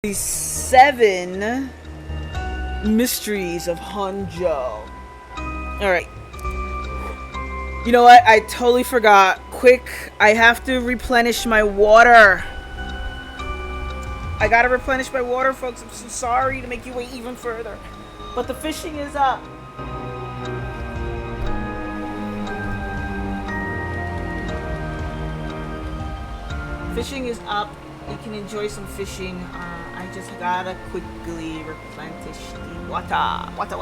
The 7 mysteries of Hanzhou. Alright. You know what? I totally forgot. Quick, I have to replenish my water. I gotta replenish my water, folks. I'm so sorry to make you wait even further. But the fishing is up. Fishing is up. You can enjoy some fishing. I just gotta quickly replenish the water. Water.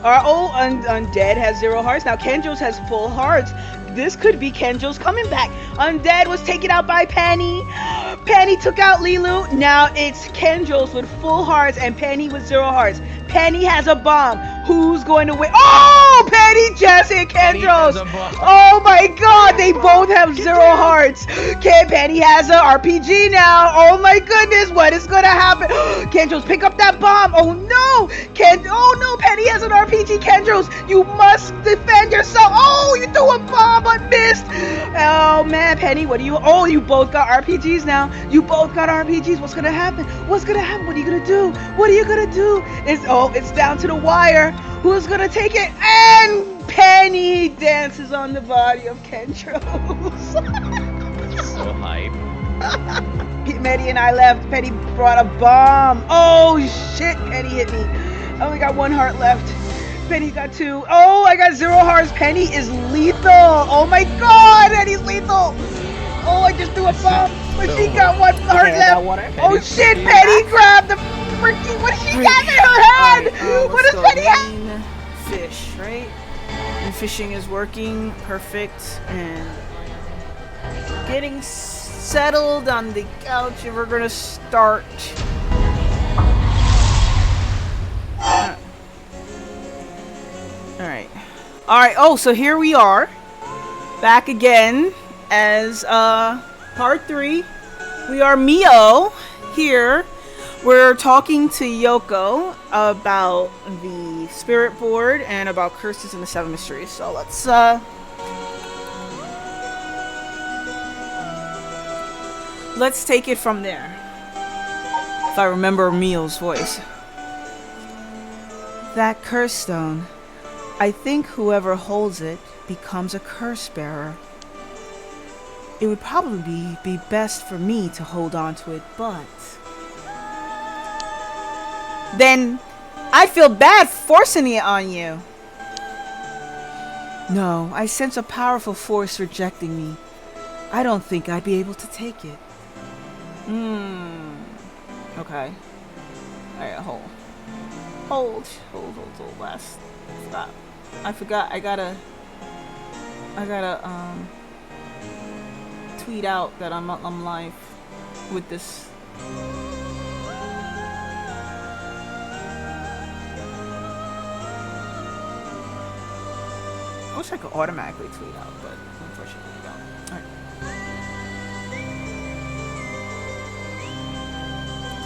Our old Undead has 0 hearts. Now Kenjo's has full hearts. This could be Kenjo's coming back. Undead was taken out by Penny. Penny took out Lilu. Now it's Kenjo's with full hearts and Penny with 0 hearts. Penny has a bomb. Who's going to win? Oh, Penny just hit Kenjo's. Oh my god, they both have 0 hearts. Penny has an RPG now. Oh my goodness, what is going to happen? Kenjo's, pick up that bomb. Oh no. Oh no, Penny has an RPG. Kenjo's, you must defend yourself. Oh, you threw a bomb but missed. Oh man, Penny, what do you? Oh, you both got RPGs now. You both got RPGs. What's going to happen? What's going to happen? What are you going to do? What are you going to do? It's down to the wire. Who's gonna take it? And Penny dances on the body of Kentro's. So hype. Maddie and I left. Penny brought a bomb. Oh shit, Penny hit me. I only got 1 heart left. Penny's got 2. Oh, I got 0 hearts. Penny is lethal. Oh my god, Penny's lethal. Oh, I just threw a bomb, but she got 1 heart left. Oh shit, Penny grabbed the freaking, what does she have in her hand? What does Penny have? Fish, right? And fishing is working perfect and getting settled on the couch, and we're gonna start. Alright. Oh, so here we are. Back again as part 3. We are Mio here. We're talking to Yoko about the spirit board and about curses and the 7 mysteries. So let's take it from there. If I remember Mio's voice. That curse stone. I think whoever holds it becomes a curse bearer. It would probably be best for me to hold on to it, but then I'd feel bad forcing it on you. No, I sense a powerful force rejecting me. I don't think I'd be able to take it. Okay. Alright, hold. Hold. Last. I forgot. I gotta tweet out that I'm live with this. I wish I could automatically tweet out, but unfortunately I don't. Alright.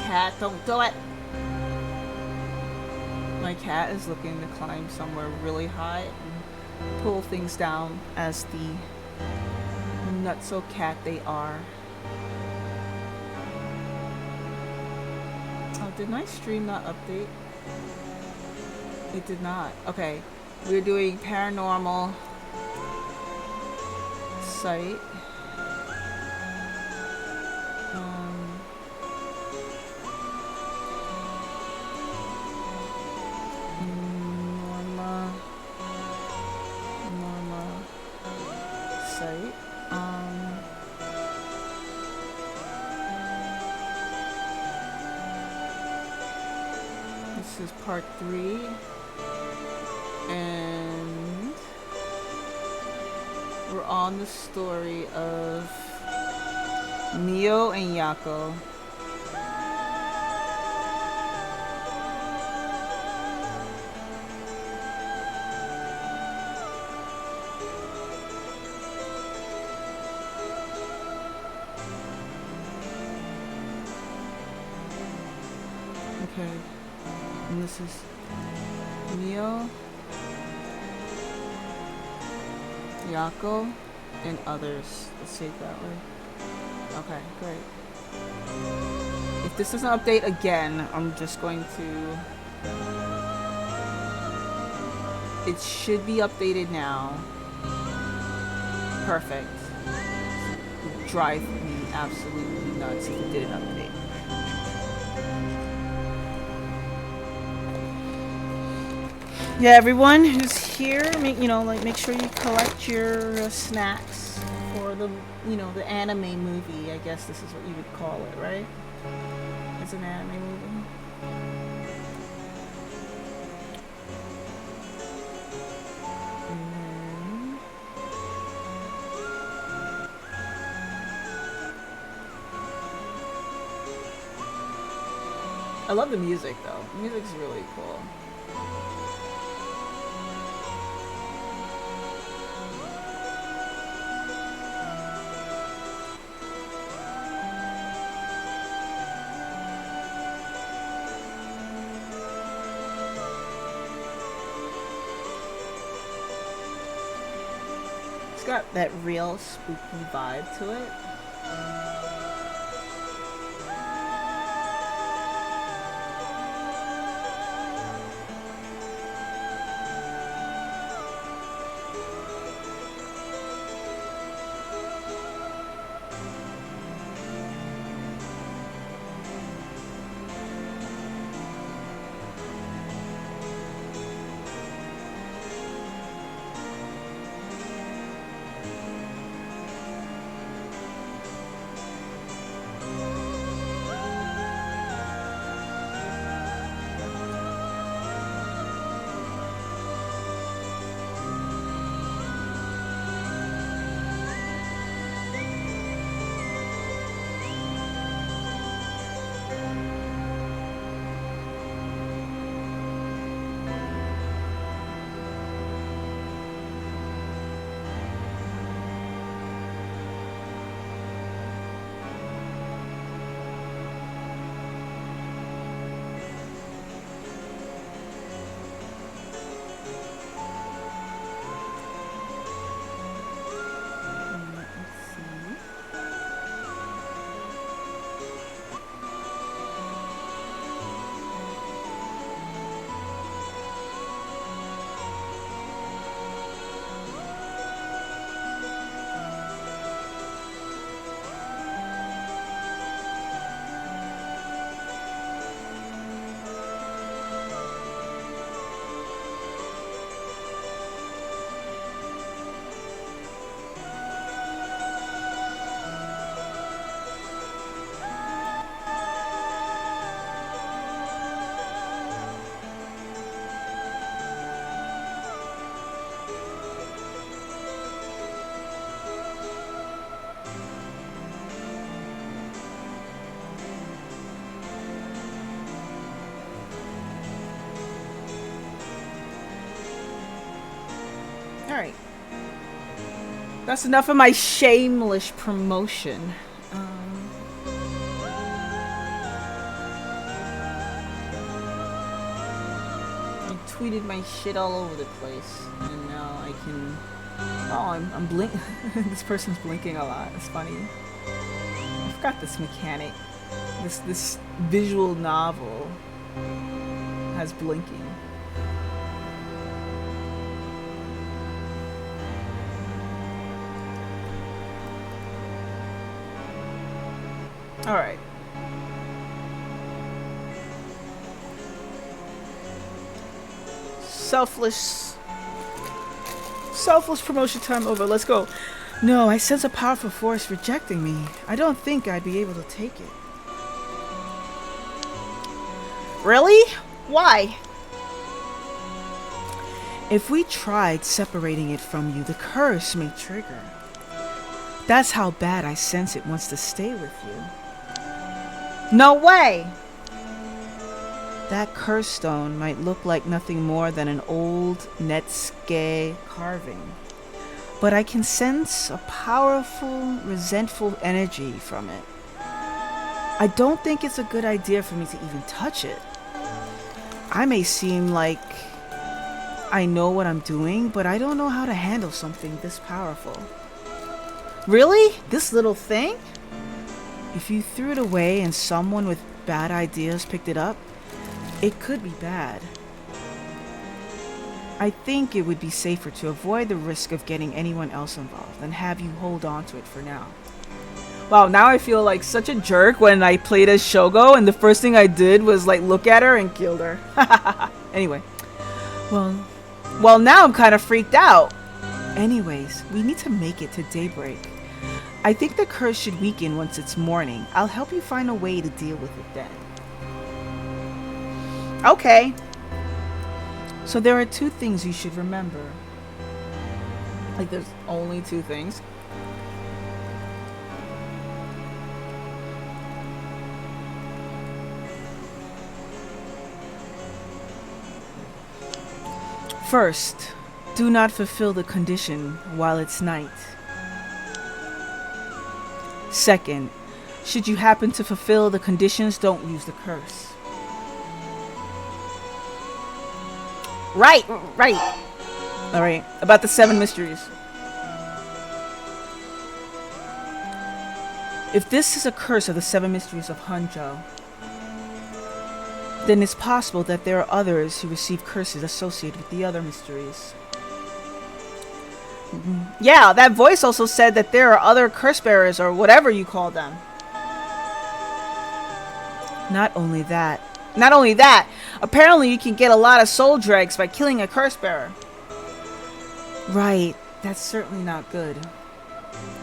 Cat, don't do it! My cat is looking to climb somewhere really high and pull things down as the nutso cat they are. Oh, did my stream not update? It did not. Okay. We're doing paranormal site. Norma site. This is part 3. And we're on the story of Mio and Yako. Okay. And this is Mio, Yako, and others. Let's say it that way. Okay, great. If this doesn't update again, I'm just going to... It should be updated now. Perfect. It would drive me absolutely nuts if it didn't update. Yeah, everyone who's here, make sure you collect your snacks for the, the anime movie. I guess this is what you would call it, right? It's an anime movie. I love the music though. The music's really cool. It's got that real spooky vibe to it. Alright. That's enough of my shameless promotion. I tweeted my shit all over the place. And now I can... Oh, I'm blink. This person's blinking a lot. It's funny. I forgot this mechanic. This visual novel has blinking. All right. Selfless promotion time over. Let's go. No, I sense a powerful force rejecting me. I don't think I'd be able to take it. Really? Why? If we tried separating it from you, the curse may trigger. That's how bad I sense it wants to stay with you. No way! That curse stone might look like nothing more than an old Netsuke carving. But I can sense a powerful, resentful energy from it. I don't think it's a good idea for me to even touch it. I may seem like I know what I'm doing, but I don't know how to handle something this powerful. Really? This little thing? If you threw it away and someone with bad ideas picked it up, it could be bad. I think it would be safer to avoid the risk of getting anyone else involved and have you hold on to it for now. Wow, now I feel like such a jerk when I played as Shogo and the first thing I did was like look at her and killed her. Anyway. Well, now I'm kind of freaked out. Anyways, we need to make it to daybreak. I think the curse should weaken once it's morning. I'll help you find a way to deal with it then. Okay. So there are two things you should remember. Like there's only two things. First, do not fulfill the condition while it's night. Second, should you happen to fulfill the conditions, don't use the curse. Right. Alright, about the 7 mysteries. If this is a curse of the 7 mysteries of Hanzhou, then it's possible that there are others who receive curses associated with the other mysteries. Yeah, that voice also said that there are other curse bearers or whatever you call them. Not only that, apparently you can get a lot of soul dregs by killing a curse bearer. Right, that's certainly not good.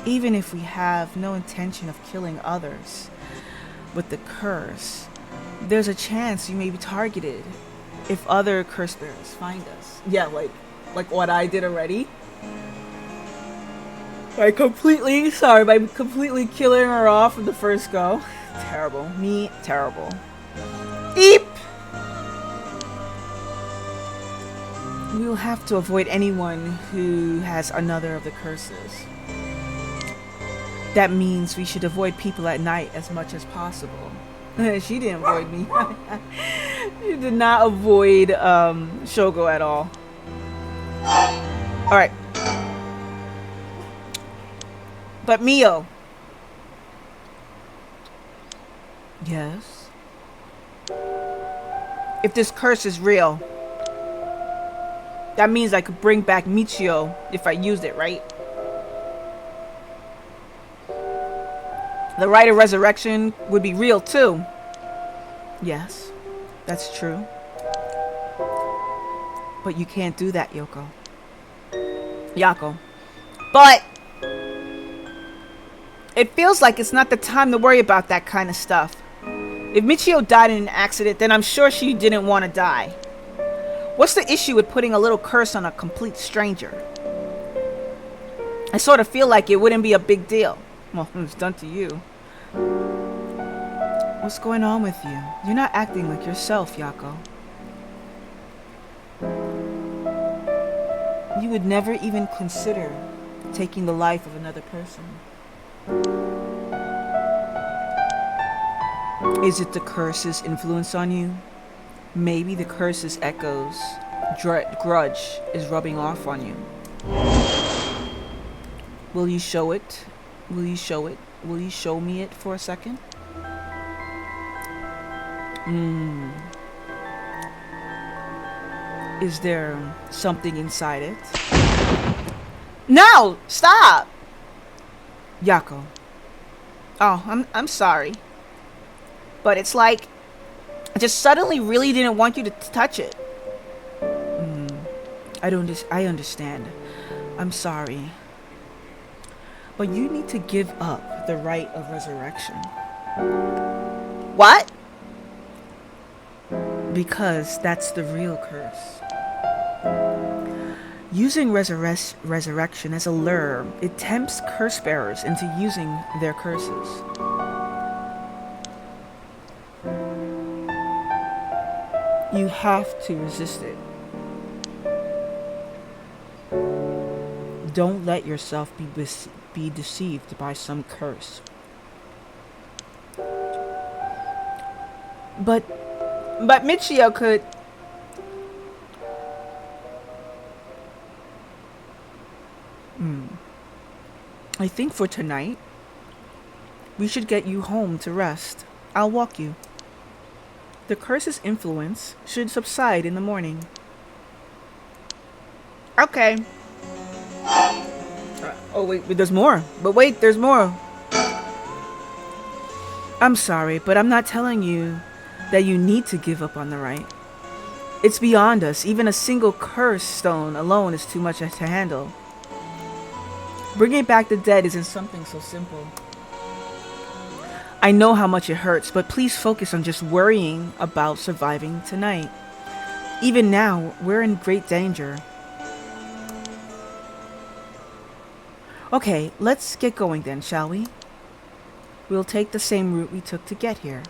Even if we have no intention of killing others with the curse, there's a chance you may be targeted if other curse bearers find us. Yeah, like what I did already. By completely killing her off in the first go. Terrible. Me, terrible. Eep! We will have to avoid anyone who has another of the curses. That means we should avoid people at night as much as possible. She didn't avoid me. She did not avoid Shogo at all. Alright. But Mio. Yes? If this curse is real, that means I could bring back Michio if I used it, right? The rite of resurrection would be real too. Yes, that's true. But you can't do that, Yako. But it feels like it's not the time to worry about that kind of stuff. If Michio died in an accident, then I'm sure she didn't want to die. What's the issue with putting a little curse on a complete stranger? I sort of feel like it wouldn't be a big deal. Well, it was done to you. What's going on with you? You're not acting like yourself, Yako. You would never even consider taking the life of another person. Is it the curse's influence on you? Maybe the curse's echoes, grudge is rubbing off on you. Will you show it? Will you show it? Will you show me it for a second? Is there something inside it? No! Stop! Yako. Oh, I'm sorry. But it's like I just suddenly really didn't want you to touch it. I understand. I'm sorry. But you need to give up the right of resurrection. What? Because that's the real curse. Using resurrection as a lure, it tempts curse bearers into using their curses. You have to resist it. Don't let yourself be deceived by some curse. But Michio could. I think for tonight, we should get you home to rest. I'll walk you. The curse's influence should subside in the morning. Okay. Oh wait, there's more. But wait, there's more. I'm sorry, but I'm not telling you that you need to give up on the right. It's beyond us. Even a single curse stone alone is too much to handle. Bringing back the dead isn't something so simple. I know how much it hurts, but please focus on just worrying about surviving tonight. Even now, we're in great danger. Okay, let's get going then, shall we? We'll take the same route we took to get here.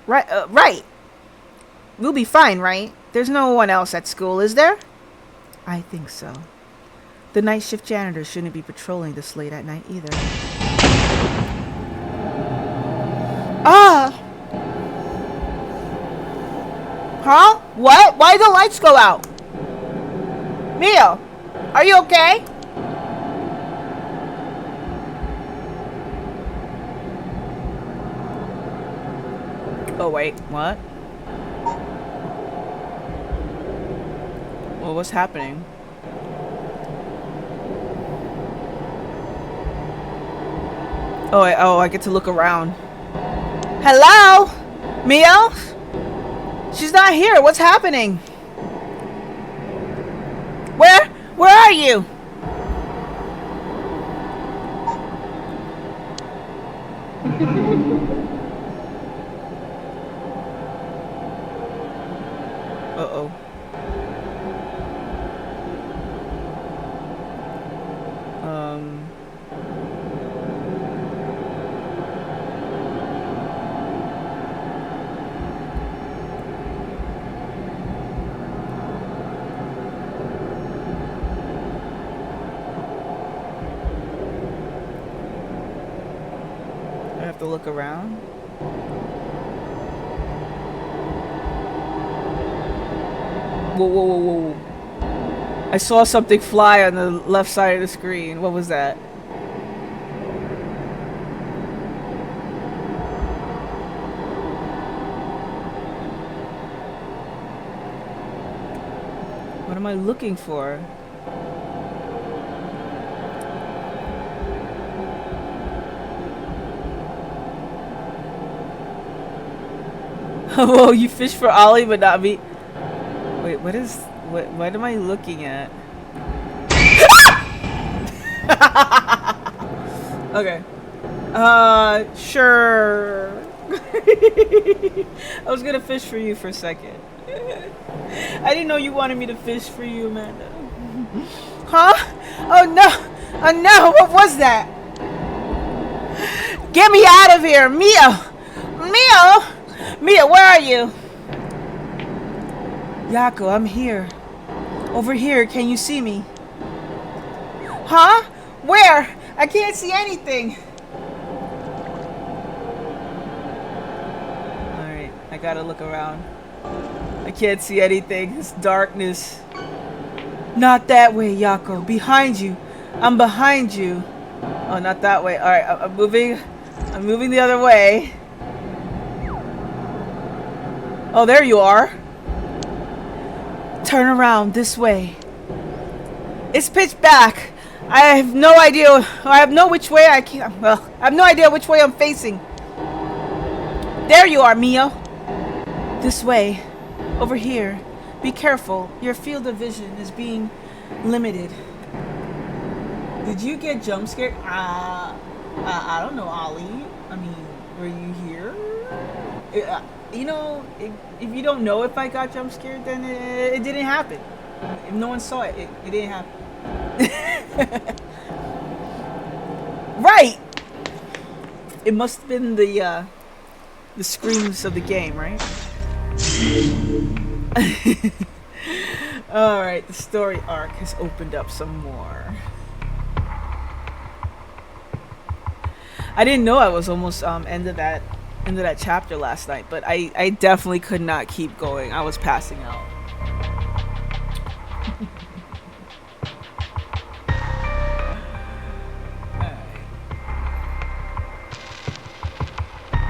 Right. We'll be fine, right? There's no one else at school, is there? I think so. The night shift janitor shouldn't be patrolling this late at night either. Ah! Huh? What? Why did the lights go out? Mio, are you okay? Oh wait, what? Well, what's happening? Oh, I get to look around. Hello? Mio? She's not here. What's happening? Where are you? Uh-oh. I have to look around. Whoa. I saw something fly on the left side of the screen. What was that? What am I looking for? Whoa, you fish for Ollie but not me. Wait, what am I looking at? Okay. Sure. I was gonna fish for you for a second. I didn't know you wanted me to fish for you, Amanda. Huh? Oh no, what was that? Get me out of here, Mia, where are you? Yako, I'm here. Over here, can you see me? Huh? Where? I can't see anything. Alright, I gotta look around. I can't see anything. It's darkness. Not that way, Yako. Behind you. I'm behind you. Oh, not that way. Alright, I'm moving. I'm moving the other way. Oh, there you are. Turn around this way. It's pitch black. I have no idea. I have no which way I can. Well, I have no idea which way I'm facing. There you are, Mio. This way. Over here. Be careful. Your field of vision is being limited. Did you get jump scared? I don't know, Ollie. I mean, were you here? You know, if you don't know if I got jump scared, then it didn't happen. If no one saw it, it didn't happen. Right! It must have been the screams of the game, right? Alright, the story arc has opened up some more. I didn't know I was almost end of that chapter last night, but I definitely could not keep going. I was passing out.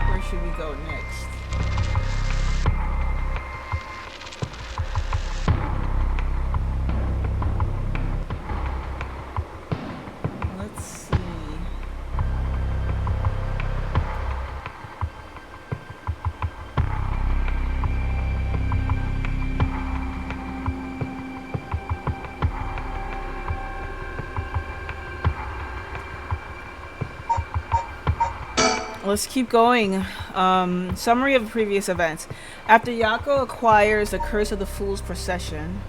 Where should we go next? Let's see. Let's keep going. Summary of previous events. After Yako acquires the Curse of the Fool's Procession,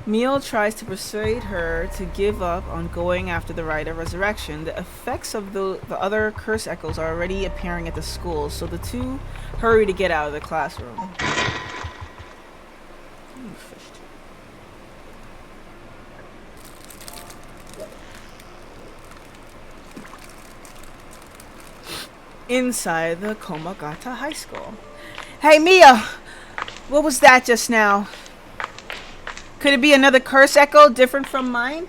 Mio tries to persuade her to give up on going after the Rite of Resurrection. The effects of the other curse echoes are already appearing at the school, so the two hurry to get out of the classroom. Inside the Komagata High School. Hey, Mia! What was that just now? Could it be another curse echo different from mine?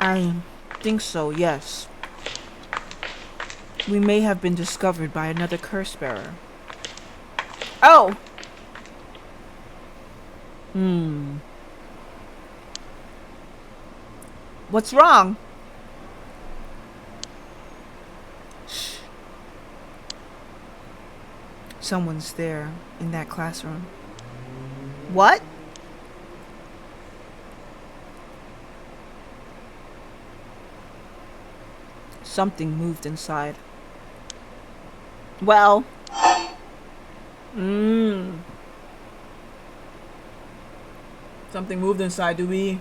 I think so, yes. We may have been discovered by another curse bearer. Oh! What's wrong? Shh. Someone's there in that classroom. What? Something moved inside. Well. Something moved inside. Do we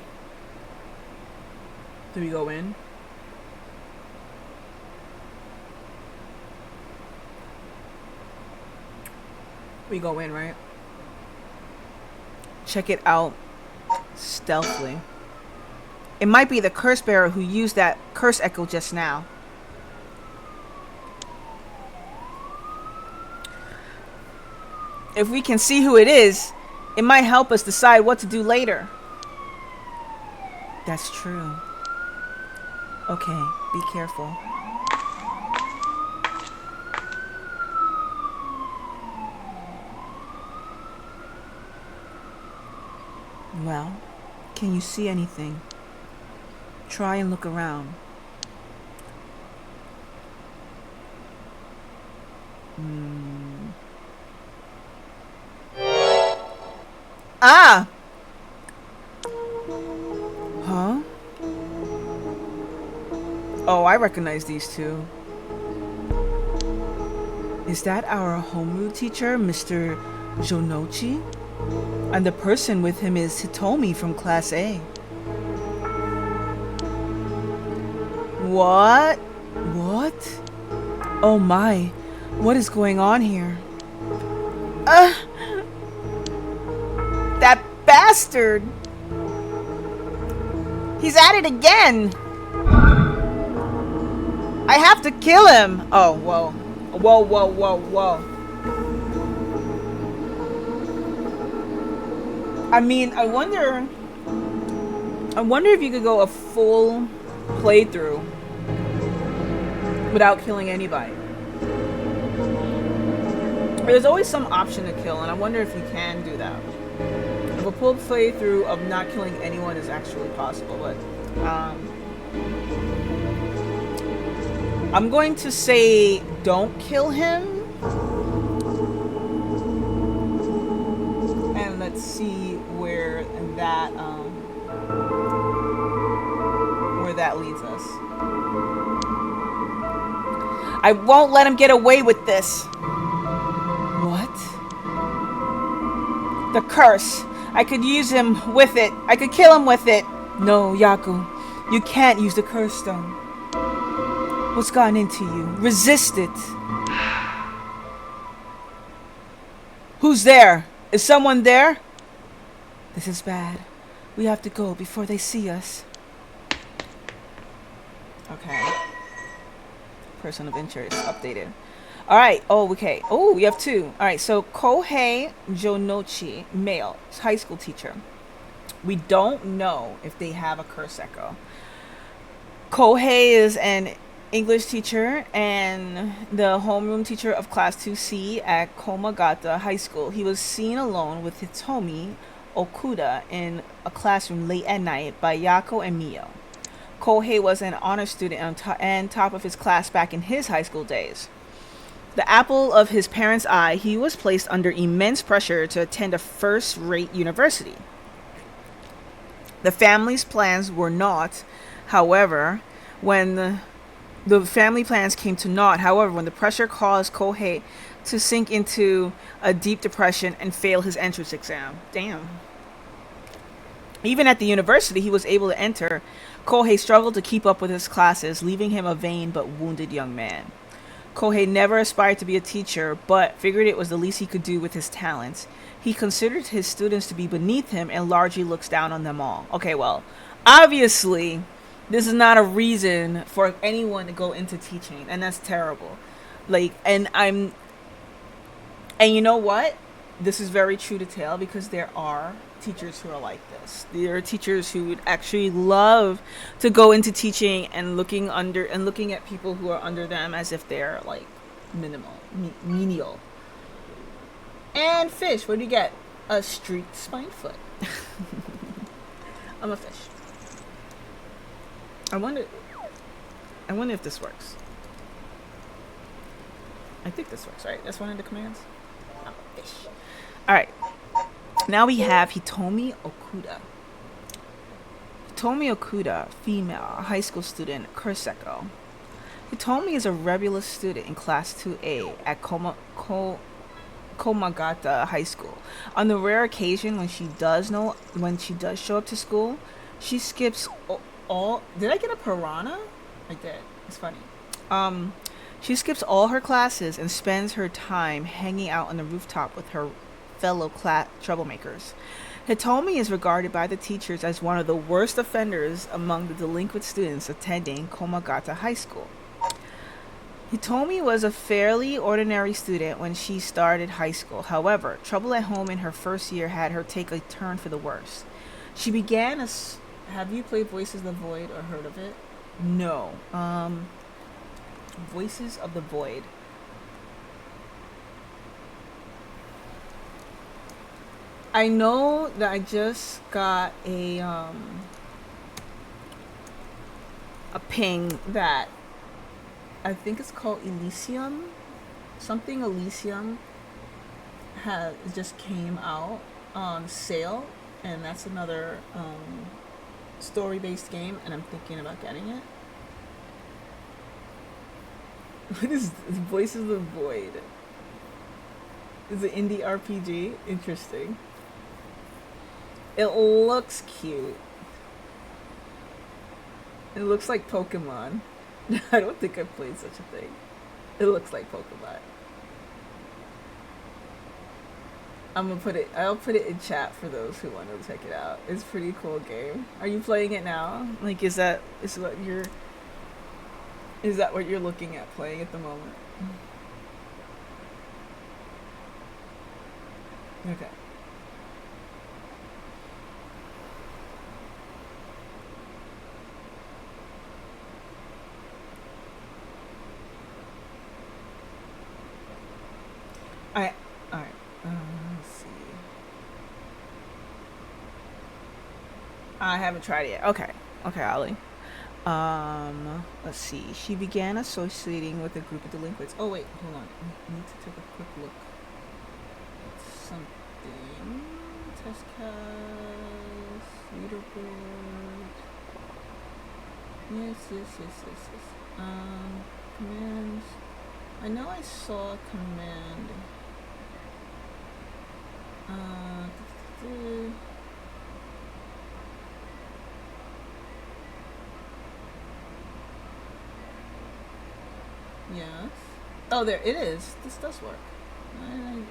go in? We go in, right? Check it out stealthily. It might be the curse bearer who used that curse echo just now. If we can see who it is, it might help us decide what to do later. That's true. Okay, be careful. Well, can you see anything? Try and look around. Ah! Huh? Oh, I recognize these two. Is that our homeroom teacher, Mr. Jonochi? And the person with him is Hitomi from Class A. What? What? Oh my, what is going on here? Uh, that bastard! He's at it again! I have to kill him! Oh, whoa. Whoa, whoa, whoa, whoa. I mean, I wonder if you could go a full playthrough without killing anybody. There's always some option to kill, and I wonder if you can do that. If a full playthrough of not killing anyone is actually possible, but I'm going to say don't kill him, and let's see where that leads us. I won't let him get away with this. What? The curse. I could use him with it. I could kill him with it. No, Yaku. You can't use the curse stone. What's gotten into you? Resist it. Who's there? Is someone there? This is bad. We have to go before they see us. Okay. Person of interest updated. Alright, oh, okay. Oh, we have two. Alright, so Kohei Jonochi, male, high school teacher. We don't know if they have a curse echo. Kohei is an English teacher and the homeroom teacher of Class 2C at Komagata High School. He was seen alone with Hitomi Okuda in a classroom late at night by Yako and Mio. Kohei was an honor student and top of his class back in his high school days. The apple of his parents' eye, he was placed under immense pressure to attend a first-rate university. The family's plans were not, however, when the family plans came to naught, however, when the pressure caused Kohei to sink into a deep depression and fail his entrance exam. Damn. Even at the university he was able to enter, Kohei struggled to keep up with his classes, leaving him a vain but wounded young man. Kohei never aspired to be a teacher, but figured it was the least he could do with his talents. He considered his students to be beneath him and largely looks down on them all. Okay, well, obviously, this is not a reason for anyone to go into teaching, and that's terrible. And you know what? This is very true to tale because there are teachers who are like this. There are teachers who would actually love to go into teaching and looking at people who are under them as if they're like menial. And fish, what do you get? A streaked spine foot. I'm a fish. I wonder if this works. I think this works, right? That's one of the commands. I'm a fish. Alright. Now we have Hitomi Okuda. Hitomi Okuda, female, high school student, Kurseko. Hitomi is a rebellious student in Class 2A at Komagata High School. On the rare occasion when she does show up to school, she skips all. Did I get a piranha? I did. It's funny. She skips all her classes and spends her time hanging out on the rooftop with her fellow troublemakers. Hitomi is regarded by the teachers as one of the worst offenders among the delinquent students attending Komagata High School. Hitomi was a fairly ordinary student when she started high school. However, trouble at home in her first year had her take a turn for the worse. She began as... Have you played Voices of the Void or heard of it? No. Voices of the Void. I know that I just got a ping that I think it's called Elysium. Something Elysium just came out on sale, and that's another story-based game, and I'm thinking about getting it. What is this? Voices of the Void? Is it indie RPG? Interesting. It looks cute. It looks like Pokemon. I don't think I've played such a thing. It looks like Pokemon. I'll put it in chat for those who want to check it out. It's a pretty cool game. Are you playing it now? Like, is that what you're looking at playing at the moment? Okay. Alright. Let's see. I haven't tried it yet. Okay, Ollie. Let's see. She began associating with a group of delinquents. Oh wait, hold on. I need to take a quick look at something. Test cast, leaderboard. Yes. Commands. I know I saw a command. Yes. Oh, there it is. This does work.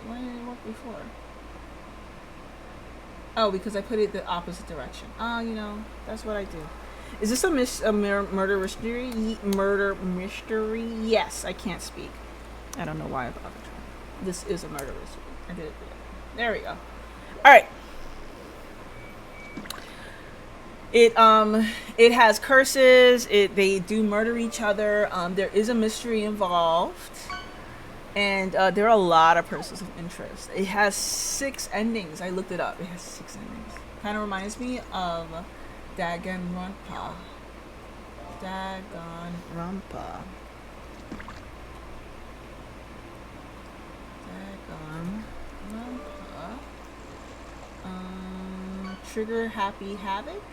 Why didn't it work before? Oh, because I put it the opposite direction. Oh, that's what I do. Is this a murder mystery? Murder mystery? Yes, I can't speak. I don't know why I bothered. This is a murder mystery. I did it. There we go. All right. It has curses. They do murder each other. There is a mystery involved, and there are a lot of persons of interest. It has 6 endings. I looked it up. It has 6 endings. Kind of reminds me of Danganronpa. Danganronpa. Trigger Happy Havoc.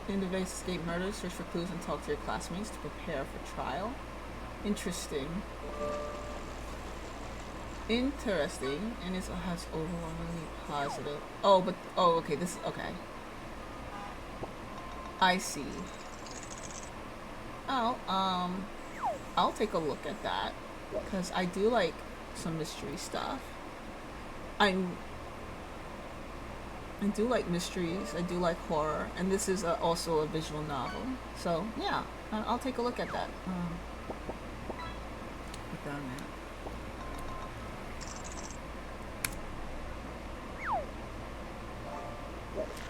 Individuals escape murders, search for clues, and talk to your classmates to prepare for trial. Interesting. And it has overwhelmingly positive. Okay, this is okay. I see. Oh, I'll take a look at that because I do like some mystery stuff. I do like mysteries. I do like horror, and this is also a visual novel. So yeah, I'll take a look at that. Put down that.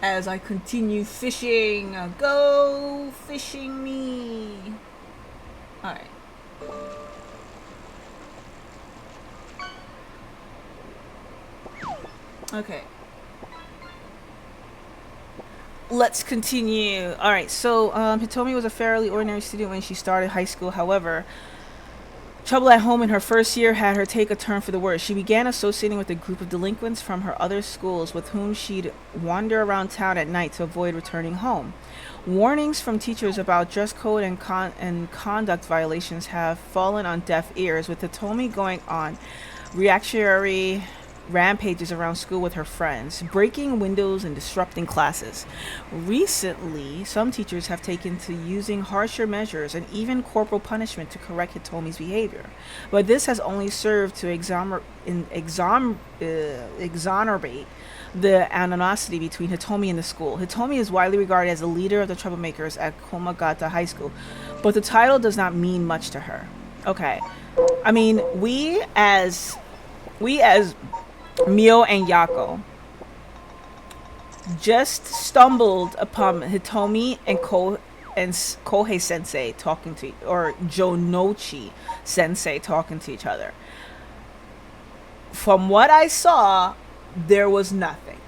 As I continue fishing, go fishing me. All right. Okay. Let's continue. All right. So Hitomi was a fairly ordinary student when she started high school. However, trouble at home in her first year had her take a turn for the worse. She began associating with a group of delinquents from her other schools with whom she'd wander around town at night to avoid returning home. Warnings from teachers about dress code and conduct violations have fallen on deaf ears, with Hitomi going on reactionary rampages around school with her friends, breaking windows and disrupting classes. Recently, some teachers have taken to using harsher measures and even corporal punishment to correct Hitomi's behavior. But this has only served to exonerate the animosity between Hitomi and the school. Hitomi is widely regarded as the leader of the troublemakers at Komagata High School, but the title does not mean much to her. Okay. I mean, we as Mio and Yako just stumbled upon Hitomi and Kohei Sensei talking to, or Jonochi Sensei talking to each other. From what I saw, there was nothing.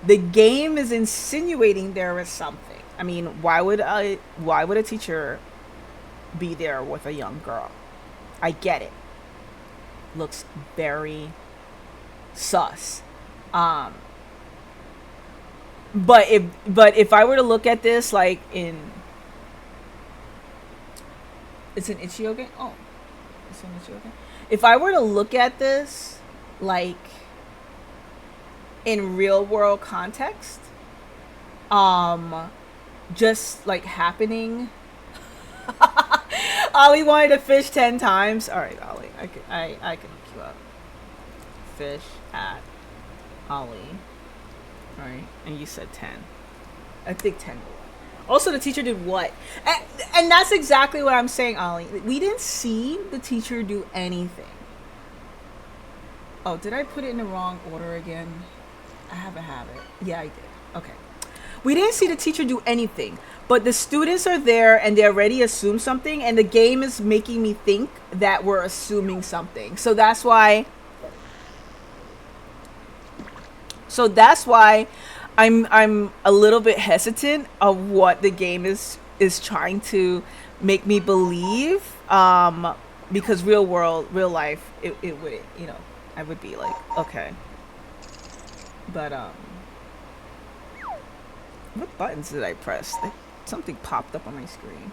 The game is insinuating there was something. I mean, why would a teacher be there with a young girl? I get it. Looks very sus. But if I were to look at this like in, it's an Ichigo game. Oh, it's an Ichigo game. If I were to look at this like in real world context, just like happening. Ollie wanted to fish 10 times. All right, Ollie, I can hook you up. Fish at Ollie. All right, and you said 10. I think 10 will work. Also, the teacher did what? And that's exactly what I'm saying, Ollie. We didn't see the teacher do anything. Oh, did I put it in the wrong order again? I have a habit. Yeah, I did. Okay. We didn't see the teacher do anything, but the students are there and they already assume something, and the game is making me think that we're assuming something. So that's why I'm a little bit hesitant of what the game is trying to make me believe. Because real life, it would, I would be like, okay. But what buttons did I press? Something popped up on my screen.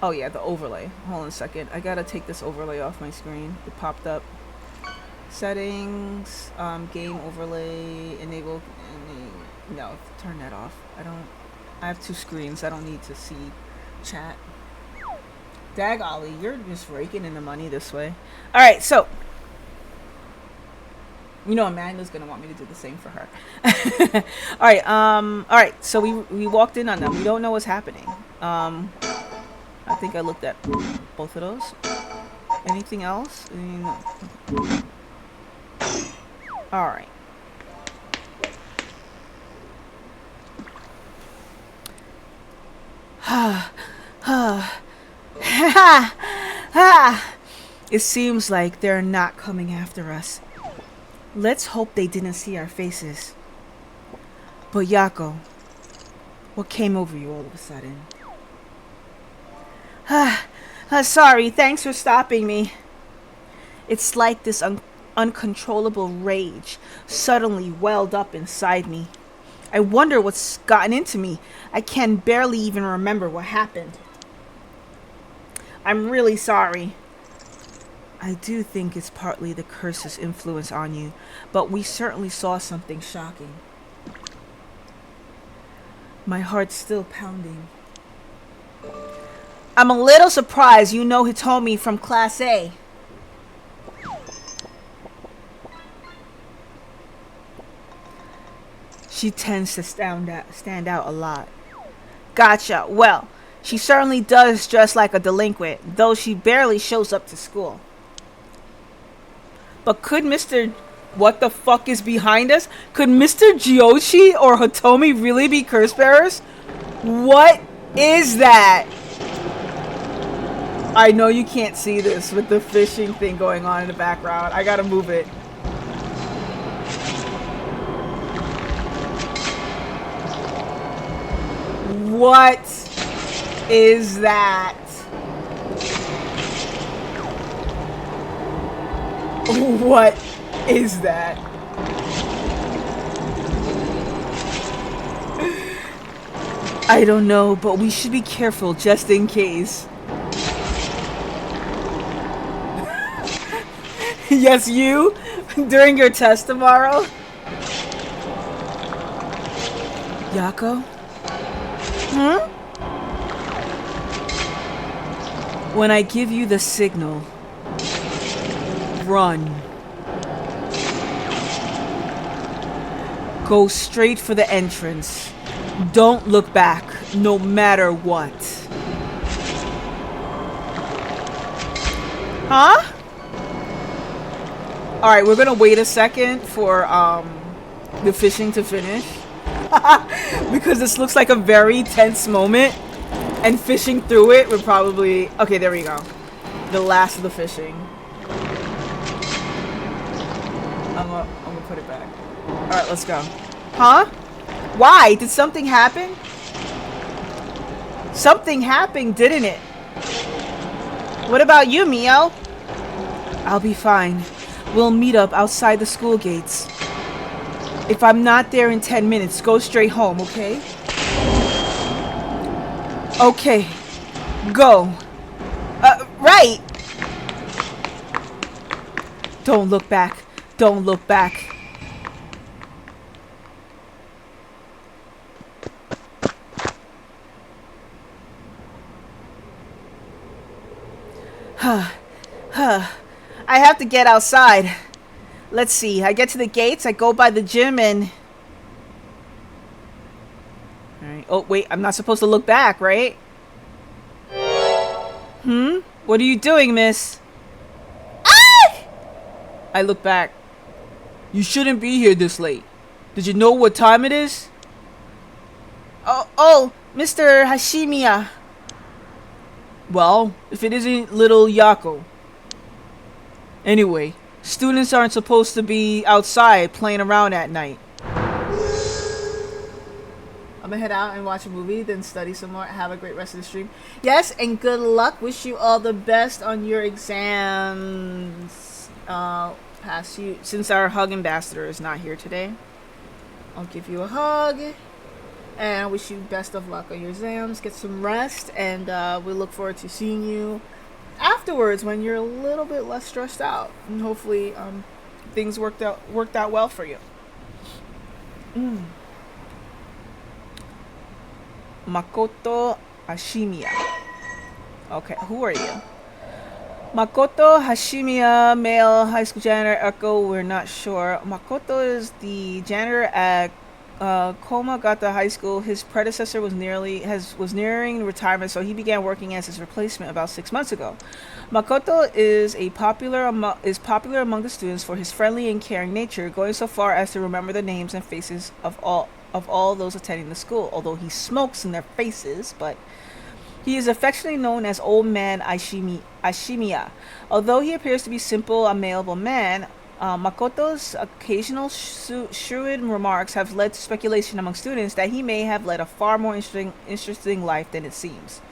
Oh yeah, the overlay. Hold on a second. I gotta take this overlay off my screen. It popped up. Settings, game overlay, enable. No, turn that off. I have 2 screens. I don't need to see chat. Dag Ollie, you're just raking in the money this way. All right, so Amanda's gonna want me to do the same for her. All right. So we walked in on them. We don't know what's happening. I think I looked at both of those. Anything else? No. All right. It seems like they're not coming after us. Let's hope they didn't see our faces. But Yako, what came over you all of a sudden? Sorry, thanks for stopping me. It's like this uncontrollable rage suddenly welled up inside me. I wonder what's gotten into me. I can barely even remember what happened. I'm really sorry. I do think it's partly the curse's influence on you, but we certainly saw something shocking. My heart's still pounding. I'm a little surprised you know Hitomi from Class A. She tends to stand out a lot. Gotcha. Well, she certainly does dress like a delinquent, though she barely shows up to school. But could Mr. What the fuck is behind us? Could Mr. Gyoshi or Hitomi really be curse bearers? What is that? I know you can't see this with the fishing thing going on in the background. I gotta move it. What is that? What is that? I don't know, but we should be careful just in case. Yes, you? During your test tomorrow? Yako? Hmm? When I give you the signal, run. Go straight for the entrance. Don't look back, no matter what. Huh? Alright, we're gonna wait a second for the fishing to finish. Because this looks like a very tense moment. And fishing through it would probably... Okay, there we go. The last of the fishing. I'm gonna put it back. Alright, let's go. Huh? Why? Did something happen? Something happened, didn't it? What about you, Mio? I'll be fine. We'll meet up outside the school gates. If I'm not there in 10 minutes, go straight home, okay? Okay. Go. Right! Don't look back. Don't look back. I have to get outside. Let's see. I get to the gates. I go by the gym and... Alright. Oh, wait. I'm not supposed to look back, right? What are you doing, miss? Ah! I look back. You shouldn't be here this late. Did you know what time it is? Oh, Mr. Hashimiya. Well, if it isn't little Yako. Anyway, students aren't supposed to be outside playing around at night. I'm gonna head out and watch a movie, then study some more. Have a great rest of the stream. Yes, and good luck. Wish you all the best on your exams. Pass you, since our hug ambassador is not here today, I'll give you a hug. And I wish you best of luck on your exams. Get some rest, and we look forward to seeing you afterwards when you're a little bit less stressed out, and hopefully things worked out well for you. Makoto Hashimiya. Okay, who are you? Makoto Hashimiya, male high school janitor. Echo, we're not sure. Makoto is the janitor at Komagata High School. His predecessor was nearing retirement, so he began working as his replacement about 6 months ago. Makoto is popular among the students for his friendly and caring nature, going so far as to remember the names and faces of all those attending the school. Although he smokes in their faces, but he is affectionately known as Old Man Ashimiya. Although he appears to be simple, amiable man, Makoto's occasional shrewd remarks have led to speculation among students that he may have led a far more interesting life than it seems.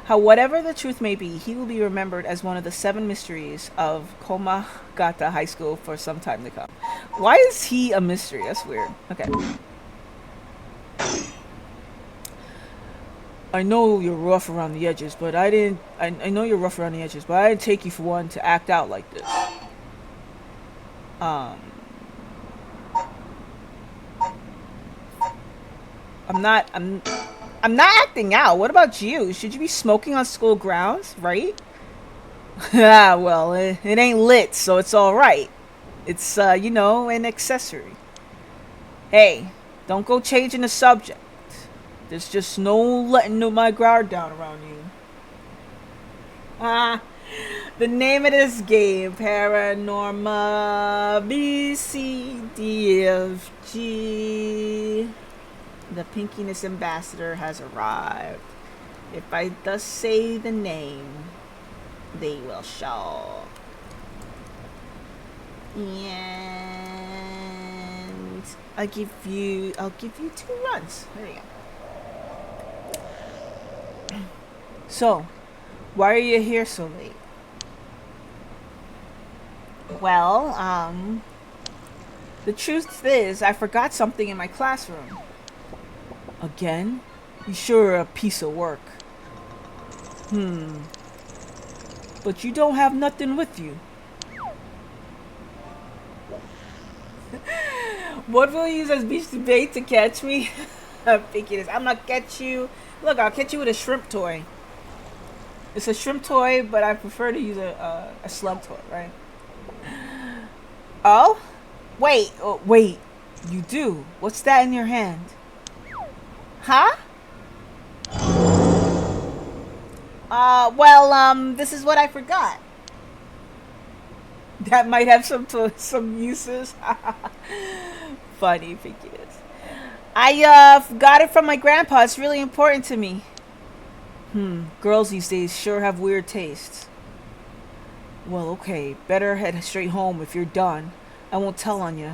Whatever the truth may be, he will be remembered as one of the 7 mysteries of Komagata High School for some time to come. Why is he a mystery? That's weird. Okay. I know you're rough around the edges, but I didn't take you for one to act out like this. I'm not acting out. What about you? Should you be smoking on school grounds, right? Ah, well, it ain't lit, so it's alright. It's, an accessory. Hey, don't go changing the subject. There's just no letting my guard down around you. The name of this game, Paranorma B, C, D, F, G. The Pinkiness Ambassador has arrived. If I thus say the name, they will show. And I'll give you 2 runs. There you go. So, why are you here so late? Well, the truth is, I forgot something in my classroom. Again? You sure are a piece of work. But you don't have nothing with you. What will you use as beach bait to catch me? I'm thinking this. I'm gonna catch you. Look, I'll catch you with a shrimp toy. It's a shrimp toy, but I prefer to use a slug toy, right? Oh? Wait. You do? What's that in your hand? Huh? This is what I forgot. That might have some uses. Funny figures. I got it from my grandpa. It's really important to me. Girls these days sure have weird tastes. Well, okay. Better head straight home if you're done. I won't tell on you.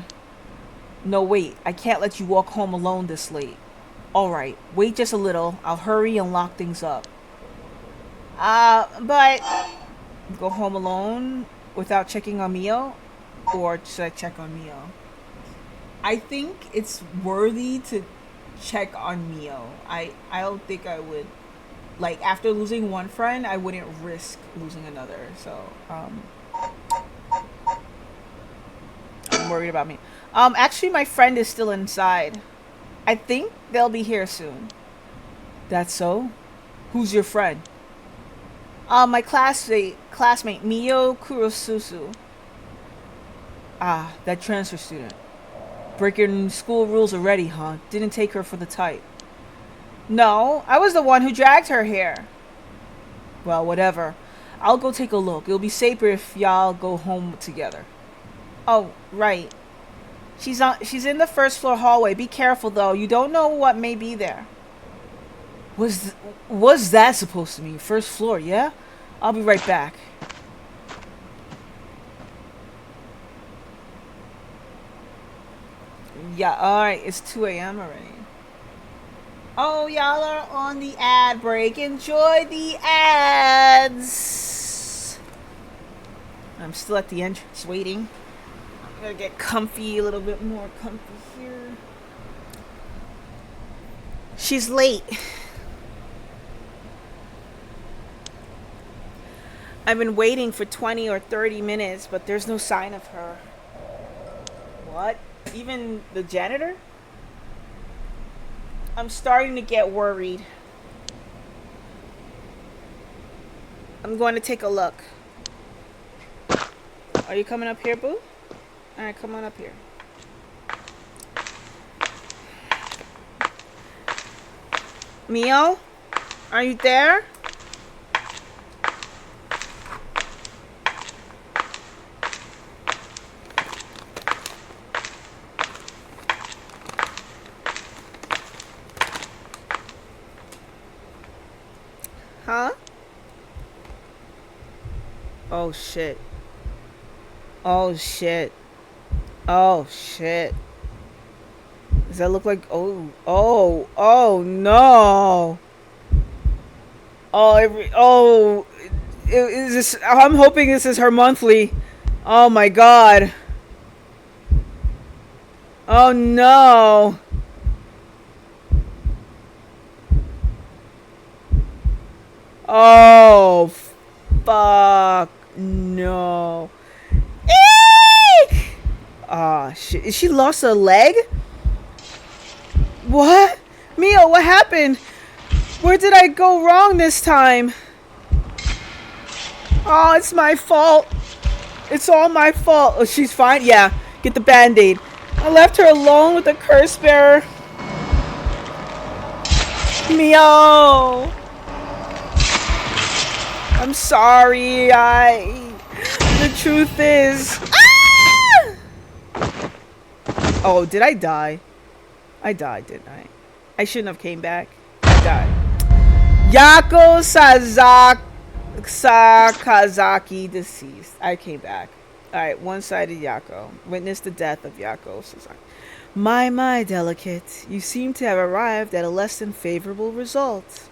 No, wait. I can't let you walk home alone this late. Alright. Wait just a little. I'll hurry and lock things up. But... Go home alone without checking on Mio? Or should I check on Mio? I think it's worthy to check on Mio. I don't think I would... Like, after losing one friend, I wouldn't risk losing another. So, worried about me. Actually, my friend is still inside. I think they'll be here soon. That's so? Who's your friend? My classmate Mio Kurosusu. Ah, that transfer student. Breaking school rules already, huh? Didn't take her for the type. No, I was the one who dragged her here. Well, whatever. I'll go take a look. It'll be safer if y'all go home together. Oh, right. She's in the first floor hallway. Be careful though. You don't know what may be there. Was that supposed to mean? First floor, yeah? I'll be right back. Yeah, alright, it's 2 a.m. already. Oh, y'all are on the ad break. Enjoy the ads. I'm still at the entrance waiting. I'm gonna get comfy, a little bit more comfy here. She's late. I've been waiting for 20 or 30 minutes, but there's no sign of her. What? Even the janitor? I'm starting to get worried. I'm going to take a look. Are you coming up here, boo? Alright, come on up here. Mio? Are you there? Huh? Oh shit. Oh shit. Oh shit. Does that look like oh no. Is this, I'm hoping this is her monthly. Oh my god. Oh no. Oh, fuck. No. Eek! Ah, shit. Is she lost a leg? What? Mio, what happened? Where did I go wrong this time? Oh, it's my fault. It's all my fault. Oh, she's fine? Yeah. Get the band-aid. I left her alone with the curse bearer. Mio! I'm sorry, the truth is... Ah! Oh, did I die? I died, didn't I? I shouldn't have came back. I died. Yako Sakazaki deceased. I came back. Alright, one-sided Yako. Witnessed the death of Yako Sasaki. My, delicate. You seem to have arrived at a less than favorable result.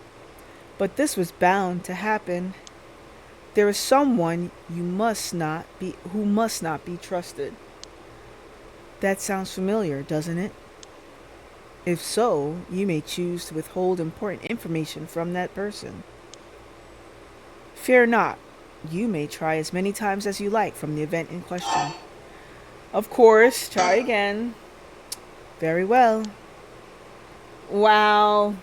But this was bound to happen. There is someone who must not be trusted. That sounds familiar, doesn't it? If so, you may choose to withhold important information from that person. Fear not. You may try as many times as you like from the event in question. Of course, try again. Very well. Wow.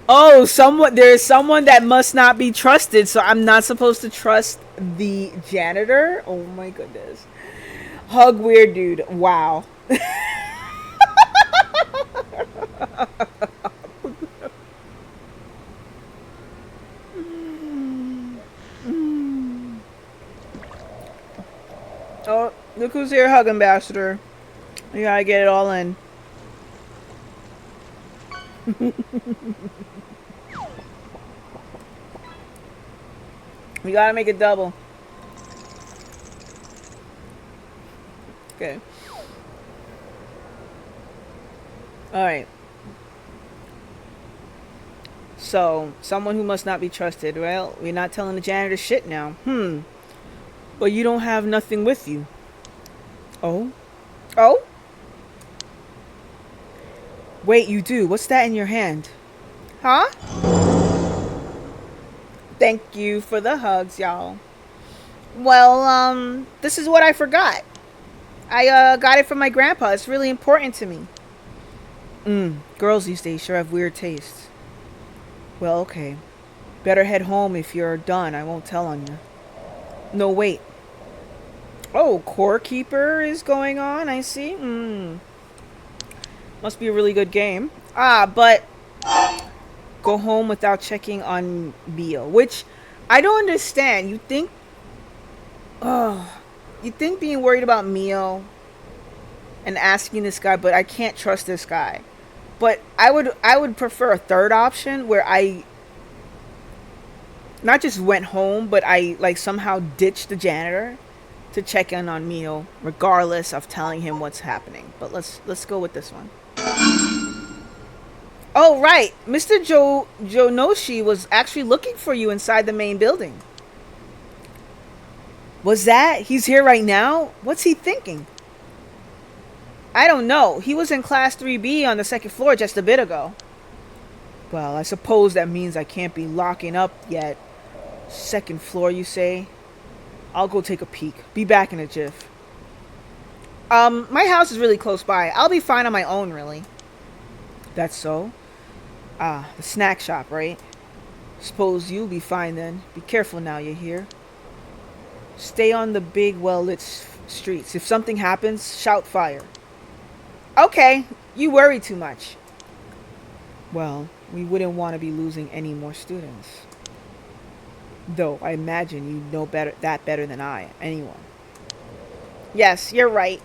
Oh, there is someone that must not be trusted, so I'm not supposed to trust the janitor? Oh my goodness. Hug weird dude. Wow. Oh, look who's here, Hug Ambassador. You gotta get it all in. We gotta make it double. Okay. Alright. So, someone who must not be trusted. Well, we're not telling the janitor shit now. But you don't have nothing with you. Oh? Oh? Wait, you do. What's that in your hand? Huh? Thank you for the hugs, y'all. Well, this is what I forgot. I got it from my grandpa. It's really important to me. Girls these days sure have weird tastes. Well, okay. Better head home if you're done. I won't tell on you. No, wait. Oh, Core Keeper is going on. I see. Must be a really good game. But go home without checking on Mio, which I don't understand. Oh, you think being worried about Mio and asking this guy, but I can't trust this guy. But I would prefer a third option where I not just went home, but I like somehow ditched the janitor to check in on Mio, regardless of telling him what's happening. But let's go with this one. Oh right, Mr. Jonoshi was actually looking for you inside the main building. Was that? He's here right now? What's he thinking? I don't know. He was in class 3B on the second floor just a bit ago. Well, I suppose that means I can't be locking up yet. Second floor, you say? I'll go take a peek. Be back in a jiff. My house is really close by. I'll be fine on my own, really. That's so? The snack shop, right? Suppose you'll be fine then. Be careful now, you hear? Stay on the big, well-lit streets. If something happens, shout fire. Okay, you worry too much. Well, we wouldn't want to be losing any more students. Though I imagine you know better than anyone. Yes, you're right.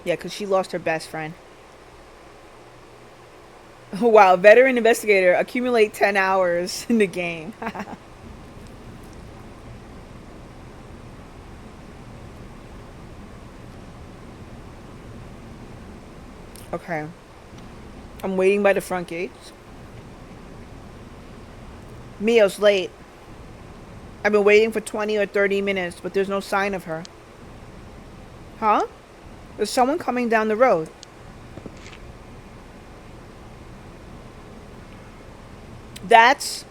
Yeah, because she lost her best friend. Wow, veteran investigator, accumulate 10 hours in the game. Okay. I'm waiting by the front gates. Mio's late. I've been waiting for 20 or 30 minutes, but there's no sign of her. Huh? There's someone coming down the road. That's...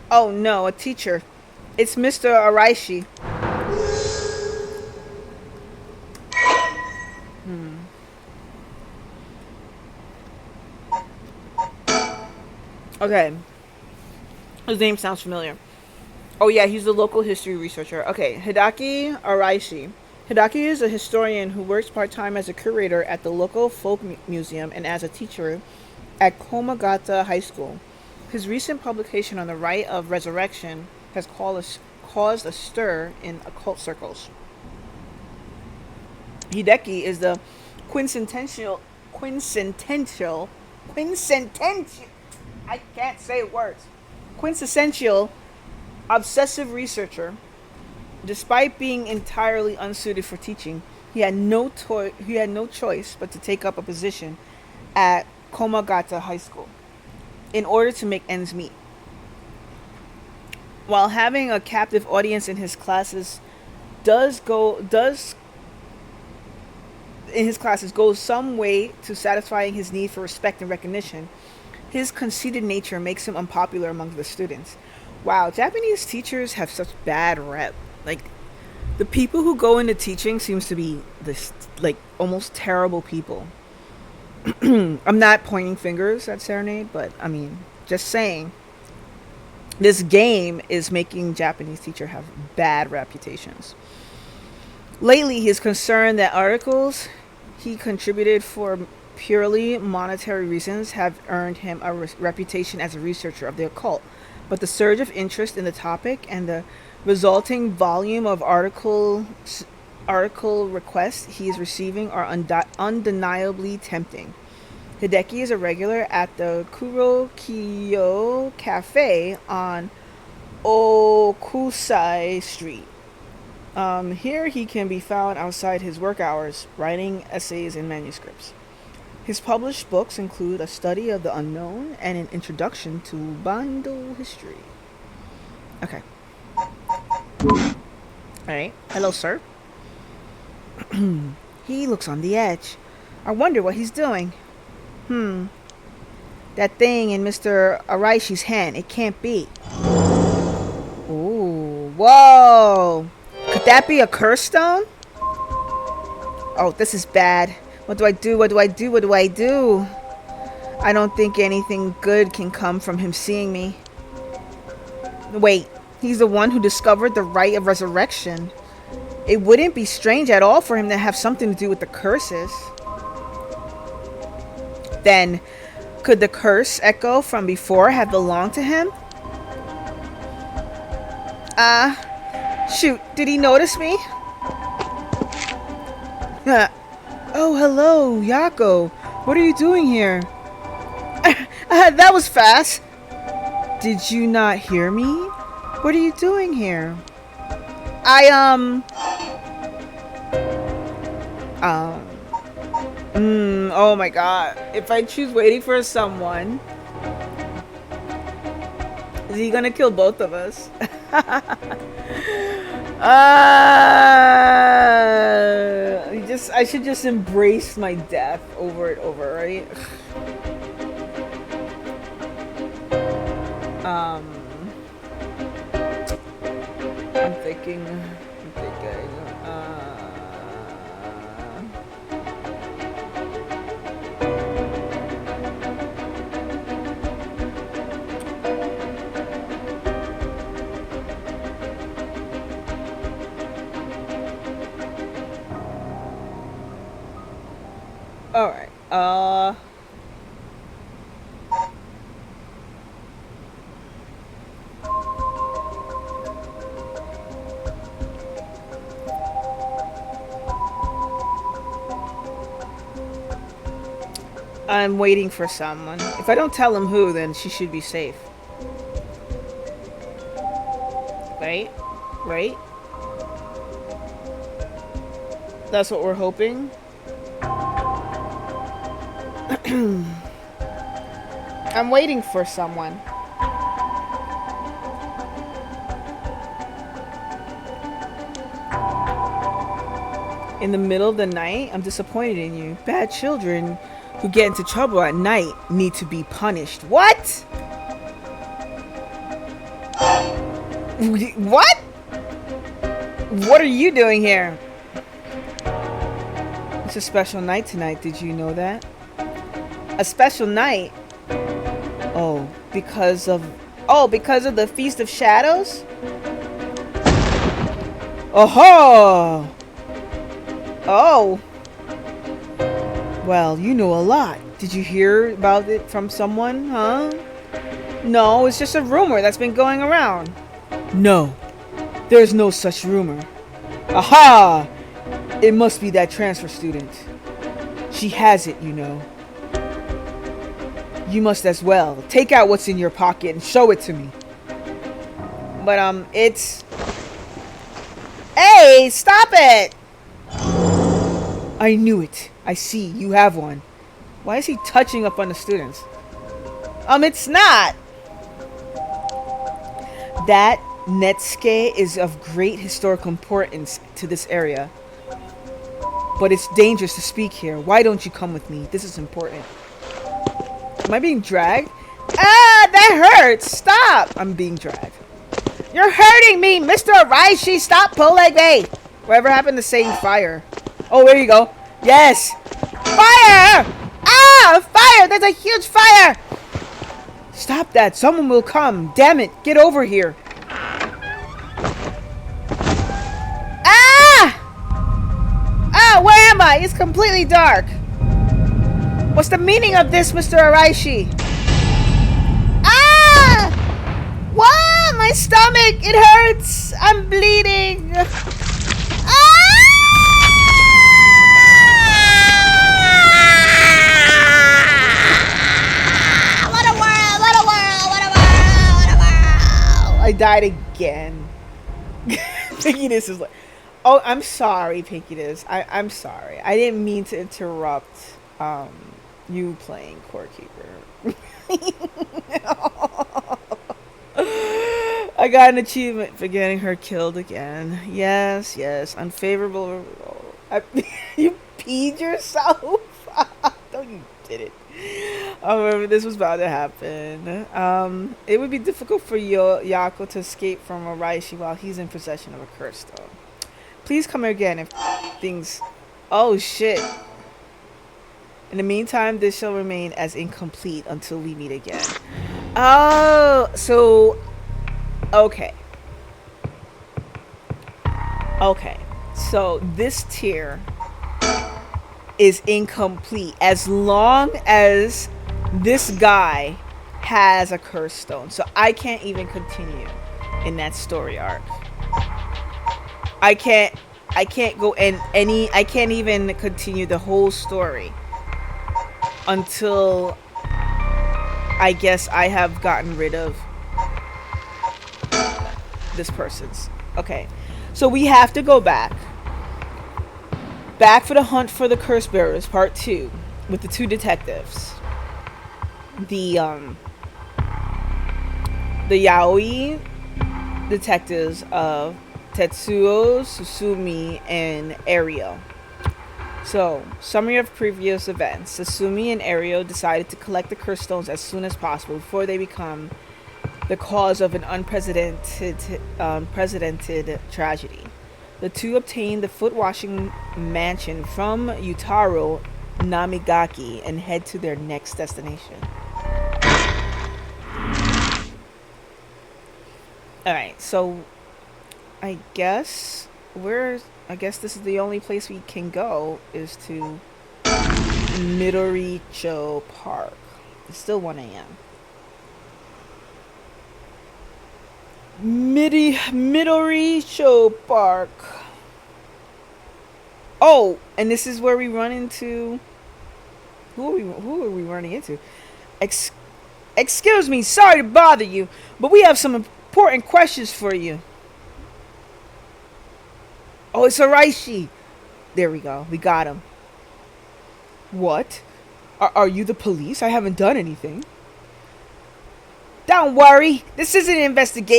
Oh no, a teacher. It's Mr. Araishi. Okay. His name sounds familiar. Oh yeah, he's the local history researcher. Okay, Hidaki Araishi. Hidaki is a historian who works part-time as a curator at the local folk museum and as a teacher at Komagata High School. His recent publication on the rite of resurrection has caused a stir in occult circles. Hideki is the quintessential, I can't say words, quintessential obsessive researcher. Despite being entirely unsuited for teaching, he had no choice but to take up a position at Komagata High School in order to make ends meet. While having a captive audience in his classes does in his classes goes some way to satisfying his need for respect and recognition, his conceited nature makes him unpopular among the students. Wow, Japanese teachers have such bad rep. Like, the people who go into teaching seems to be this, like, almost terrible people. I'm not pointing fingers at Serenade, but, I mean, just saying. This game is making Japanese teachers have bad reputations. Lately, he is concerned that articles he contributed for purely monetary reasons have earned him a reputation as a researcher of the occult. But the surge of interest in the topic and the resulting volume of article requests he is receiving are undeniably tempting. Hideki is a regular at the Kurokiyo Cafe on Okusai Street. Here he can be found outside his work hours, writing essays and manuscripts. His published books include A Study of the Unknown and An Introduction to Bando History. Okay. Alright. Hello, sir. He looks on the edge. I wonder what he's doing. That thing in Mr. Araishi's hand. It can't be. Ooh. Whoa. Could that be a curse stone? Oh, this is bad. What do I do? What do I do? What do I do? I don't think anything good can come from him seeing me. Wait, he's the one who discovered the rite of resurrection. It wouldn't be strange at all for him to have something to do with the curses. Then, could the curse echo from before have belonged to him? Shoot, did he notice me? Oh, hello, Yako. What are you doing here? That was fast. Did you not hear me? What are you doing here? Oh my god. If I choose waiting for someone, is he gonna kill both of us? I should just embrace my death over and over, right? I'm thinking. All right. I'm waiting for someone. If I don't tell him who, then she should be safe. Right? Right? That's what we're hoping. I'm waiting for someone. In the middle of the night? I'm disappointed in you. Bad children who get into trouble at night need to be punished. What? What? What are you doing here? It's a special night tonight. Did you know that? A special night? Oh, because of the Feast of Shadows? Oh-ho! Oh. Well, you know a lot. Did you hear about it from someone, huh? No, it's just a rumor that's been going around. No, there's no such rumor. Aha! It must be that transfer student. She has it, you know. You must as well. Take out what's in your pocket and show it to me. But, it's... Hey, stop it! I knew it. I see, you have one. Why is he touching up on the students? It's not! That Netsuke is of great historical importance to this area. But it's dangerous to speak here. Why don't you come with me? This is important. Am I being dragged? Ah, that hurts! Stop! I'm being dragged. You're hurting me, Mr. Araishi! Stop pulling me! Whatever happened to saying fire? Oh, there you go. Yes! Fire! Ah! Fire! There's a huge fire! Stop that. Someone will come. Damn it. Get over here. Ah! Ah, where am I? It's completely dark. What's the meaning of this, Mr. Araishi? Ah! What? My stomach! It hurts! I'm bleeding! I died again. Pinkiness is like, oh, I'm sorry, Pinkiness. I'm sorry. I didn't mean to interrupt you playing Core Keeper. I got an achievement for getting her killed again. Yes, unfavorable. You peed yourself? Don't you didn't. However, this was about to happen. It would be difficult for Yako to escape from Araishi while he's in possession of a curse stone. Please come here again if things... Oh, shit. In the meantime, this shall remain as incomplete until we meet again. Oh, so... Okay. Okay. So, this tier is incomplete as long as this guy has a curse stone. So, I can't even continue in that story arc. I can't go in any... I can't even continue the whole story until I guess I have gotten rid of this person's. Okay. So we have to go back for the hunt for the curse bearers, part 2, with the 2 detectives. The yaoi detectives of Tetsuo, Susumi, and Ario. So, summary of previous events. Susumi and Ario decided to collect the curse stones as soon as possible before they become the cause of an unprecedented tragedy. The 2 obtained the foot-washing mansion from Yutaro Namigaki and head to their next destination. Alright, so I guess this is the only place we can go is to Midoricho Park. It's still 1 a.m. Midoricho Park. Oh, and this is where we run into... Who are we running into? Excuse me, sorry to bother you, but we have some important questions for you. Oh, it's Araishi. There we go. We got him. What? Are you the police? I haven't done anything. Don't worry. This isn't an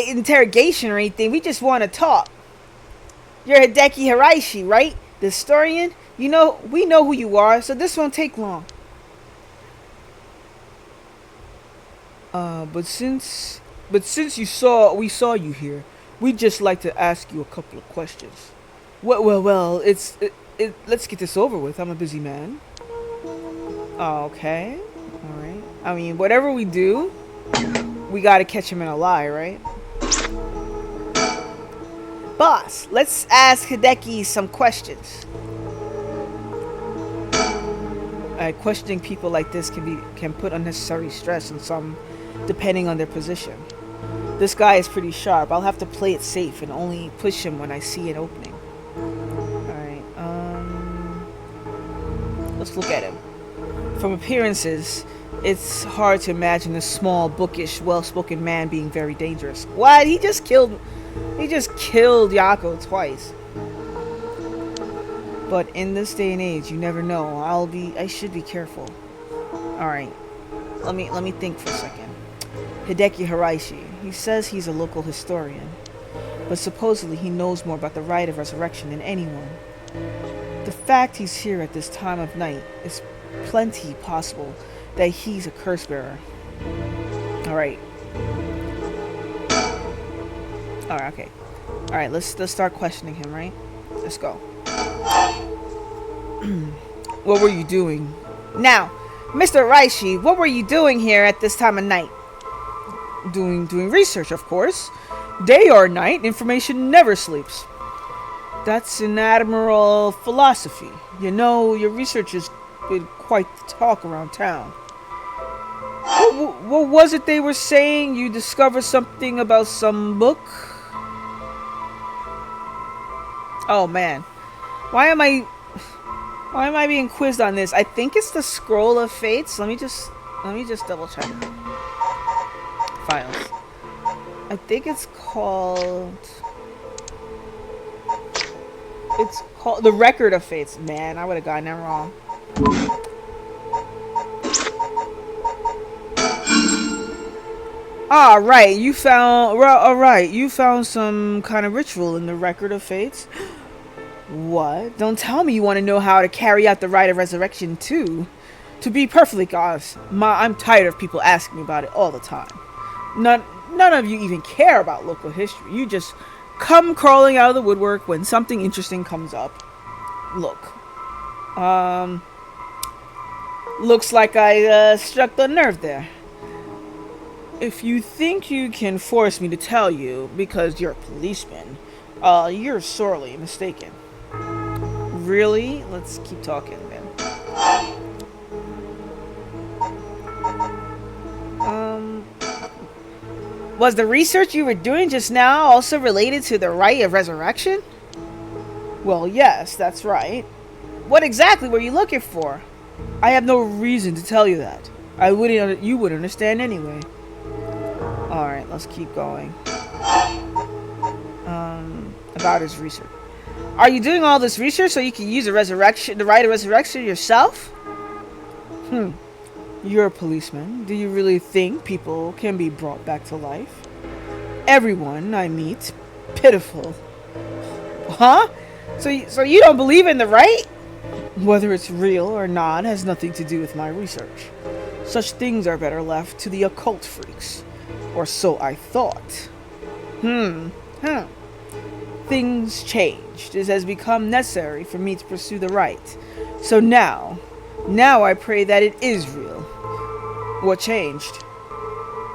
interrogation or anything. We just want to talk. You're Hideki Haraishi, right? The historian? We know who you are, so this won't take long. But since we saw you here, we'd just like to ask you a couple of questions. Well, let's get this over with. I'm a busy man. Okay. Alright. I mean, whatever we do, we gotta catch him in a lie, right? Boss, let's ask Hideki some questions. Questioning people like this can put unnecessary stress on some, depending on their position. This guy is pretty sharp. I'll have to play it safe and only push him when I see an opening. Alright, let's look at him. From appearances, it's hard to imagine a small, bookish, well-spoken man being very dangerous. What? He just killed Yako twice. But in this day and age, you never know. I should be careful. Alright. Let me think for a second. Hideki Haraishi. He says he's a local historian, but supposedly he knows more about the rite of resurrection than anyone. The fact he's here at this time of night is plenty possible that he's a curse bearer. Alright. Alright, okay. Alright, let's start questioning him, right? Let's go. What were you doing? Now, Mr. Raishi, what were you doing here at this time of night? Doing research, of course. Day or night, information never sleeps. That's an admirable philosophy. You know, your research has been quite the talk around town. What was it they were saying? You discovered something about some book? Oh man. Why am I being quizzed on this? I think it's the Scroll of Fates. Let me just double check. Files. I think it's called the Record of Fates. Man, I would have gotten that wrong. Alright, you found some kind of ritual in the Record of Fates. What? Don't tell me you want to know how to carry out the rite of resurrection too. To be perfectly honest, I'm tired of people asking me about it all the time. None of you even care about local history. You just come crawling out of the woodwork when something interesting comes up. Look, looks like I struck the nerve there. If you think you can force me to tell you because you're a policeman, you're sorely mistaken. Really? Let's keep talking then. Was the research you were doing just now also related to the rite of resurrection? Well, yes, that's right. What exactly were you looking for? I have no reason to tell you that. You would understand anyway. Alright, let's keep going. About his research. Are you doing all this research so you can use the rite of resurrection yourself? You're a policeman. Do you really think people can be brought back to life? Everyone I meet, pitiful. Huh? So you don't believe in the rite? Whether it's real or not has nothing to do with my research. Such things are better left to the occult freaks. Or so I thought. Things changed. It has become necessary for me to pursue the rite. So now I pray that it is real. What changed?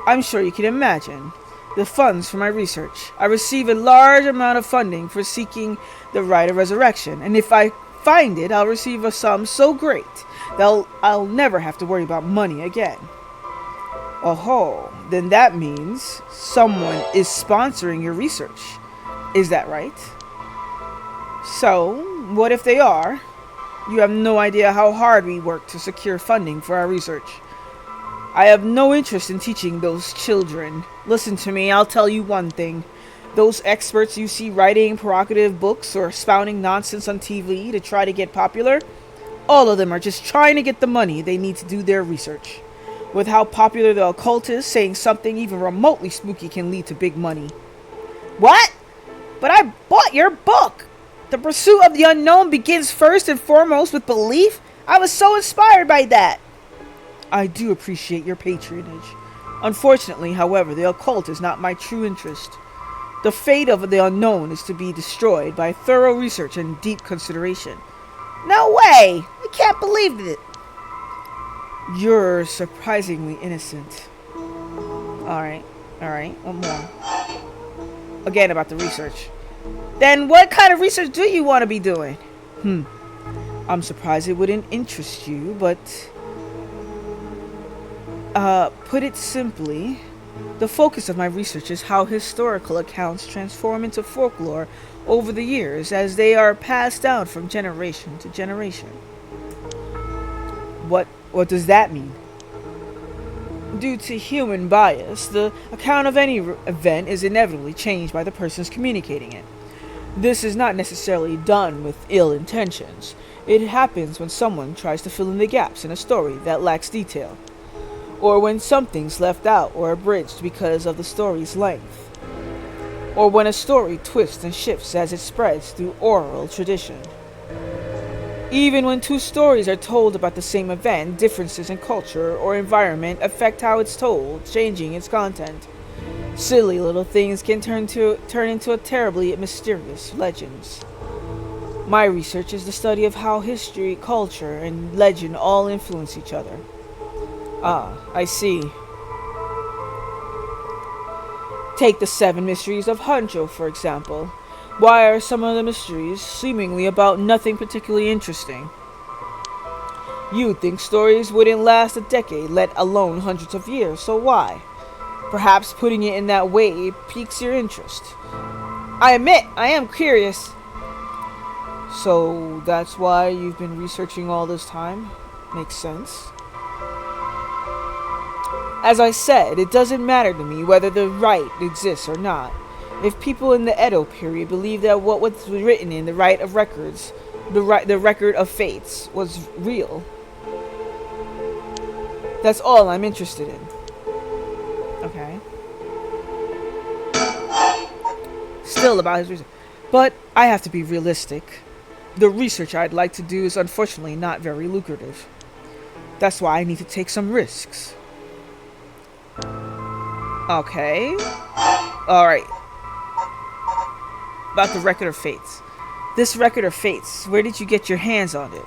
I'm sure you can imagine. The funds for my research. I receive a large amount of funding for seeking the rite of resurrection, and if I find it, I'll receive a sum so great that I'll never have to worry about money again. Oh, then that means someone is sponsoring your research. Is that right? So, what if they are? You have no idea how hard we work to secure funding for our research. I have no interest in teaching those children. Listen to me, I'll tell you one thing. Those experts you see writing provocative books or spouting nonsense on TV to try to get popular, all of them are just trying to get the money they need to do their research. With how popular the occult is, saying something even remotely spooky can lead to big money. What? But I bought your book! The pursuit of the unknown begins first and foremost with belief? I was so inspired by that! I do appreciate your patronage. Unfortunately, however, the occult is not my true interest. The fate of the unknown is to be destroyed by thorough research and deep consideration. No way! I can't believe it! You're surprisingly innocent. Alright, one more. Again about the research. Then what kind of research do you want to be doing? I'm surprised it wouldn't interest you, but... put it simply, the focus of my research is how historical accounts transform into folklore over the years as they are passed down from generation to generation. What does that mean? Due to human bias, the account of any event is inevitably changed by the persons communicating it. This is not necessarily done with ill intentions. It happens when someone tries to fill in the gaps in a story that lacks detail, or when something's left out or abridged because of the story's length, or when a story twists and shifts as it spreads through oral tradition. Even when two stories are told about the same event, differences in culture or environment affect how it's told, changing its content. Silly little things can turn into a terribly mysterious legends. My research is the study of how history, culture, and legend all influence each other. Ah, I see. Take the 7 mysteries of Hancho, for example. Why are some of the mysteries seemingly about nothing particularly interesting? You'd think stories wouldn't last a decade, let alone hundreds of years, so why? Perhaps putting it in that way piques your interest. I admit, I am curious. So that's why you've been researching all this time? Makes sense. As I said, it doesn't matter to me whether the rite exists or not. If people in the Edo period believe that what was written in the Rite of Records, the Record of Fates, was real, that's all I'm interested in. Okay. Still about his research. But I have to be realistic. The research I'd like to do is unfortunately not very lucrative. That's why I need to take some risks. Okay. Alright. About the Record of Fates. This Record of Fates, where did you get your hands on it?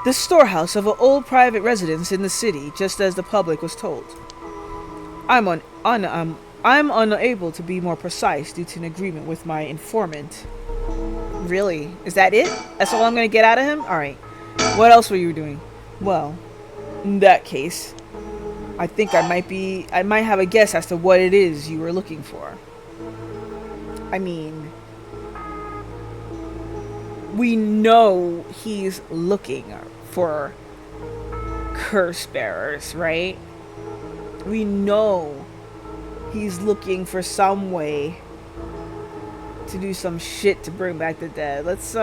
The storehouse of an old private residence in the city, just as the public was told. I'm unable to be more precise due to an agreement with my informant. Really? Is that it? That's all I'm gonna get out of him? Alright. What else were you doing? Well, in that case, I think I might have a guess as to what it is you were looking for. I mean, we know he's looking for curse bearers, right? We know he's looking for some way to do some shit to bring back the dead. Let's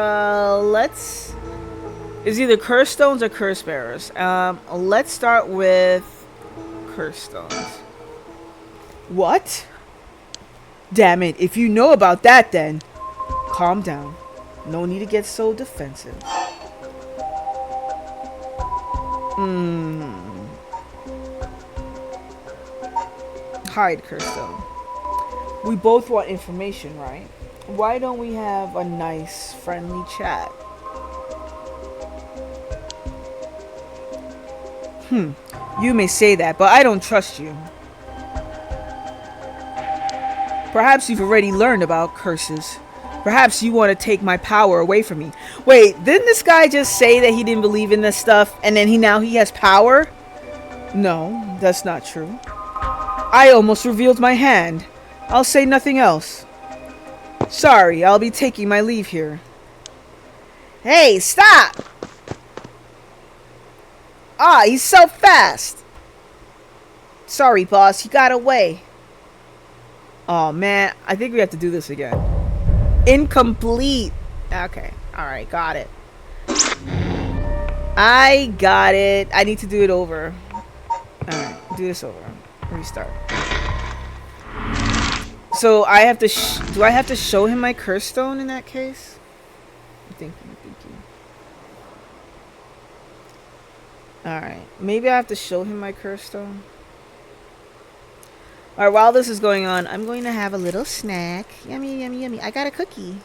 it's either curse stones or curse bearers. Let's start with curse stones. What? Damn it, if you know about that then calm down. No need to get so defensive. Hide, Kirstone. We both want information, right? Why don't we have a nice, friendly chat? You may say that, but I don't trust you. Perhaps you've already learned about curses. Perhaps you want to take my power away from me. Wait, didn't this guy just say that he didn't believe in this stuff and then now he has power? No, that's not true. I almost revealed my hand. I'll say nothing else. Sorry, I'll be taking my leave here. Hey, stop! Ah, he's so fast! Sorry, boss, he got away. Oh man, I think we have to do this again. Incomplete. Okay, alright, got it. I got it. I need to do it over. Alright, do this over. Restart. So I have to do I have to show him my curse stone in that case? I'm thinking. Alright, maybe I have to show him my curse stone. Alright, while this is going on, I'm going to have a little snack. Yummy, yummy, yummy. I got a cookie.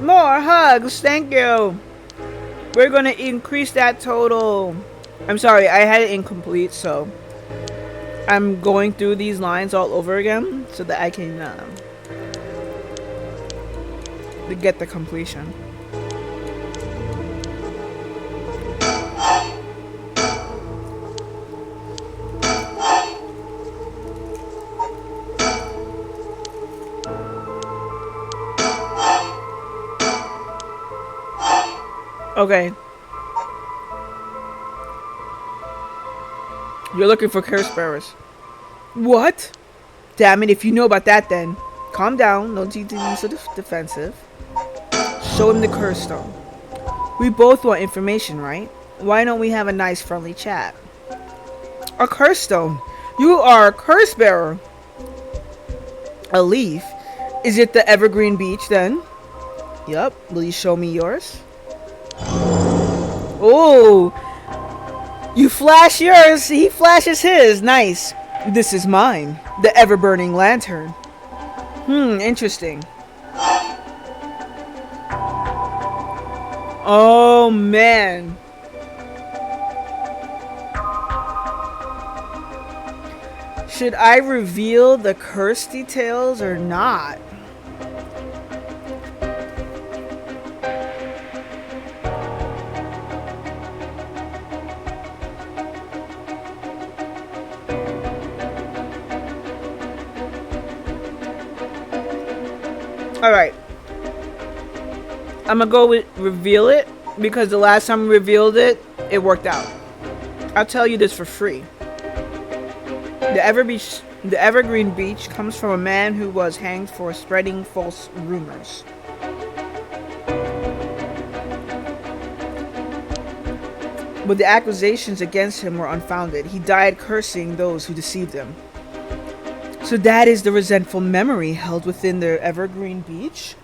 More hugs, thank you. We're gonna increase that total. I'm sorry, I had it incomplete, so I'm going through these lines all over again so that I can get the completion. Okay. You're looking for curse bearers. What? Damn it, if you know about that then. Calm down, no need to be so defensive. Show him the curse stone. We both want information, right? Why don't we have a nice friendly chat? A curse stone? You are a curse bearer. A leaf? Is it the evergreen beach then? Yup. Will you show me yours? Oh, you flash yours, he flashes his. Nice. This is mine, the ever-burning lantern. Interesting. Oh man. Should I reveal the curse details or not? Alright. I'm gonna go with reveal it because the last time I revealed it, it worked out. I'll tell you this for free. The Evergreen Beach comes from a man who was hanged for spreading false rumors. But the accusations against him were unfounded. He died cursing those who deceived him. So that is the resentful memory held within the Evergreen Beach?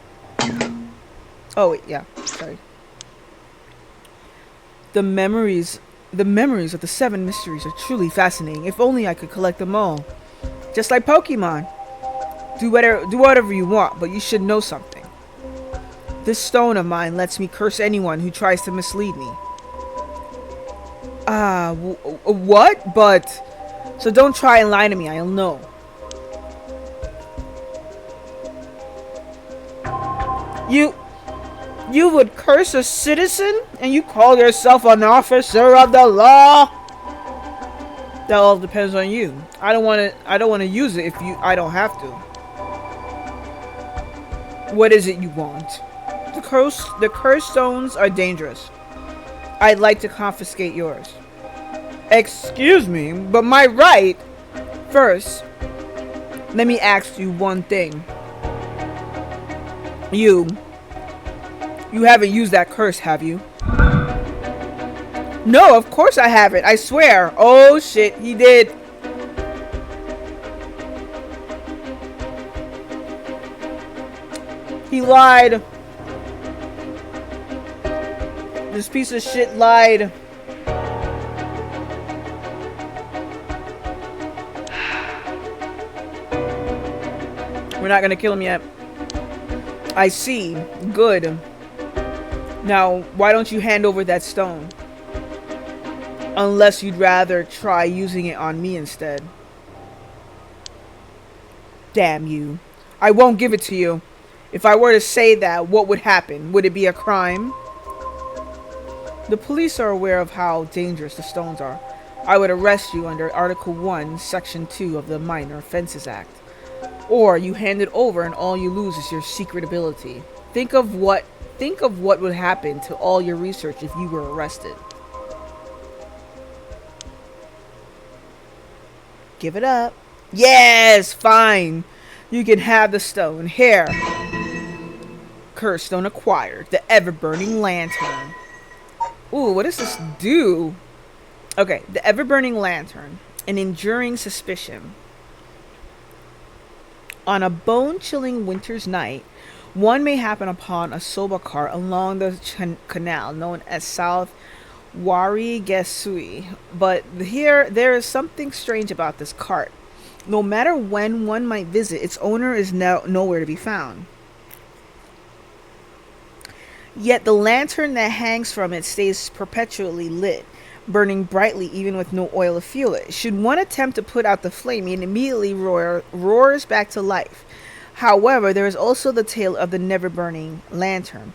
Oh, wait, yeah, sorry. The memories of the 7 mysteries are truly fascinating. If only I could collect them all. Just like Pokemon. Do whatever you want, but you should know something. This stone of mine lets me curse anyone who tries to mislead me. What? But... So don't try and lie to me, I'll know. You would curse a citizen and you call yourself an officer of the law? That all depends on you. I don't want to use it if I don't have to. What is it you want? The curse stones are dangerous. I'd like to confiscate yours. Excuse me, but my right. First, let me ask you one thing. You haven't used that curse, have you? No, of course I haven't. I swear. Oh shit, he did. He lied. This piece of shit lied. We're not gonna kill him yet. I see. Good. Now, why don't you hand over that stone? Unless you'd rather try using it on me instead. Damn you. I won't give it to you. If I were to say that, what would happen? Would it be a crime? The police are aware of how dangerous the stones are. I would arrest you under Article 1, Section 2 of the Minor Offenses Act. Or you hand it over and all you lose is your secret ability. Think of what would happen to all your research if you were arrested. Give it up. Yes, fine. You can have the stone. Here. Curse stone acquired. The ever-burning lantern. Ooh, what does this do? Okay, the ever-burning lantern. An enduring suspicion. On a bone-chilling winter's night, one may happen upon a soba cart along the canal known as South Warigesui. But here, there is something strange about this cart. No matter when one might visit, its owner is nowhere to be found. Yet the lantern that hangs from it stays perpetually lit, burning brightly even with no oil to fuel it. Should one attempt to put out the flame, it immediately roars back to life. However, there is also the tale of the never-burning lantern.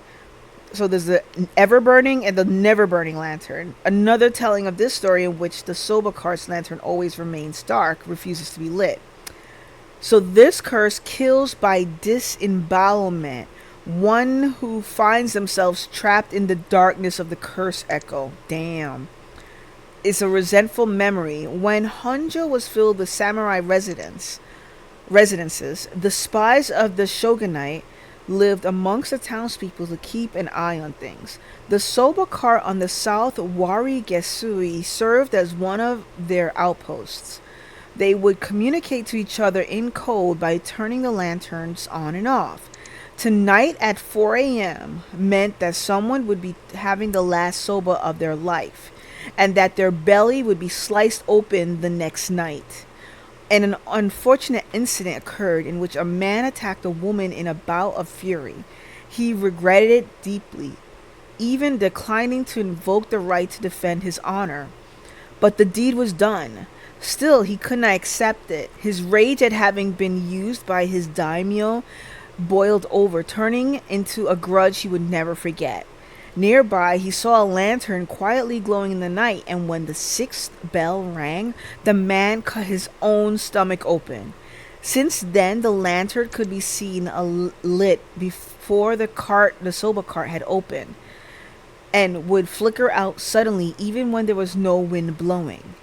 So there's the ever-burning and the never-burning lantern. Another telling of this story in which the soba cart's lantern always remains dark, refuses to be lit. So this curse kills by disembowelment one who finds themselves trapped in the darkness of the curse echo. Damn. It's a resentful memory. When Honjo was filled with samurai residences, the spies of the shogunate lived amongst the townspeople to keep an eye on things. The soba cart on the South Warigesui served as one of their outposts. They would communicate to each other in code by turning the lanterns on and off. Tonight at 4 a.m. meant that someone would be having the last soba of their life, and that their belly would be sliced open the next night. And an unfortunate incident occurred in which a man attacked a woman in a bout of fury. He regretted it deeply, even declining to invoke the right to defend his honor. But the deed was done. Still, he could not accept it. His rage at having been used by his daimyo boiled over, turning into a grudge he would never forget. Nearby, he saw a lantern quietly glowing in the night, and when the sixth bell rang, the man cut his own stomach open. Since then, the lantern could be seen lit before the soba cart had opened, and would flicker out suddenly even when there was no wind blowing.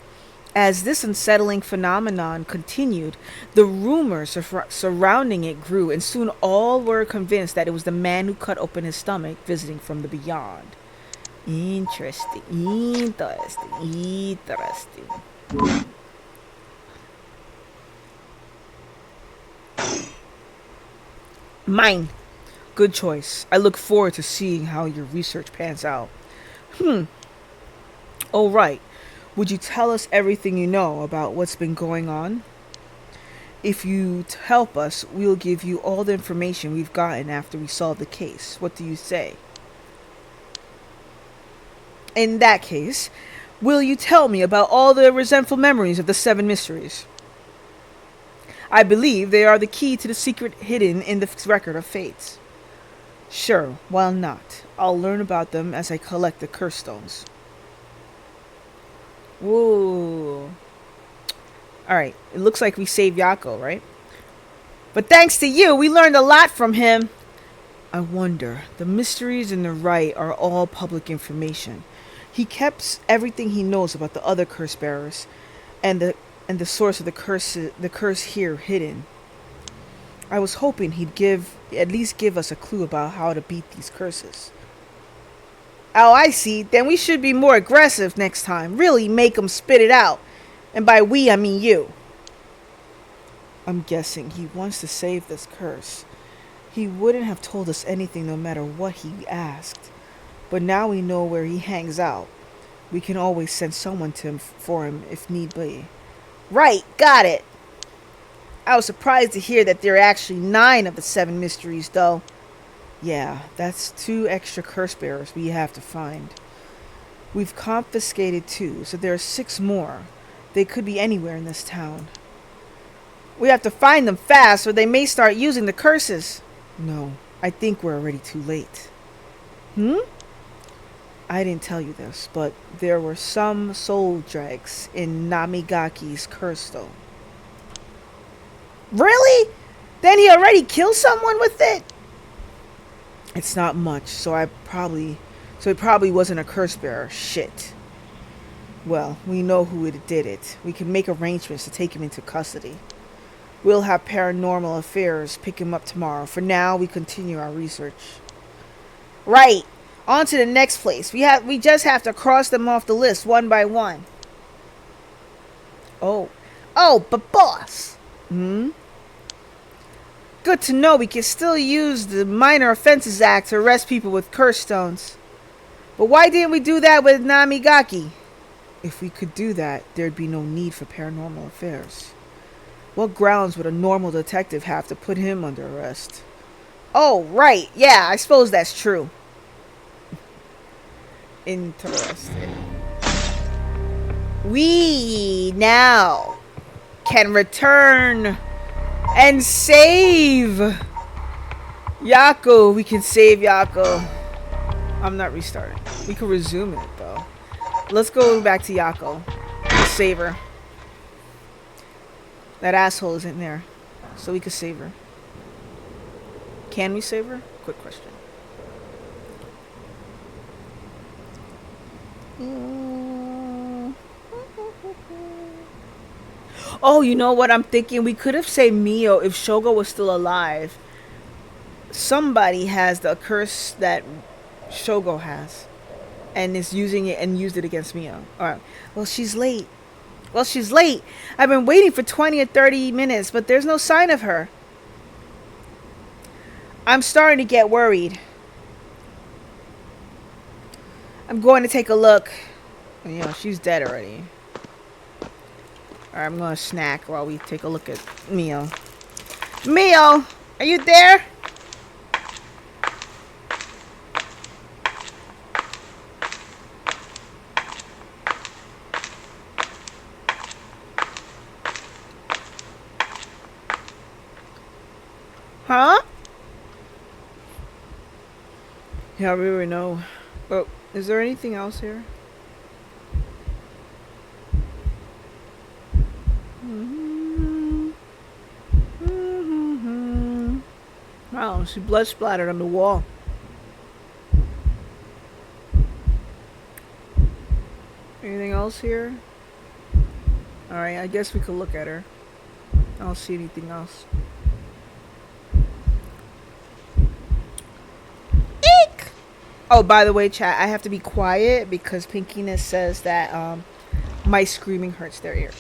As this unsettling phenomenon continued, the rumors surrounding it grew, and soon all were convinced that it was the man who cut open his stomach visiting from the beyond. Interesting, interesting, interesting. Mine. Good choice. I look forward to seeing how your research pans out. Oh, right. Would you tell us everything you know about what's been going on? If you help us, we'll give you all the information we've gotten after we solve the case. What do you say? In that case, will you tell me about all the resentful memories of the seven mysteries? I believe they are the key to the secret hidden in the record of fates. Sure, why not? I'll learn about them as I collect the curse stones. Whoa. Alright, it looks like we saved Yako, right? But thanks to you, we learned a lot from him. I wonder, the mysteries in the right are all public information. He keeps everything he knows about the other curse bearers and the source of the curse here hidden. I was hoping he'd at least give us a clue about how to beat these curses. Oh, I see. Then we should be more aggressive next time. Really make them spit it out. And by we, I mean you. I'm guessing he wants to save this curse. He wouldn't have told us anything no matter what he asked. But now we know where he hangs out. We can always send someone to him for him if need be. Right, got it. I was surprised to hear that there are actually 9 of the 7 mysteries, though. Yeah, that's 2 extra curse bearers we have to find. We've confiscated 2, so there are 6 more. They could be anywhere in this town. We have to find them fast, or they may start using the curses. No, I think we're already too late. I didn't tell you this, but there were some soul dregs in Namigaki's curse stone. Really? Then he already killed someone with it? It's not much, so it probably wasn't a curse bearer. Shit. Well, we know who did it. We can make arrangements to take him into custody. We'll have paranormal affairs pick him up tomorrow. For now, we continue our research. Right. On to the next place. We just have to cross them off the list one by one. Oh, but boss. Good to know we can still use the Minor Offenses Act to arrest people with curse stones. But why didn't we do that with Namigaki? If we could do that, there'd be no need for paranormal affairs. What grounds would a normal detective have to put him under arrest? Oh, right. Yeah, I suppose that's true. Interesting. We now can return and save Yako. We can save Yako. I'm not restarting. We can resume it though. Let's go back to Yako. Let's save her. That asshole isn't there, so we can save her. Can we save her? Quick question. Oh, you know what I'm thinking? We could have saved Mio if Shogo was still alive. Somebody has the curse that Shogo has, and is using it and used it against Mio. Alright. Well, she's late. I've been waiting for 20 or 30 minutes, but there's no sign of her. I'm starting to get worried. I'm going to take a look. You know, she's dead already. Alright, I'm going to snack while we take a look at Mio. Mio! Are you there? Yeah, we already know. But is there anything else here? Wow, she blood splattered on the wall. Anything else here? Alright, I guess we could look at her. I don't see anything else. Eek! Oh, by the way, chat, I have to be quiet because Pinkiness says that my screaming hurts their ears.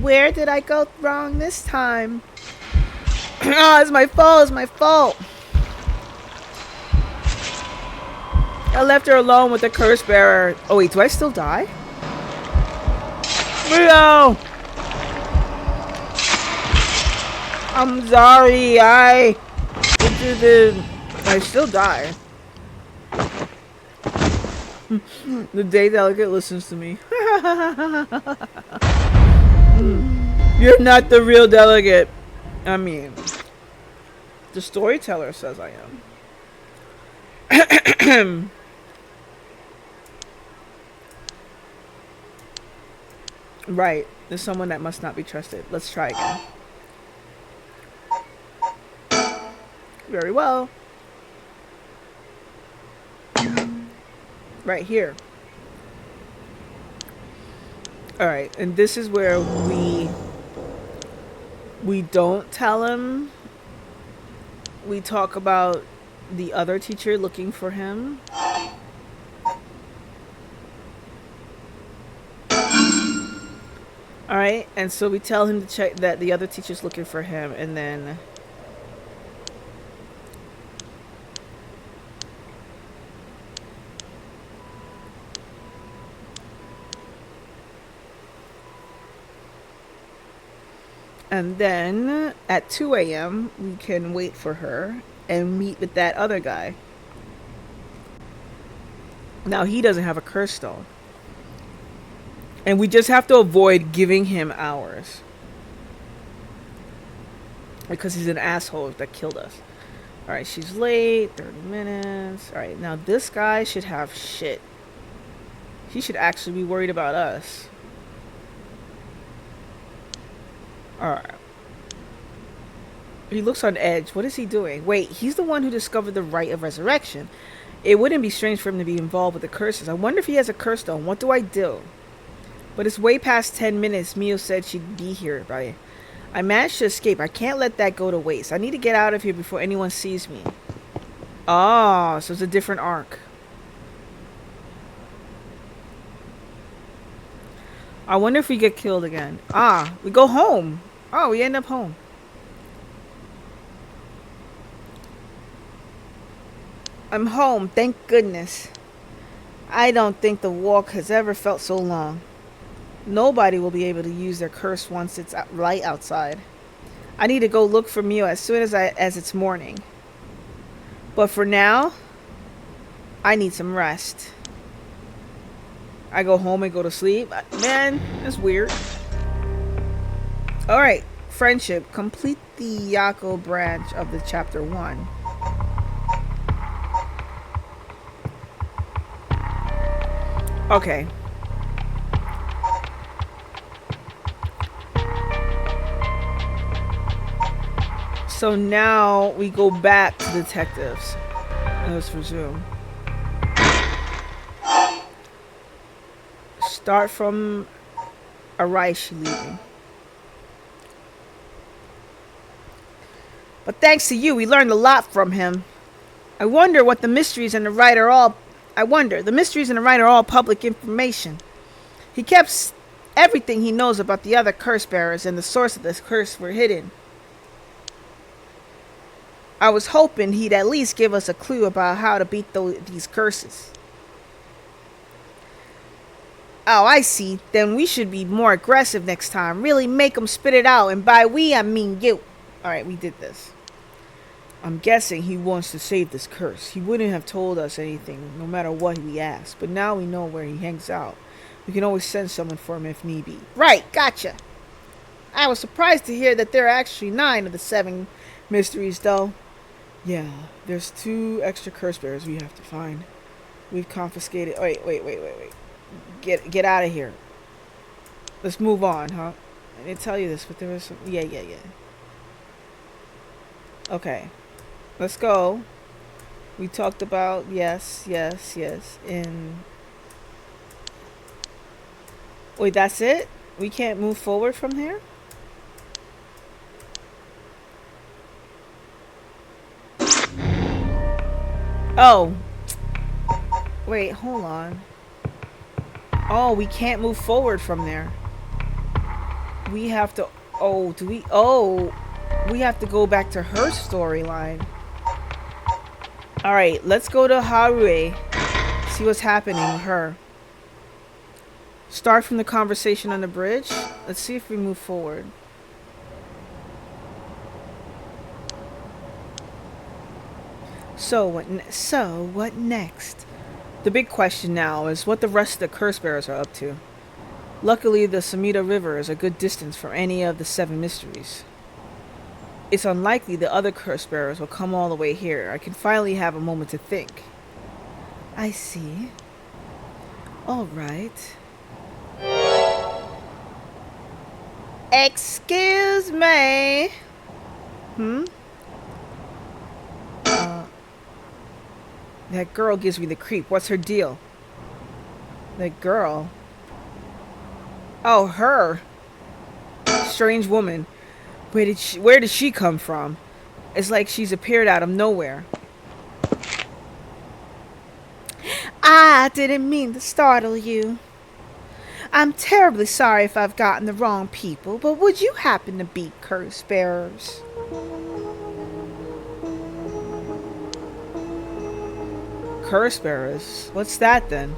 Where did I go wrong this time? Oh, it's my fault. It's my fault. I left her alone with the curse bearer. Oh, wait, do I still die? No! I'm sorry. I still die. The day delegate listens to me. You're not the real delegate. I mean, the storyteller says I am. Right. There's someone that must not be trusted. Let's try again. Very well. Right here. Alright, and this is where we don't tell him. We talk about the other teacher looking for him. Alright, and so we tell him to check that the other teacher's looking for him, and then at 2 a.m. we can wait for her and meet with that other guy. Now he doesn't have a curse stone. And we just have to avoid giving him hours. Because he's an asshole that killed us. Alright, she's late. 30 minutes. Alright, now this guy should have shit. He should actually be worried about us. Alright. He looks on edge. What is he doing? Wait, he's the one who discovered the rite of resurrection. It wouldn't be strange for him to be involved with the curses. I wonder if he has a curse stone. What do I do? But it's way past 10 minutes. Mio said she'd be here by... I managed to escape. I can't let that go to waste. I need to get out of here before anyone sees me. Oh, so it's a different arc. I wonder if we get killed again. Ah, we go home. Oh, we end up home. I'm home, thank goodness. I don't think the walk has ever felt so long. Nobody will be able to use their curse once it's light outside. I need to go look for Mio as soon as it's morning. But for now, I need some rest. I go home and go to sleep. Man, that's weird. Alright, friendship. Complete the Yako branch of the chapter 1. Okay. So now we go back to detectives. Let's resume. Start from Araishi leaving. But thanks to you, we learned a lot from him. I wonder the mysteries in the rite are all public information. He kept everything he knows about the other curse bearers and the source of this curse were hidden. I was hoping he'd at least give us a clue about how to beat these curses. Oh, I see. Then we should be more aggressive next time. Really make them spit it out. And by we, I mean you. Alright, we did this. I'm guessing he wants to save this curse. He wouldn't have told us anything, no matter what we asked. But now we know where he hangs out. We can always send someone for him if need be. Right, gotcha. I was surprised to hear that there are actually 9 of the 7 mysteries, though. Yeah, there's 2 extra curse bearers we have to find. We've confiscated. Wait. Get out of here. Let's move on, huh? I didn't tell you this, but there was some. Yeah. Okay, let's go. We talked about yes. And wait, that's it? We can't move forward from here? Oh, wait, hold on. Oh, we can't move forward from there. We have to. Oh, do we? Oh, we have to go back to her storyline. All right, let's go to Harue. See what's happening with her. Start from the conversation on the bridge. Let's see if we move forward. So what next? The big question now is what the rest of the curse bearers are up to. Luckily, the Samita River is a good distance from any of the 7 mysteries. It's unlikely the other curse bearers will come all the way here. I can finally have a moment to think. I see. All right. Excuse me. That girl gives me the creep. What's her deal? That girl? Oh, her. Strange woman. Where did she come from? It's like she's appeared out of nowhere. I didn't mean to startle you. I'm terribly sorry if I've gotten the wrong people, but would you happen to be curse bearers? Curse bearers? What's that then?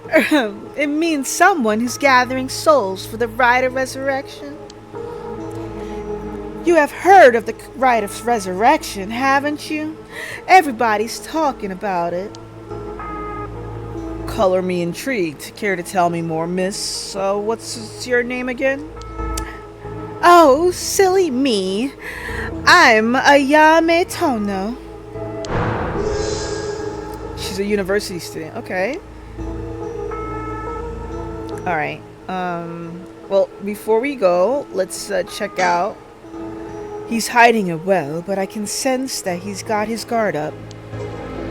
It means someone who's gathering souls for the rite of resurrection. You have heard of the rite of resurrection, haven't you? Everybody's talking about it. Color me intrigued. Care to tell me more, miss? What's your name again? Oh, silly me. I'm Ayame Tono. She's a university student. Okay. Alright. Well, before we go, let's check out. He's hiding it well, but I can sense that he's got his guard up.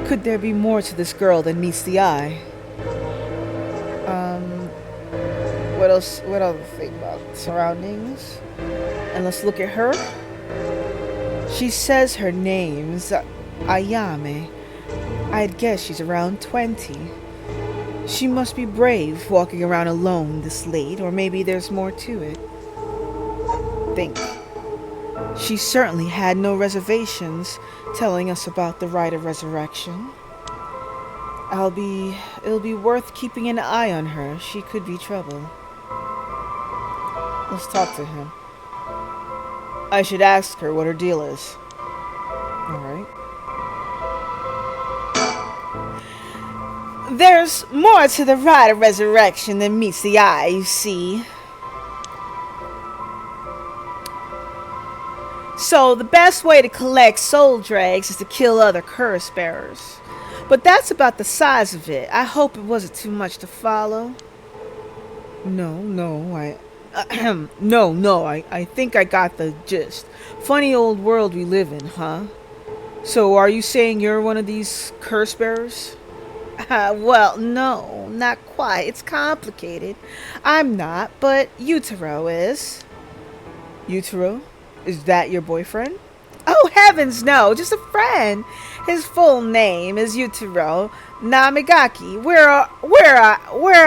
Could there be more to this girl than meets the eye? What else? What other thing about surroundings? And let's look at her. She says her name's Ayame. I'd guess she's around 20. She must be brave walking around alone this late, or maybe there's more to it. Think. She certainly had no reservations telling us about the rite of resurrection. It'll be worth keeping an eye on her. She could be trouble. Let's talk to him. I should ask her what her deal is. Alright. There's more to the rite of resurrection than meets the eye, you see. So the best way to collect soul dregs is to kill other curse bearers. But that's about the size of it. I hope it wasn't too much to follow. I think I got the gist. Funny old world we live in, huh? So are you saying you're one of these curse bearers? Well, no, not quite. It's complicated. I'm not, but Utero is. Utero? Is that your boyfriend? Oh, heavens no, just a friend. His full name is Utero Namigaki. Where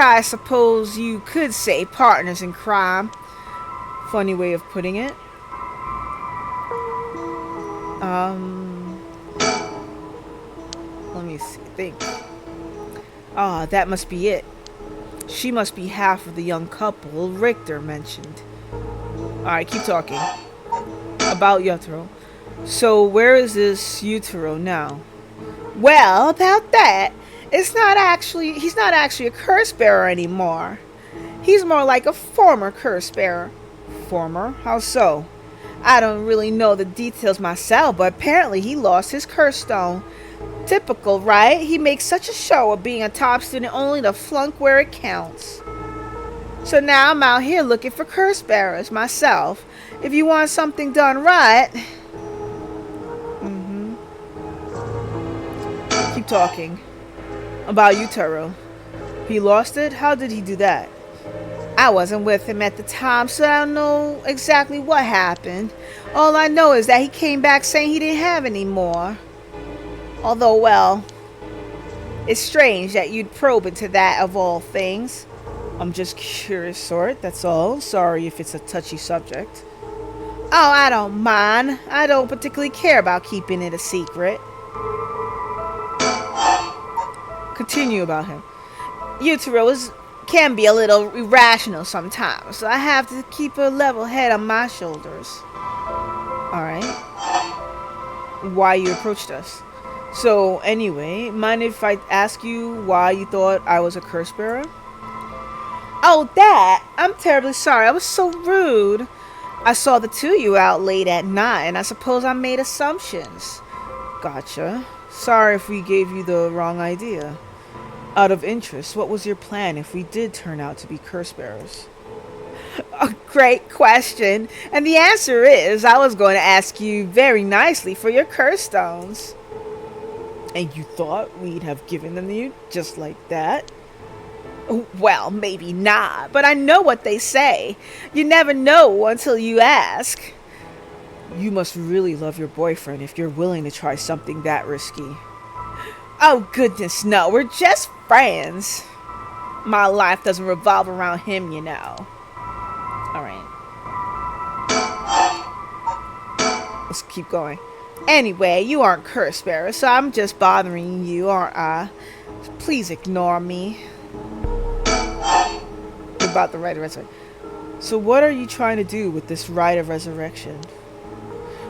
I suppose you could say partners in crime. Funny way of putting it. Let me see, think. Ah, that must be it. She must be half of the young couple Richter mentioned. Alright, keep talking. About Utero. So where is this Utero now? Well, about that, he's not actually a curse bearer anymore. He's more like a former curse bearer. Former? How so? I don't really know the details myself, but apparently he lost his curse stone. Typical, right? He makes such a show of being a top student only to flunk where it counts. So now I'm out here looking for curse bearers myself. If you want something done right... Keep talking. About you, Taro. He lost it? How did he do that? I wasn't with him at the time, so I don't know exactly what happened. All I know is that he came back saying he didn't have any more. Although, well, it's strange that you'd probe into that of all things. I'm just curious, sort, that's all. Sorry if it's a touchy subject. Oh, I don't mind. I don't particularly care about keeping it a secret. Continue about him. Yutaro can be a little irrational sometimes, so I have to keep a level head on my shoulders. Alright. Why you approached us. So, anyway, mind if I ask you why you thought I was a curse bearer? Oh, that! I'm terribly sorry. I was so rude. I saw the two of you out late at night, and I suppose I made assumptions. Gotcha. Sorry if we gave you the wrong idea. Out of interest, what was your plan if we did turn out to be curse bearers? A great question. And the answer is, I was going to ask you very nicely for your curse stones. And you thought we'd have given them to you just like that? Well, maybe not, but I know what they say. You never know until you ask. You must really love your boyfriend if you're willing to try something that risky. Oh goodness, no, we're just friends. My life doesn't revolve around him, you know. Alright. Let's keep going. Anyway, you aren't curse bearer, so I'm just bothering you, aren't I? Please ignore me. About the rite of resurrection. So what are you trying to do with this rite of resurrection?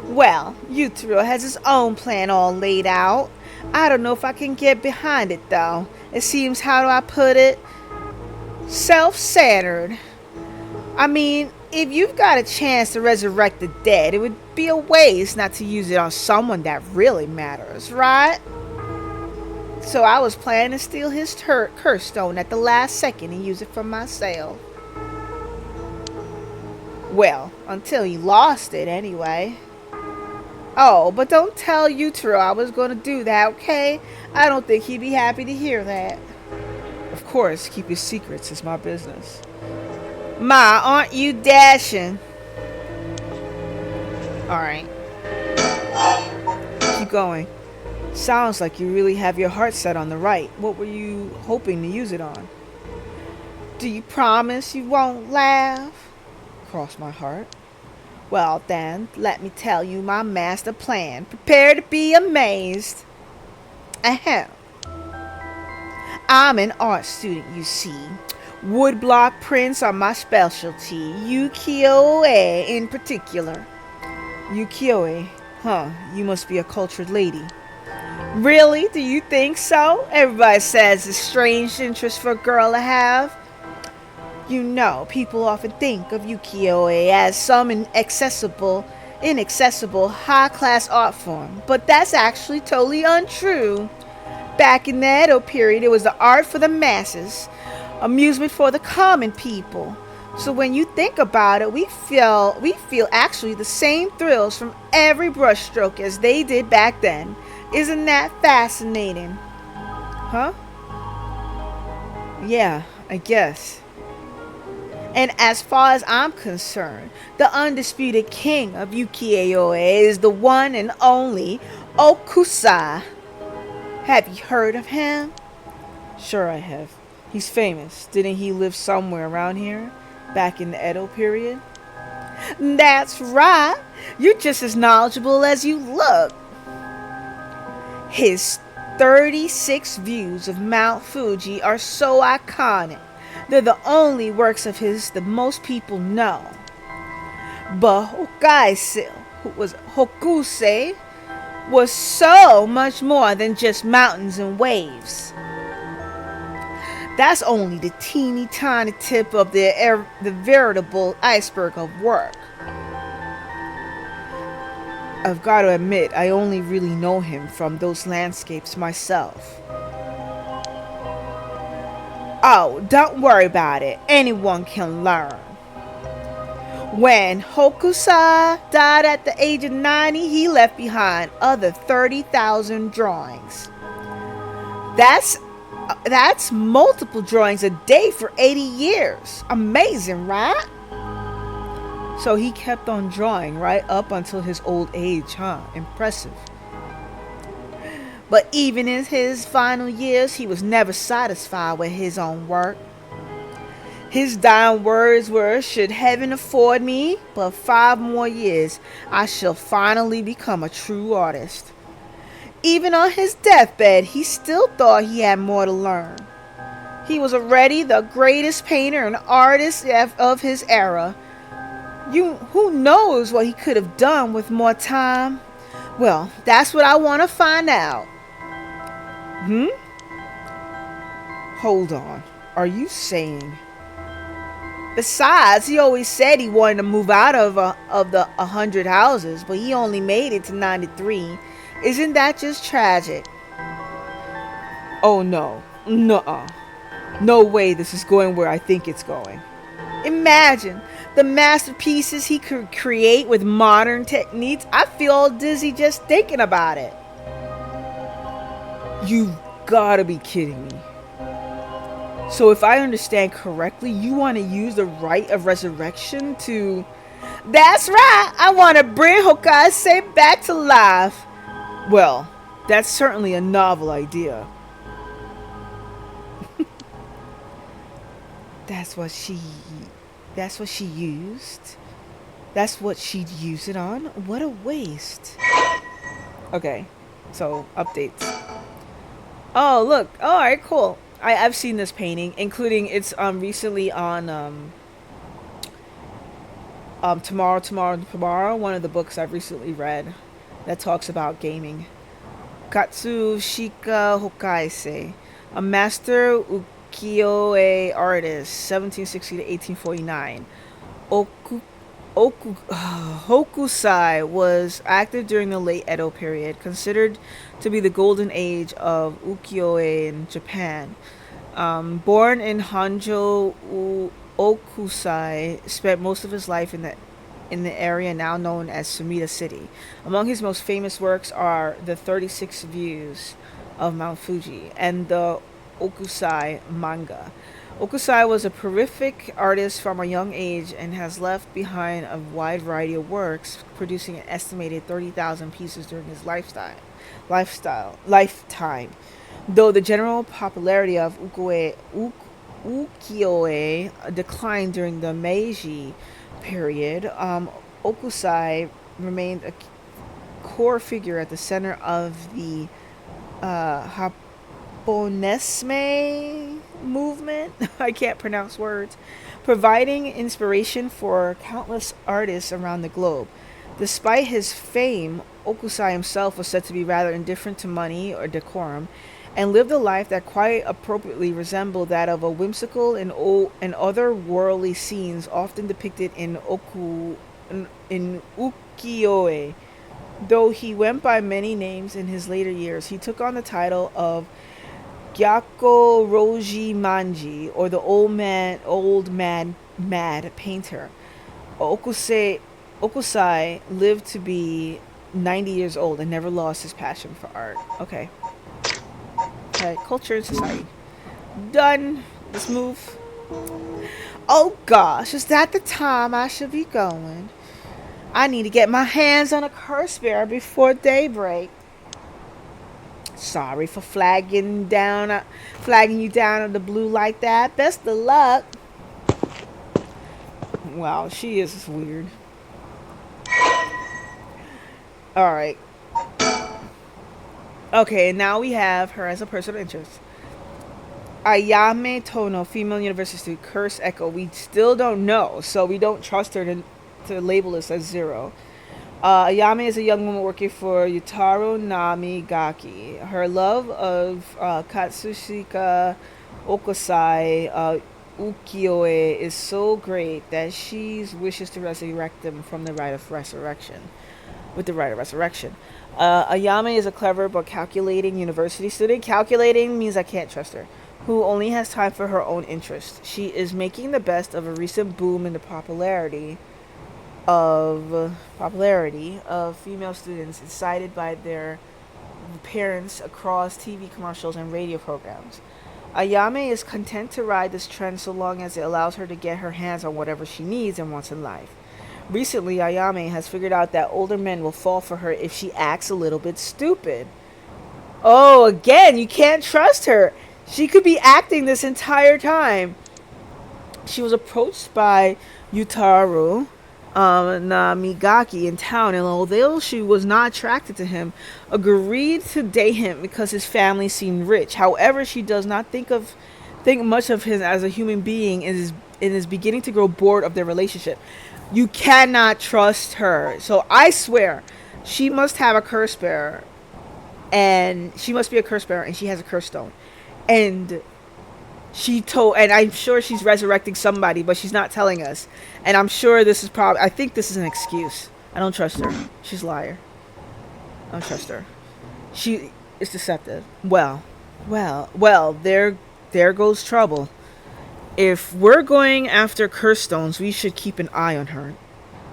Well, Yutaro has his own plan all laid out. I don't know if I can get behind it though. It seems, how do I put it? Self-centered. I mean, if you've got a chance to resurrect the dead, it would be a waste not to use it on someone that really matters, right? So I was planning to steal his curse stone at the last second and use it for myself. Well, until he lost it anyway. Oh, but don't tell Yutaro I was going to do that, okay? I don't think he'd be happy to hear that. Of course, keep your secrets is my business. Ma, aren't you dashing? Alright. Keep going. Sounds like you really have your heart set on the right. What were you hoping to use it on? Do you promise you won't laugh? Cross my heart. Well then, let me tell you my master plan. Prepare to be amazed. Ahem. I'm an art student, you see. Woodblock prints are my specialty. Ukiyo-e in particular. Ukiyo-e? Huh, you must be a cultured lady. Really? Do you think so? Everybody says it's a strange interest for a girl to have. You know, people often think of ukiyo-e as some inaccessible, high-class art form, but that's actually totally untrue. Back in the Edo period, it was the art for the masses, amusement for the common people. So when you think about it, we feel actually the same thrills from every brushstroke as they did back then. Isn't that fascinating? Huh? Yeah, I guess. And as far as I'm concerned, the undisputed king of ukiyo-e is the one and only Okusai. Have you heard of him? Sure I have. He's famous. Didn't he live somewhere around here? Back in the Edo period? That's right. You're just as knowledgeable as you look. His 36 views of Mount Fuji are so iconic. They're the only works of his that most people know. But Hokusai was so much more than just mountains and waves. That's only the teeny tiny tip of the veritable iceberg of work. I've got to admit, I only really know him from those landscapes myself. Oh, don't worry about it. Anyone can learn. When Hokusai died at the age of 90, he left behind other 30,000 drawings. That's that's multiple drawings a day for 80 years. Amazing, right? So he kept on drawing right up until his old age, huh? Impressive. But even in his final years, he was never satisfied with his own work. His dying words were, should heaven afford me but 5 more years, I shall finally become a true artist. Even on his deathbed, he still thought he had more to learn. He was already the greatest painter and artist of his era. Who knows what he could have done with more time? Well, that's what I want to find out. Hmm? Hold on. Are you saying? Besides, he always said he wanted to move out of the 100 houses, but he only made it to 93. Isn't that just tragic? Oh no. Nuh-uh. No way this is going where I think it's going. Imagine the masterpieces he could create with modern techniques. I feel all dizzy just thinking about it. You've gotta be kidding me. So if I understand correctly, you want to use the rite of resurrection to... That's right! I want to bring Hokusai back to life. Well, that's certainly a novel idea. That's what she used. That's what she'd use it on. What a waste. Okay, so updates. Oh look! Oh, alright, cool. I've seen this painting, including it's recently on Tomorrow, one of the books I've recently read that talks about gaming. Katsushika Hokusai, a master ukiyo-e artist, 1760 to 1849. Hokusai was active during the late Edo period, considered to be the golden age of ukiyo-e in Japan. Born in Hanjo, Okusai spent most of his life in the area now known as Sumida City. Among his most famous works are the 36 Views of Mount Fuji and the Okusai manga. Okusai was a prolific artist from a young age and has left behind a wide variety of works, producing an estimated 30,000 pieces during his lifetime. Though the general popularity of ukiyo-e declined during the Meiji period, Okusai remained a core figure at the center of the Haponesme movement. I can't pronounce words, providing inspiration for countless artists around the globe. Despite his fame, Okusai himself was said to be rather indifferent to money or decorum, and lived a life that quite appropriately resembled that of a whimsical and otherworldly scenes often depicted in ukiyo-e. Though he went by many names in his later years, he took on the title of Gyako Roji Manji, or the old mad painter. Okusai lived to be 90 years old and never lost his passion for art. Okay. Culture and society. Done. Let's move. Oh gosh, is that the time I should be going? I need to get my hands on a curse bearer before daybreak. Sorry for flagging you down out of the blue like that. Best of luck. Wow, she is weird. Alright. Okay, now we have her as a person of interest. Ayame Tono, female university student, curse echo. We still don't know, so we don't trust her to label us as 0. Ayame is a young woman working for Yutaro Namigaki. Her love of Katsushika Okusai ukiyo-e is so great that she wishes to resurrect them from the rite of resurrection. with the right of resurrection. Ayame is a clever but calculating university student. Calculating means I can't trust her. Who only has time for her own interests. She is making the best of a recent boom in the popularity of female students, incited by their parents across TV commercials and radio programs. Ayame is content to ride this trend so long as it allows her to get her hands on whatever she needs and wants in life. Recently, Ayame has figured out that older men will fall for her if she acts a little bit stupid. Oh, again, you can't trust her. She could be acting this entire time. She was approached by Yutaru Namigaki in town, and although she was not attracted to him, agreed to date him because his family seemed rich. However, she does not think much of him as a human being, and is beginning to grow bored of their relationship. You cannot trust her. So I swear, she must have a curse bearer, and she must be a curse bearer, and she has a curse stone, and and I'm sure she's resurrecting somebody, but she's not telling us. And I'm sure I think this is an excuse. I don't trust her. She's a liar. I don't trust her. She is deceptive. Well, there goes trouble. If we're going after curse stones, we should keep an eye on her,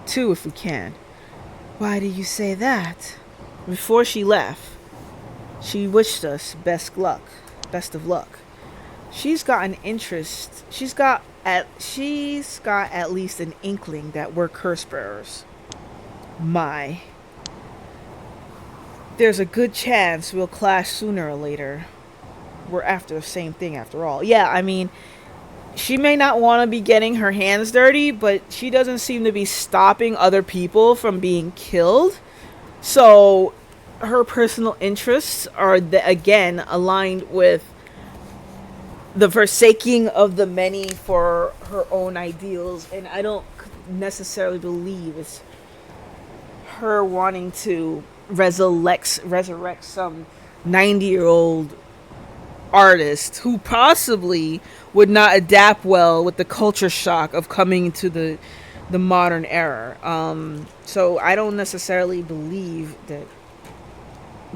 too, if we can. Why do you say that? Before she left, she wished us best of luck. She's got an interest. She's got at least an inkling that we're curse bearers. There's a good chance we'll clash sooner or later. We're after the same thing after all. Yeah, I mean, she may not want to be getting her hands dirty, but she doesn't seem to be stopping other people from being killed. So her personal interests are again aligned with the forsaking of the many for her own ideals, and I don't necessarily believe it's her wanting to resurrect some 90-year-old artist who possibly would not adapt well with the culture shock of coming to the modern era. So I don't necessarily believe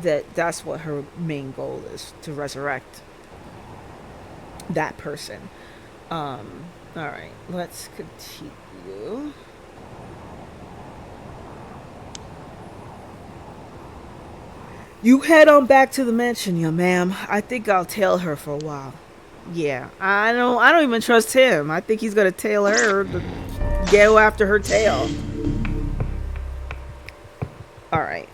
that's what her main goal is, to resurrect that person. All right, let's continue. You head on back to the mansion, young ma'am. I think I'll tail her for a while. Yeah, I don't even trust him. I think he's gonna tail her to go after her tail. All right.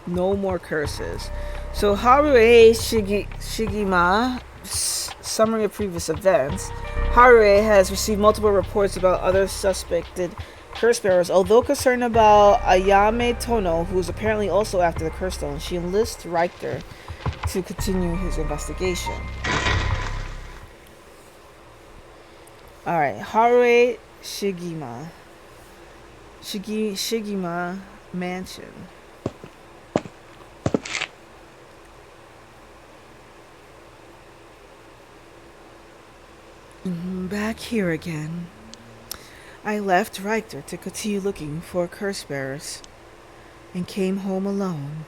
No more curses. So Harue Shigima, summary of previous events. Harue has received multiple reports about other suspected curse bearers. Although concerned about Ayame Tono, who is apparently also after the curse stone, she enlists Richter to continue his investigation. Alright, Harue Shigima Mansion. Back here again. I left Richter to continue looking for curse bearers and came home alone.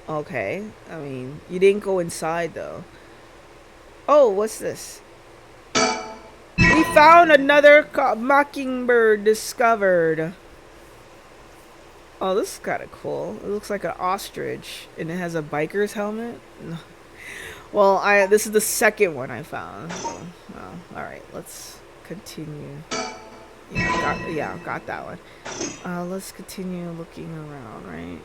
Okay, I mean, you didn't go inside though. Oh, what's this? We found another mockingbird discovered. Oh, this is kind of cool. It looks like an ostrich and it has a biker's helmet. Well, this is the second one I found. So, well, all right, let's continue. Yeah, got that one. Let's continue looking around, right?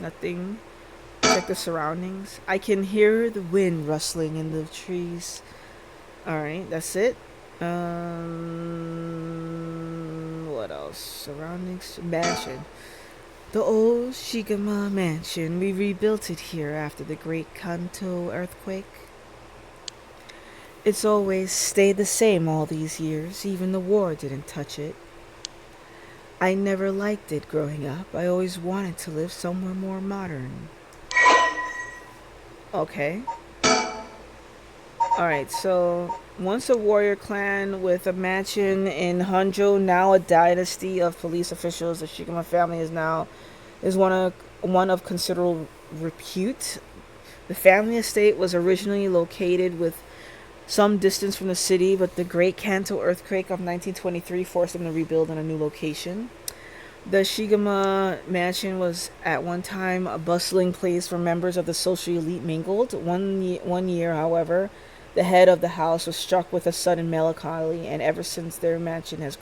Nothing. Check the surroundings. I can hear the wind rustling in the trees. All right, that's it. What else? Surroundings. Mansion. The old Shigama mansion. We rebuilt it here after the great Kanto earthquake. It's always stayed the same all these years. Even the war didn't touch it. I never liked it growing up. I always wanted to live somewhere more modern. Okay. Alright, so Once a warrior clan with a mansion in Honjo, now a dynasty of police officials, the Shigema family is one of considerable repute. The family estate was originally located with some distance from the city, but the Great Kanto earthquake of 1923 forced them to rebuild in a new location. The Shigema mansion was at one time a bustling place where members of the social elite mingled. One year, however, the head of the house was struck with a sudden melancholy, and ever since their mansion has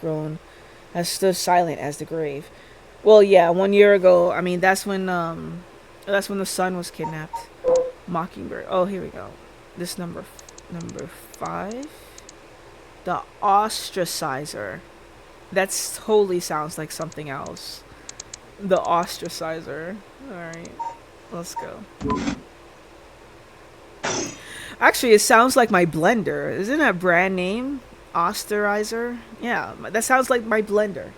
stood silent as the grave. Well, yeah, 1 year ago. I mean, that's when the son was kidnapped. Mockingbird. Oh, here we go. This number 5, the ostracizer. That totally sounds like something else. The ostracizer. Alright, let's go. Actually, it sounds like my blender. Isn't that a brand name? Osterizer? Yeah, that sounds like my blender.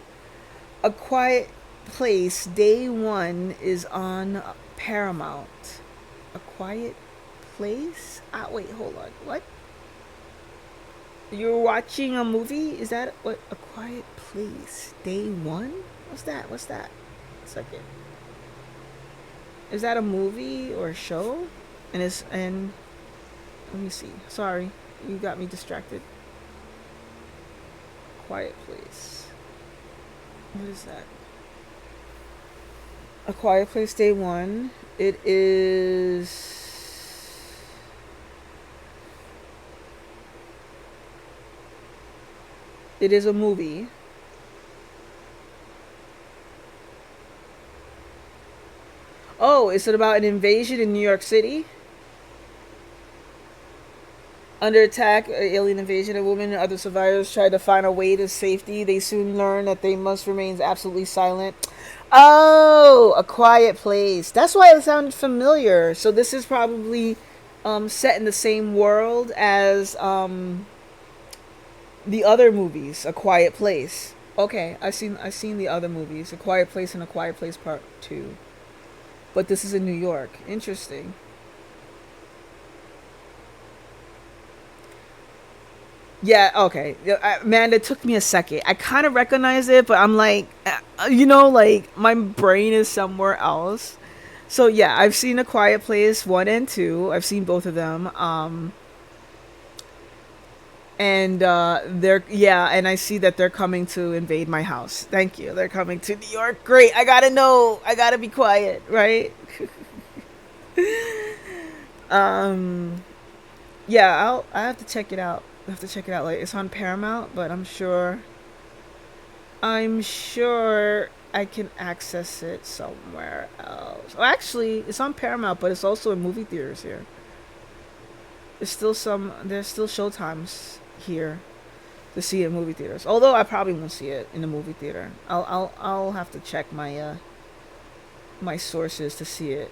A Quiet Place, day 1 is on Paramount. A Quiet Place? Wait, hold on. What? You're watching a movie? Is that what? A Quiet Place, day 1? What's that? What's that? Second. Is that a movie or a show? And let me see. Sorry, you got me distracted. Quiet Place. What is that? A Quiet Place, day 1. It is. It is a movie. Oh, is it about an invasion in New York City? Under attack, alien invasion, a woman and other survivors try to find a way to safety. They soon learn that they must remain absolutely silent. Oh, A Quiet Place. That's why it sounded familiar. So this is probably set in the same world as the other movies, A Quiet Place. Okay, I've seen the other movies, A Quiet Place and A Quiet Place Part 2. But this is in New York. Interesting. Yeah, okay. Man, it took me a second. I kind of recognize it, but I'm like, like my brain is somewhere else. So yeah, I've seen A Quiet Place 1 and 2. I've seen both of them. And and I see that they're coming to invade my house. Thank you. They're coming to New York. Great. I gotta know. I gotta be quiet, right? um, yeah, I have to check it out. I have to check it out. Like it's on Paramount, but I'm sure I can access it somewhere else. Oh, actually, it's on Paramount, but it's also in movie theaters here. There's still showtimes here to see it in movie theaters. Although I probably won't see it in the movie theater. I'll have to check my sources to see it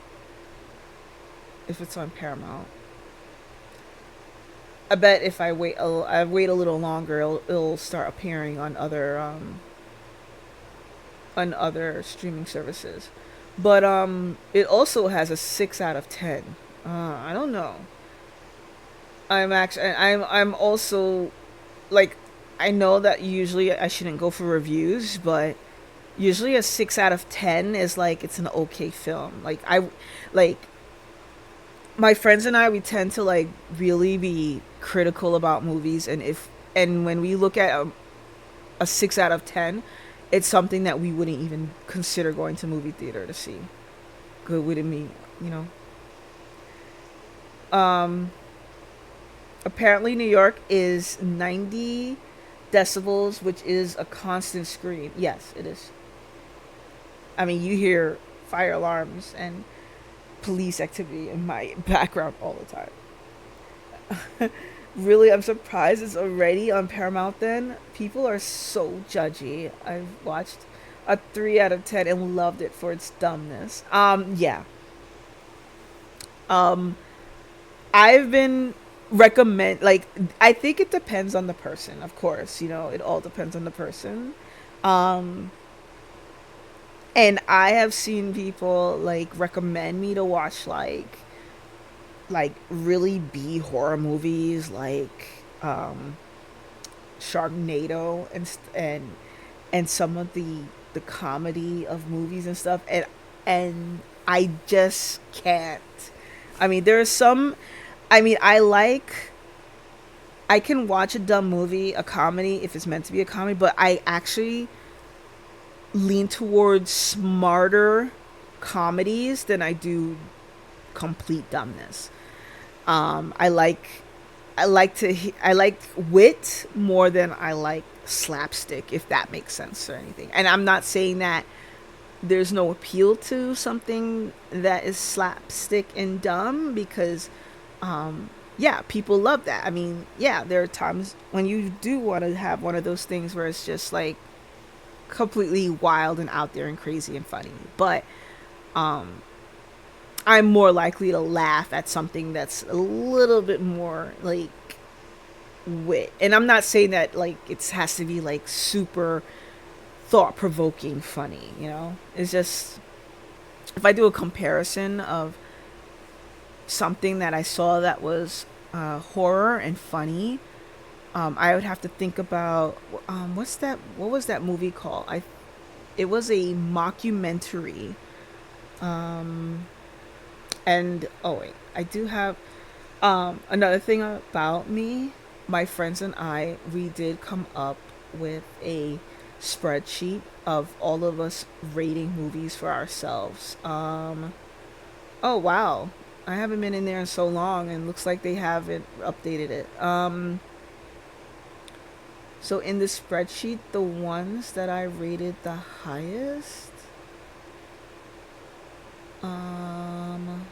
if it's on Paramount. I bet if I wait a little longer, it'll start appearing on other streaming services. But it also has a 6 out of 10. I don't know. I'm also like, I know that usually I shouldn't go for reviews, but usually a 6 out of 10 is like it's an okay film. Like my friends and I, we tend to like really be critical about movies, and when we look at a 6 out of 10, it's something that we wouldn't even consider going to movie theater to see. Good, wouldn't mean, you know. Apparently, New York is 90 decibels, which is a constant scream. Yes, it is. I mean, you hear fire alarms and police activity in my background all the time. Really, I'm surprised it's already on Paramount then. People are so judgy. I've watched a 3 out of 10 and loved it for its dumbness. Yeah. Um, I've been like, I think it depends on the person, of course. It all depends on the person. Um, and I have seen people like recommend me to watch like really B horror movies, like um, Sharknado and some of the comedy of movies and stuff, and I just can't. I mean, there are some. I mean, I can watch a dumb movie, a comedy, if it's meant to be a comedy, but I actually lean towards smarter comedies than I do complete dumbness. Um, I like I like wit more than I like slapstick, if that makes sense or anything. And I'm not saying that there's no appeal to something that is slapstick and dumb, because yeah, people love that. I mean, yeah, there are times when you do want to have one of those things where it's just like completely wild and out there and crazy and funny. But um I'm more likely to laugh at something that's a little bit more like wit. And I'm not saying that like it has to be like super thought provoking funny, you know? It's just, if I do a comparison of something that I saw that was horror and funny, I would have to think about what's that? What was that movie called? It was a mockumentary. Um, and oh wait, I do have another thing about me. My friends and I, we did come up with a spreadsheet of all of us rating movies for ourselves. Oh wow, I haven't been in there in so long, and looks like they haven't updated it. So in the spreadsheet, the ones that I rated the highest, um,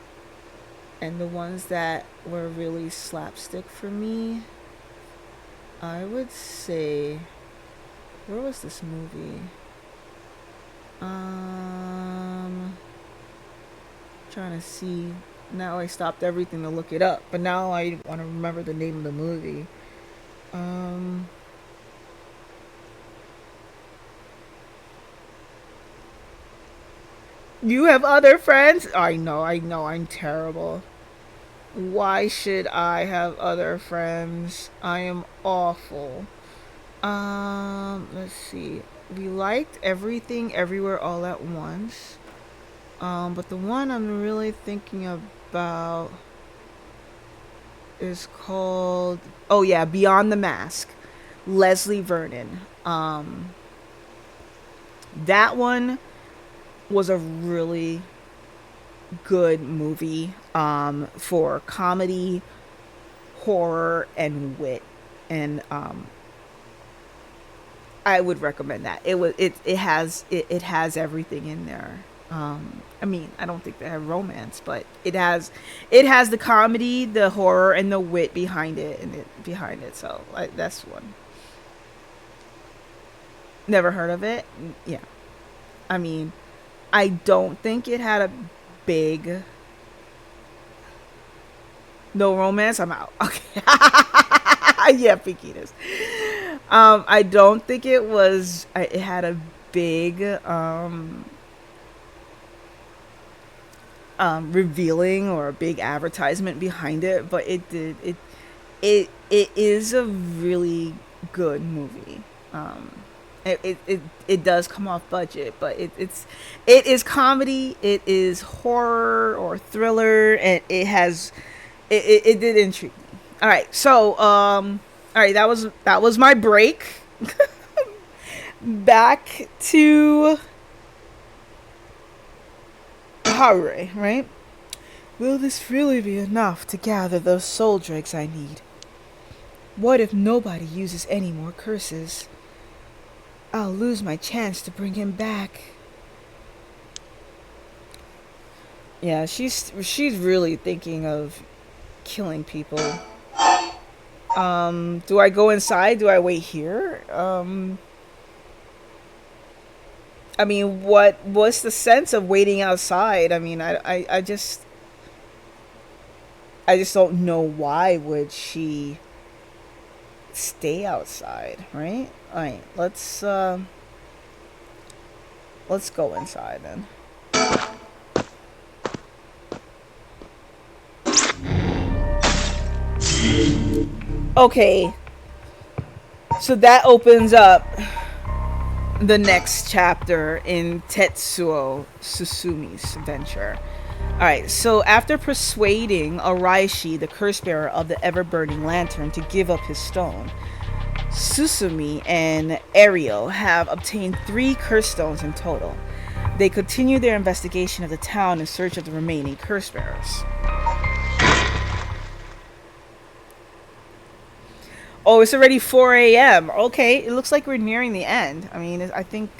and the ones that were really slapstick for me, I would say, where was this movie? Um, Trying to see. Now I stopped everything to look it up, but now I want to remember the name of the movie. Um, you have other friends? I know, I'm terrible. Why should I have other friends? I am awful. Let's see. We liked Everything Everywhere All at Once. But the one I'm really thinking about is called, oh yeah, Beyond the Mask. Leslie Vernon. That one was a really good movie for comedy, horror, and wit. And I would recommend that. It has everything in there. I mean, I don't think they have romance, but it has the comedy, the horror, and the wit behind it. So like, that's one. Never heard of it. Yeah, I mean, I don't think it had a big no romance. I'm out. Okay. Yeah, Piquitas. I don't think it was. It had a big revealing or a big advertisement behind it, but it is a really good movie. It does come off budget, but it is comedy, it is horror or thriller, and it did intrigue me. All right, so all right, that was my break. Back to Harue, right? Will this really be enough to gather those soul dregs I need? What if nobody uses any more curses? I'll lose my chance to bring him back. Yeah, she's really thinking of killing people. Do I go inside? Do I wait here? I mean, what's the sense of waiting outside? I mean, I just don't know why would she stay outside, right? All right, let's go inside then. Okay, so that opens up the next chapter in Tetsuo Susumi's adventure. Alright, so after persuading Araishi, the curse bearer of the ever burning lantern, to give up his stone, Susumi and Ario have obtained 3 curse stones in total. They continue their investigation of the town in search of the remaining curse bearers. Oh, it's already 4 a.m. Okay, it looks like we're nearing the end. I mean, I think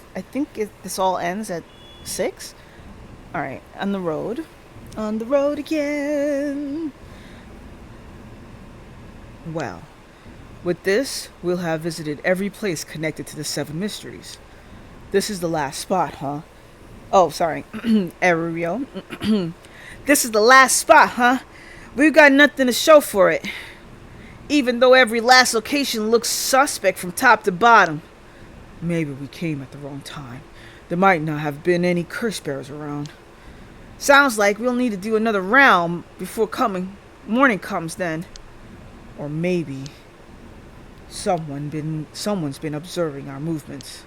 this all ends at 6. All right, on the road again. Well, with this, we'll have visited every place connected to the 7 mysteries. This is the last spot, huh? Oh, sorry, Ario. This is the last spot, huh? We've got nothing to show for it. Even though every last location looks suspect from top to bottom. Maybe we came at the wrong time. There might not have been any curse bearers around. Sounds like we'll need to do another round before morning comes then. Or maybe someone's been observing our movements.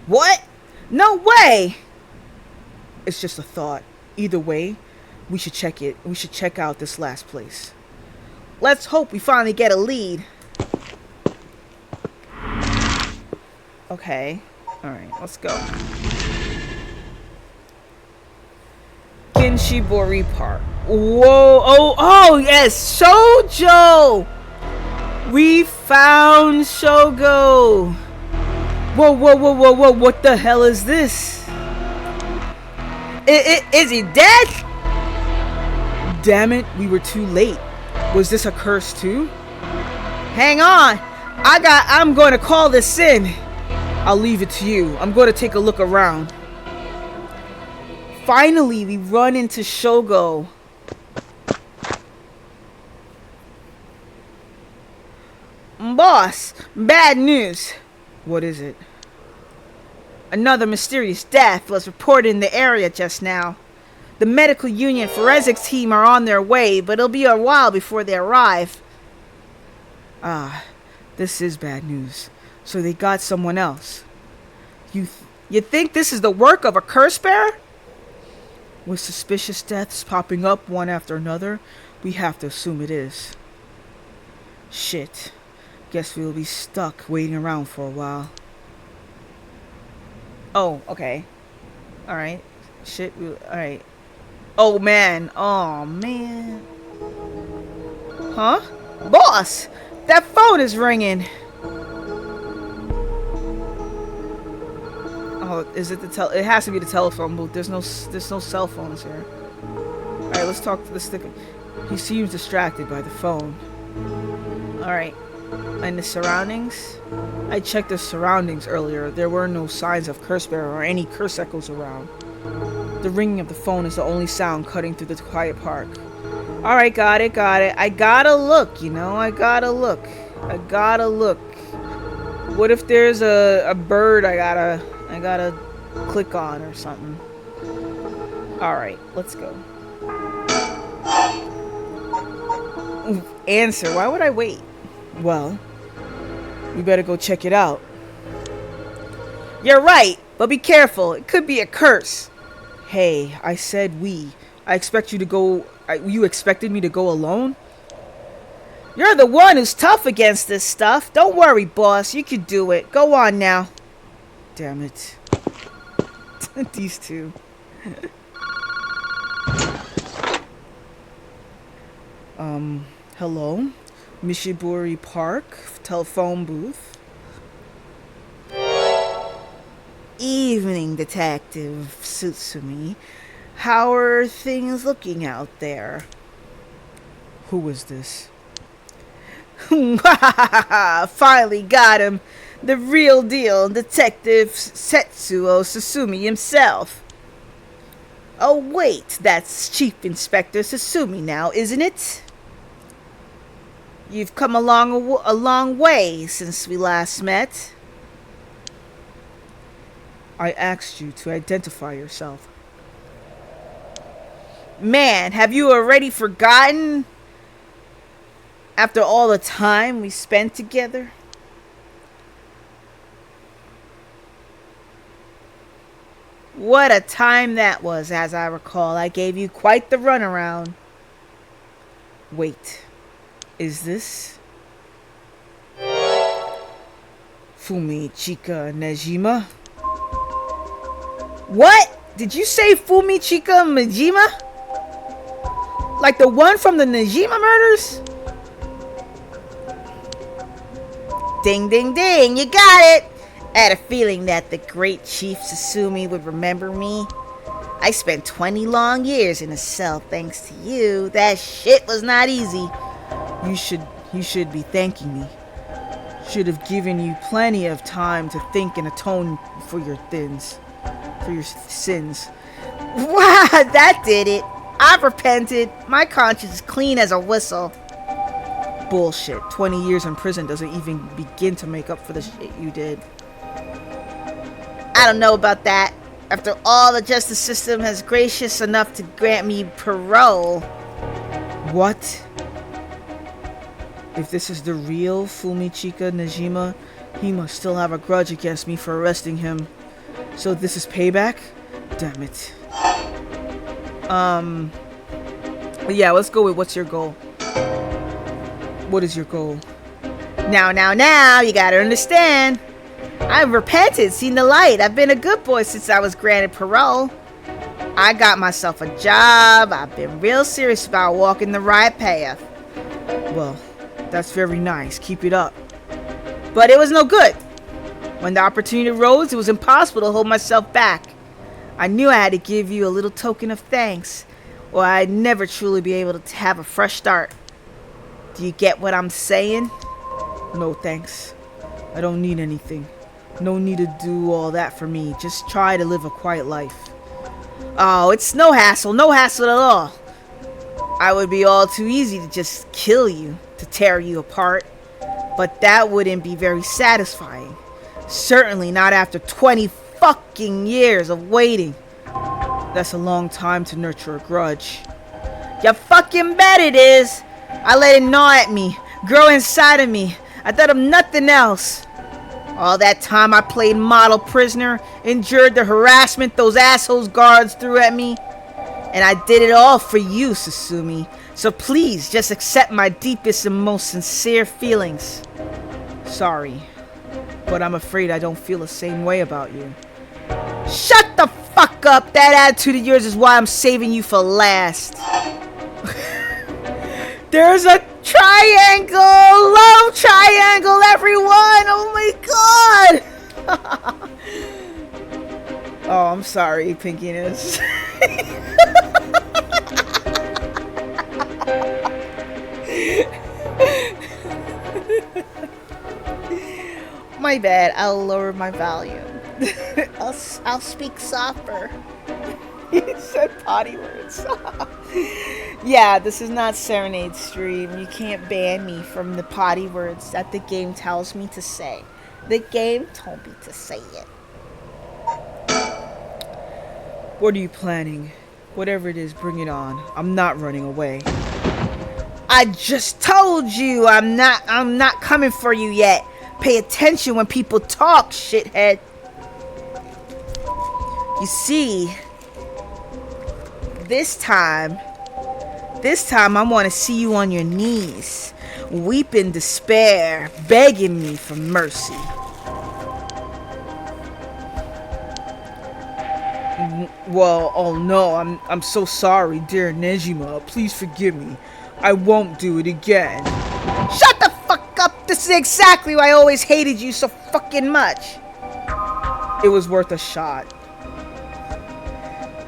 What? No way! It's just a thought. Either way, we should check it. We should check out this last place. Let's hope we finally get a lead. Okay. Alright, let's go. Kinshibori Park. Whoa. Oh, yes. Shoujo! We found Shogo. Whoa. What the hell is this? Is he dead? Damn it, we were too late. Was this a curse too? Hang on. I'm going to call this in. I'll leave it to you. I'm going to take a look around. Finally, we run into Shogo. Boss, bad news. What is it? Another mysterious death was reported in the area just now. The medical union forensics team are on their way, but it'll be a while before they arrive. Ah, this is bad news. So they got someone else. You think this is the work of a curse bearer? With suspicious deaths popping up one after another, we have to assume it is. Shit. Guess we'll be stuck waiting around for a while. Oh, okay. Alright. Shit, alright. Oh man. Huh? Boss! That phone is ringing! Oh, is it it has to be the telephone booth. There's no cell phones here. Alright, let's talk to the sticker. He seems distracted by the phone. Alright. And the surroundings? I checked the surroundings earlier. There were no signs of curse bearer or any curse echoes around. The ringing of the phone is the only sound cutting through the quiet park. Alright, got it. I gotta look, I gotta look. What if there's a bird I gotta click on or something? Alright, let's go. Answer, why would I wait? Well, we better go check it out. You're right, but be careful. It could be a curse. Hey, I said we. I expect you to go... You expected me to go alone? You're the one who's tough against this stuff. Don't worry, boss. You can do it. Go on now. Damn it. These two. Hello? Mishiburi Park, telephone booth. Evening, Detective Sutsumi. How are things looking out there? Who is this? Finally got him. The real deal, Detective Setsuo Susumi himself. Oh wait, that's Chief Inspector Susumi now, isn't it? You've come a long way since we last met. I asked you to identify yourself. Man, have you already forgotten? After all the time we spent together? What a time that was, as I recall. I gave you quite the runaround. Wait, is this Fumichika Nejima? What? Did you say Fumichika Nejima? Like the one from the Nejima murders? Ding, ding, ding, you got it! I had a feeling that the great Chief Susumi would remember me. I spent 20 long years in a cell thanks to you. That shit was not easy. You should be thanking me. Should have given you plenty of time to think and atone for your sins. Wow, that did it. I've repented. My conscience is clean as a whistle. Bullshit. 20 years in prison doesn't even begin to make up for the shit you did. I don't know about that. After all, the justice system has gracious enough to grant me parole. What? If this is the real Fumichika Nejima, he must still have a grudge against me for arresting him. So this is payback? Damn it. Yeah, let's go with what's your goal? What is your goal? Now, you gotta understand. I've repented, seen the light. I've been a good boy since I was granted parole. I got myself a job. I've been real serious about walking the right path. Well, that's very nice. Keep it up. But it was no good. When the opportunity arose, it was impossible to hold myself back. I knew I had to give you a little token of thanks, or I'd never truly be able to have a fresh start. Do you get what I'm saying? No thanks. I don't need anything. No need to do all that for me. Just try to live a quiet life. Oh, it's no hassle at all. I would be all too easy to just kill you, to tear you apart. But that wouldn't be very satisfying. Certainly not after 20 fucking years of waiting. That's a long time to nurture a grudge. You fucking bet it is. I let it gnaw at me, grow inside of me. I thought of nothing else. All that time I played model prisoner, endured the harassment those assholes guards threw at me. And I did it all for you, Susumi. So please, just accept my deepest and most sincere feelings. Sorry, but I'm afraid I don't feel the same way about you. Shut the fuck up! That attitude of yours is why I'm saving you for last. There's a triangle! Love triangle, everyone! Oh my god! Oh, I'm sorry, Pinkiness. My bad, I'll lower my volume. I'll speak softer. He said potty words. Yeah, this is not Serenade Stream. You can't ban me from the potty words that the game tells me to say. The game told me to say it. What are you planning? Whatever it is, bring it on. I'm not running away. I just told you I'm not coming for you yet. Pay attention when people talk, shithead. You see, this time I want to see you on your knees, weep in despair, begging me for mercy. Well, oh no, I'm so sorry, dear Nejima. Please forgive me. I won't do it again. Shut the fuck up! This is exactly why I always hated you so fucking much. It was worth a shot.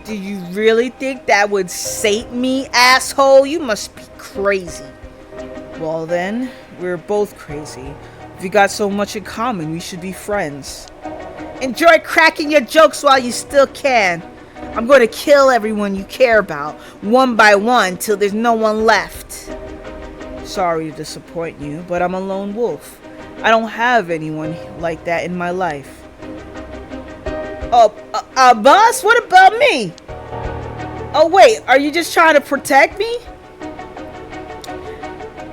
Do you really think that would sate me, asshole? You must be crazy. Well then, we're both crazy. If we got so much in common, we should be friends. Enjoy cracking your jokes while you still can. I'm going to kill everyone you care about, one by one, till there's no one left. Sorry to disappoint you, but I'm a lone wolf. I don't have anyone like that in my life. Boss? What about me? Oh wait, are you just trying to protect me?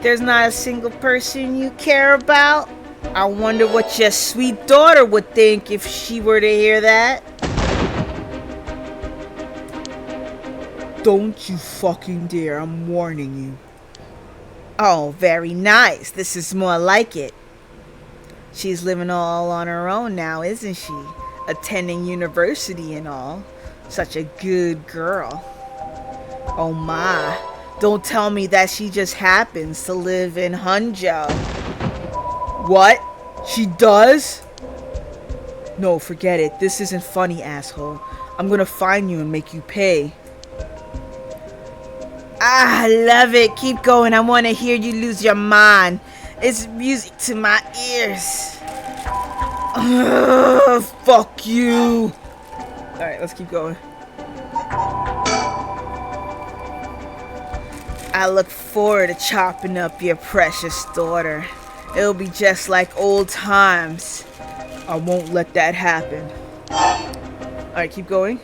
There's not a single person you care about? I wonder what your sweet daughter would think if she were to hear that. Don't you fucking dare, I'm warning you. Oh, very nice. This is more like it. She's living all on her own now, isn't she? Attending university and all. Such a good girl. Oh my, don't tell me that she just happens to live in Hunjo. What? She does? No, forget it. This isn't funny, asshole. I'm gonna find you and make you pay. Ah, I love it. Keep going. I want to hear you lose your mind. It's music to my ears. Ugh, fuck you. Alright, let's keep going. I look forward to chopping up your precious daughter. It'll be just like old times. I won't let that happen. Alright, keep going.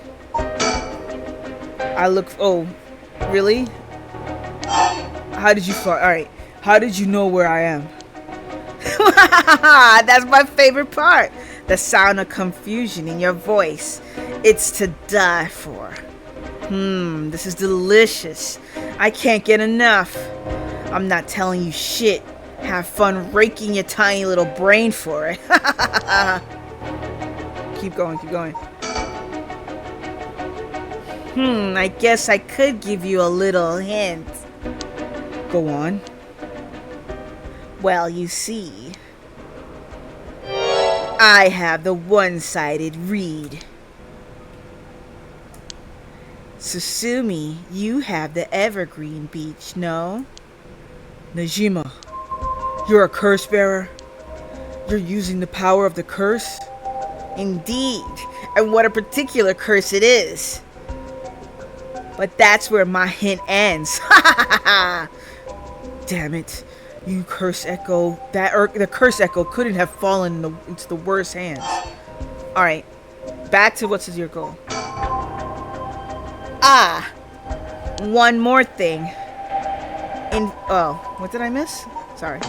Oh, really? How did you find? Alright, how did you know where I am? That's my favorite part. The sound of confusion in your voice. It's to die for. This is delicious. I can't get enough. I'm not telling you shit. Have fun raking your tiny little brain for it. Keep going, keep going. I guess I could give you a little hint. Go on. Well, you see, I have the one-sided read. Susumi, you have the evergreen beach, no? Najima, you're a curse bearer? You're using the power of the curse? Indeed, and what a particular curse it is. But that's where my hint ends. Damn it. You curse echo. The curse echo couldn't have fallen into the worst hands. Alright, back to what's your goal. One more thing. What did I miss? Sorry.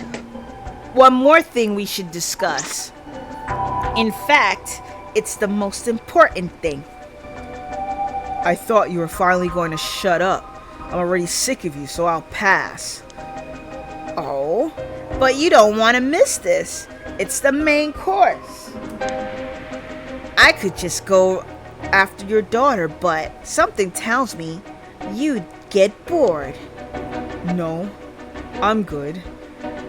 One more thing we should discuss. In fact, it's the most important thing. I thought you were finally going to shut up. I'm already sick of you, so I'll pass. Oh, but you don't want to miss this. It's the main course. I could just go after your daughter, but something tells me you'd get bored. No, I'm good.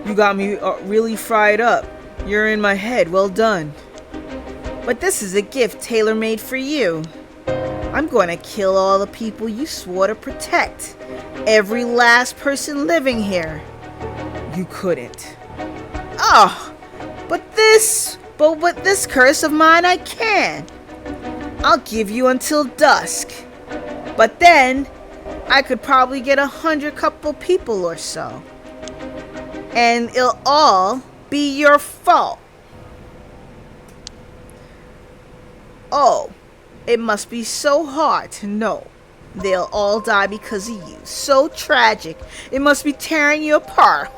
You got me really fried up. You're in my head, well done. But this is a gift tailor-made for you. I'm going to kill all the people you swore to protect. Every last person living here. You couldn't. Oh, with this curse of mine I can. I'll give you until dusk. But then, I could probably get 100 couple people or so. And it'll all be your fault. Oh, it must be so hard to know. They'll all die because of you. So tragic. It must be tearing you apart.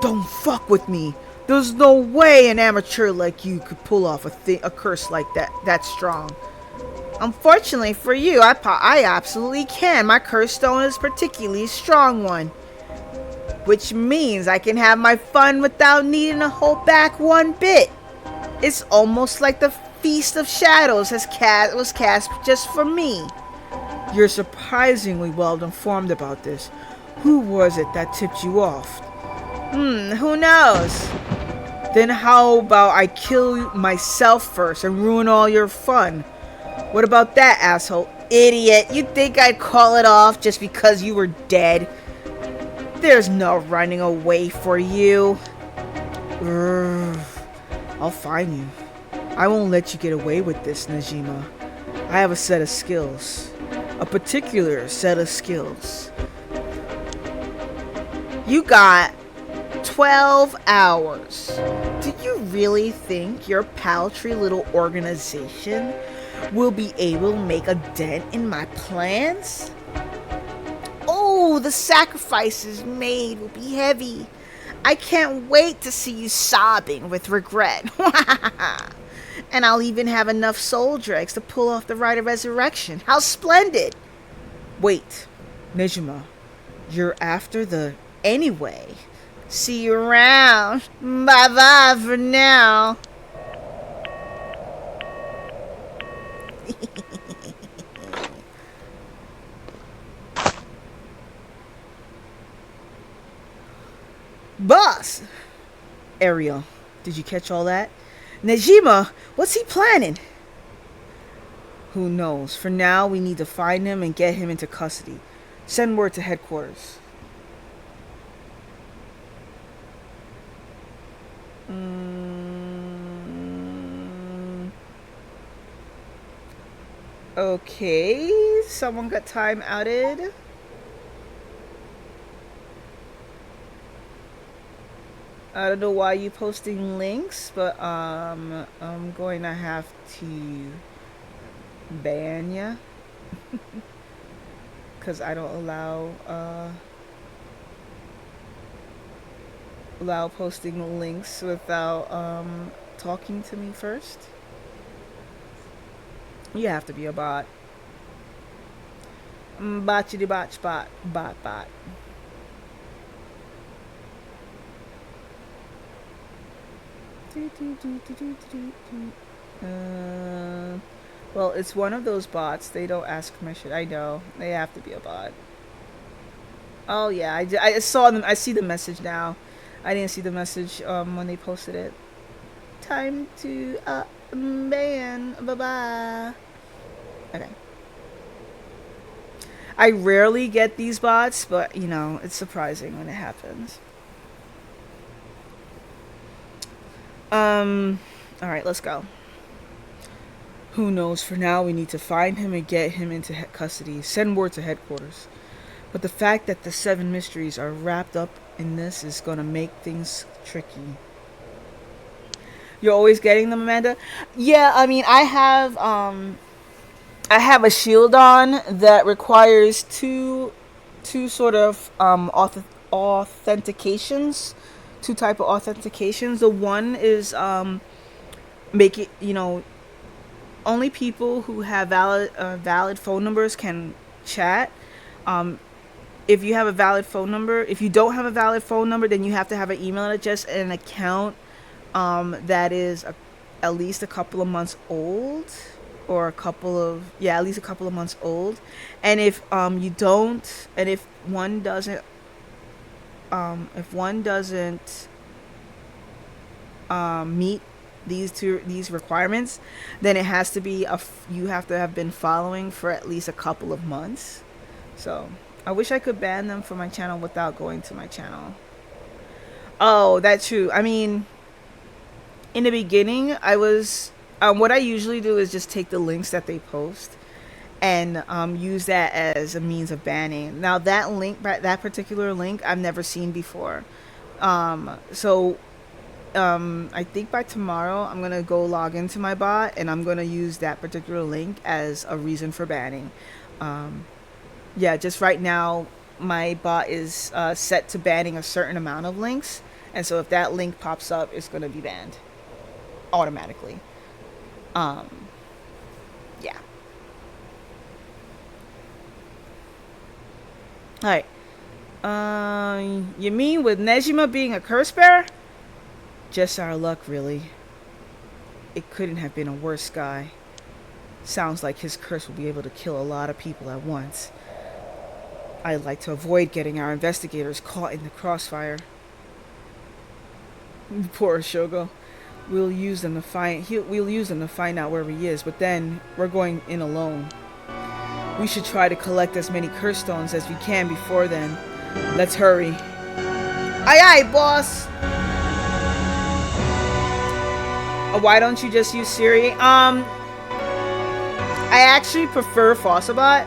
Don't fuck with me. There's no way an amateur like you could pull off a curse like that strong. Unfortunately for you, I absolutely can. My curse stone is a particularly strong one. Which means I can have my fun without needing to hold back one bit. It's almost like the Feast of Shadows was cast just for me. You're surprisingly well informed about this. Who was it that tipped you off? Who knows? Then how about I kill myself first and ruin all your fun? What about that, asshole? Idiot, you'd think I'd call it off just because you were dead. There's no running away for you. I'll find you. I won't let you get away with this, Najima. I have a set of skills. A particular set of skills. You got 12 hours. Do you really think your paltry little organization will be able to make a dent in my plans? Oh, know the sacrifices made will be heavy. I can't wait to see you sobbing with regret. And I'll even have enough soul dregs to pull off the rite of resurrection. How splendid! Wait, Nejima, you're after the... Anyway, see you around. Bye-bye for now. Boss! Ariel, did you catch all that? Nejima, what's he planning? Who knows? For now, we need to find him and get him into custody. Send word to headquarters. Okay, someone got time outed. I don't know why you posting links, but I'm going to have to ban ya. Cause I don't allow posting links without talking to me first. You have to be a bot. Botchity botch bot. Well, it's one of those bots. They don't ask permission. I know. They have to be a bot. Oh yeah, I saw them. I see the message now. I didn't see the message when they posted it. Time to ban. Bye-bye. Okay. I rarely get these bots, but you know, it's surprising when it happens. Alright, let's go. Who knows? For now, we need to find him and get him into custody. Send word to headquarters. But the fact that the 7 mysteries are wrapped up in this is gonna make things tricky. You're always getting them, Amanda? Yeah, I mean, I have a shield on that requires two sort of authentications. 2 type of authentications. The one is make it, you know, only people who have valid phone numbers can chat. If you have a valid phone number, if you don't have a valid phone number, then you have to have an email address and an account that is at least a couple of months old, or at least a couple of months old. And if you don't, and if one doesn't meet these requirements, then it has to be you have to have been following for at least a couple of months. So I wish I could ban them from my channel without going to my channel. Oh, that's true. I mean, in the beginning, I was what I usually do is just take the links that they post and use that as a means of banning. Now that link, that particular link, I've never seen before. I think by tomorrow I'm gonna go log into my bot and I'm gonna use that particular link as a reason for banning. Yeah, just right now my bot is set to banning a certain amount of links, and so if that link pops up, it's gonna be banned automatically. Yeah. Alright. You mean with Nejima being a curse bearer? Just our luck, really. It couldn't have been a worse guy. Sounds like his curse will be able to kill a lot of people at once. I'd like to avoid getting our investigators caught in the crossfire. Poor Shogo. We'll use them to find out where he is, but then we're going in alone. We should try to collect as many curse stones as we can before then. Let's hurry. Aye aye, boss! Why don't you just use Siri? I actually prefer Fossabot.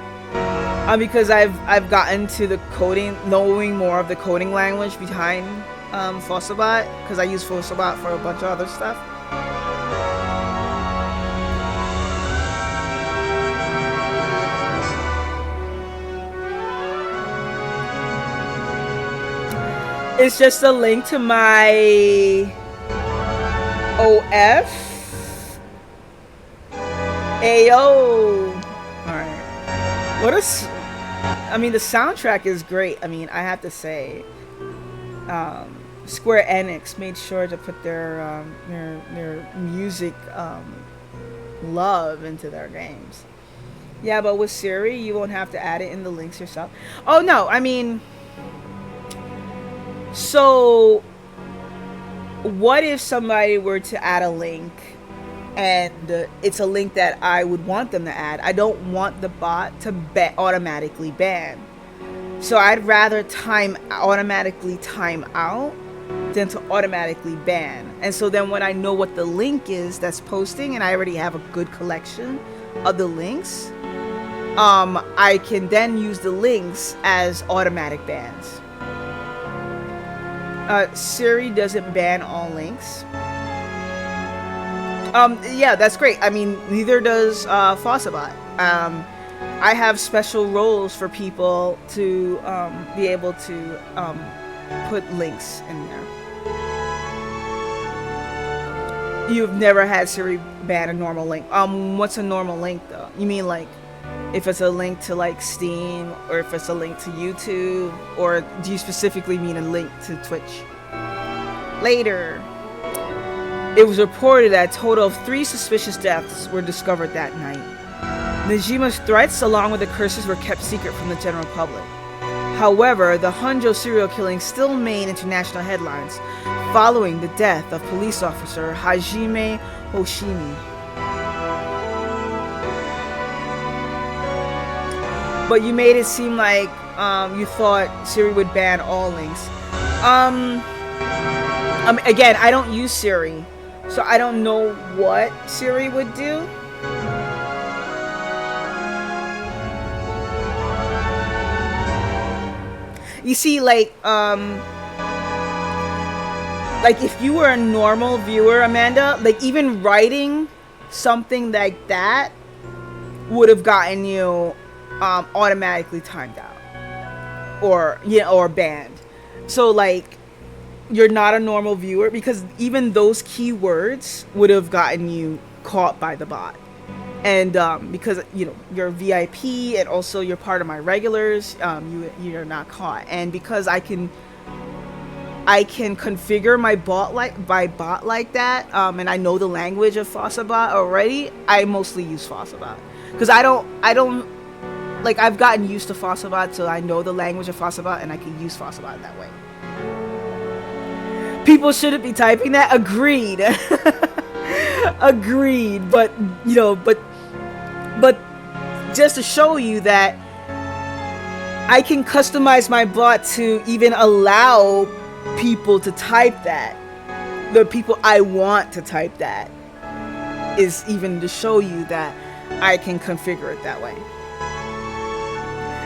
Because I've gotten to the coding, knowing more of the coding language behind Fossabot, because I use Fossabot for a bunch of other stuff. It's just a link to my OF. Ayo. Alright. I mean, the soundtrack is great. I mean, I have to say, Square Enix made sure to put their music love into their games. Yeah, but with Siri, you won't have to add it in the links yourself. Oh no, I mean, so what if somebody were to add a link and it's a link that I would want them to add? I don't want the bot to automatically ban. So I'd rather automatically time out than to automatically ban. And so then when I know what the link is that's posting and I already have a good collection of the links, I can then use the links as automatic bans. Siri doesn't ban all links. Yeah, that's great. I mean, neither does Fossabot. I have special roles for people to be able to put links in there. You've never had Siri ban a normal link. What's a normal link though? You mean like if it's a link to like Steam, or if it's a link to YouTube, or do you specifically mean a link to Twitch? Later, it was reported that a total of 3 suspicious deaths were discovered that night. Najima's threats, along with the curses, were kept secret from the general public. However, the Honjo serial killing still made international headlines following the death of police officer Hajime Hoshimi. But you made it seem like you thought Siri would ban all links. Again, I don't use Siri, so I don't know what Siri would do. You see, like if you were a normal viewer, Amanda, like even writing something like that would have gotten you automatically timed out or banned. So like you're not a normal viewer, because even those keywords would have gotten you caught by the bot. And because you're VIP and also you're part of my regulars, you're not caught. And because I can configure my bot like that, and I know the language of Fossabot already, I mostly use Fossabot because I don't like, I've gotten used to Fossabot, so I know the language of Fossabot and I can use Fossabot that way. People shouldn't be typing that. Agreed. Agreed. But just to show you that I can customize my bot to even allow people to type that. The people I want to type that is even to show you that I can configure it that way.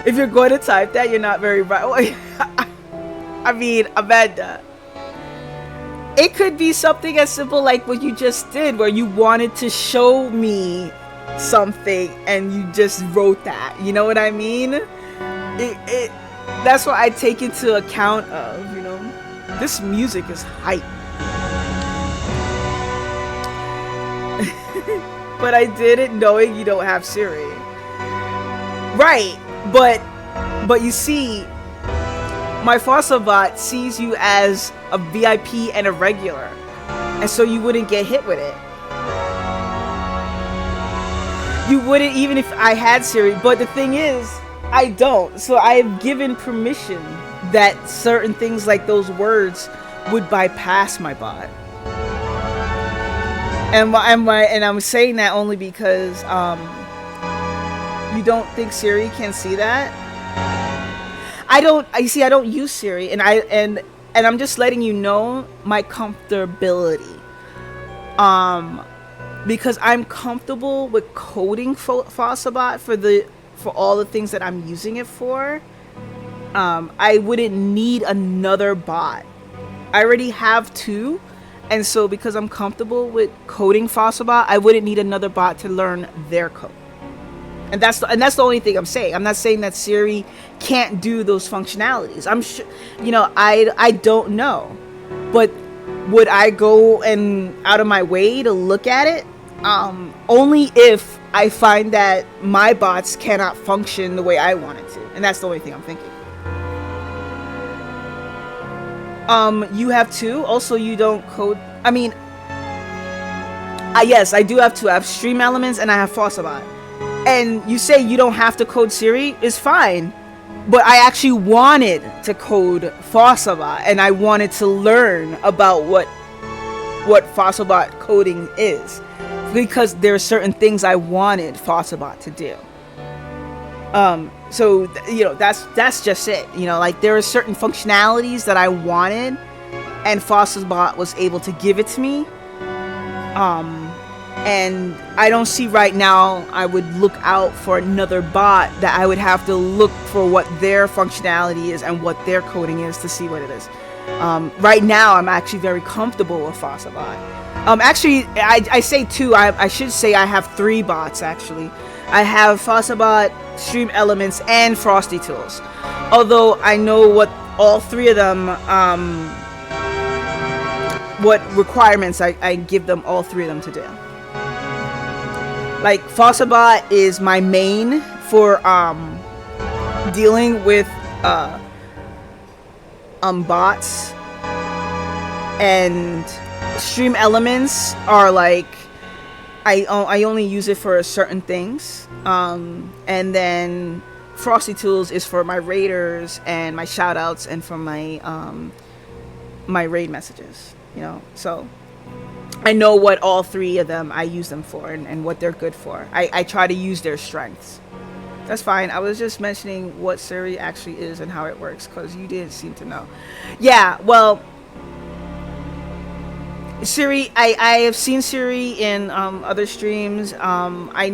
If you're going to type that, you're not very right. I mean, Amanda, it could be something as simple like what you just did, where you wanted to show me something and you just wrote that. You know what I mean? That's what I take into account of, This music is hype. But I did it knowing you don't have Siri. Right, but you see, my Fossabot sees you as a VIP and a regular, and so you wouldn't get hit with it. You wouldn't, even if I had Siri. But the thing is, I don't. So I've given permission that certain things like those words would bypass my bot. And I'm saying that only because you don't think Siri can see that? I don't use Siri, and I'm just letting you know my comfortability. Because I'm comfortable with coding Fossabot for all the things that I'm using it for. I wouldn't need another bot. I already have 2, and so because I'm comfortable with coding Fossabot, I wouldn't need another bot to learn their code. And that's the only thing I'm saying. I'm not saying that Siri can't do those functionalities. I'm sure, I don't know, but would I go and out of my way to look at it? Only if I find that my bots cannot function the way I want it to, and that's the only thing I'm thinking. You have two. Also, you don't code. I mean, yes, I do have two. I have Stream Elements and I have Fossabot. And you say you don't have to code Siri, is fine. But I actually wanted to code Fossabot, and I wanted to learn about what Fossabot coding is, because there are certain things I wanted Fossabot to do. So that's just it. Like, there are certain functionalities that I wanted, and Fossabot was able to give it to me. And I don't see right now I would look out for another bot that I would have to look for what their functionality is and what their coding is to see what it is. Right now, I'm actually very comfortable with Fossabot. Actually, I say two. I should say I have three bots, actually. I have Fossabot, Stream Elements, and Frosty Tools. Although I know what all three of them, what requirements I give them, all three of them to do. Like, Fossabot is my main for dealing with bots, and Stream Elements are like, I only use it for certain things, and then Frosty Tools is for my raiders and my shoutouts and for my my raid messages. So I know what all three of them I use them for, and what they're good for. I try to use their strengths. That's fine. I was just mentioning what Siri actually is and how it works, because you didn't seem to know. Yeah, well, Siri, I have seen Siri in other streams. I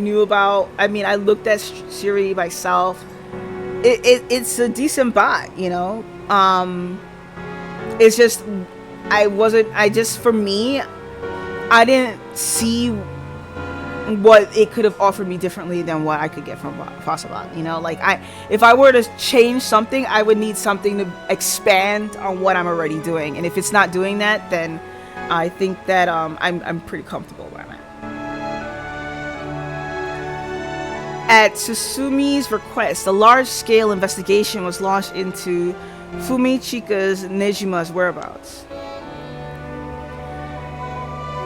looked at Siri myself. It's a decent bot, It's just, for me, I didn't see what it could have offered me differently than what I could get from Fossabot. Like, if I were to change something, I would need something to expand on what I'm already doing. And if it's not doing that, then I think that I'm pretty comfortable where I'm at. At Susumi's request, a large-scale investigation was launched into Fumichika's Nejima's whereabouts.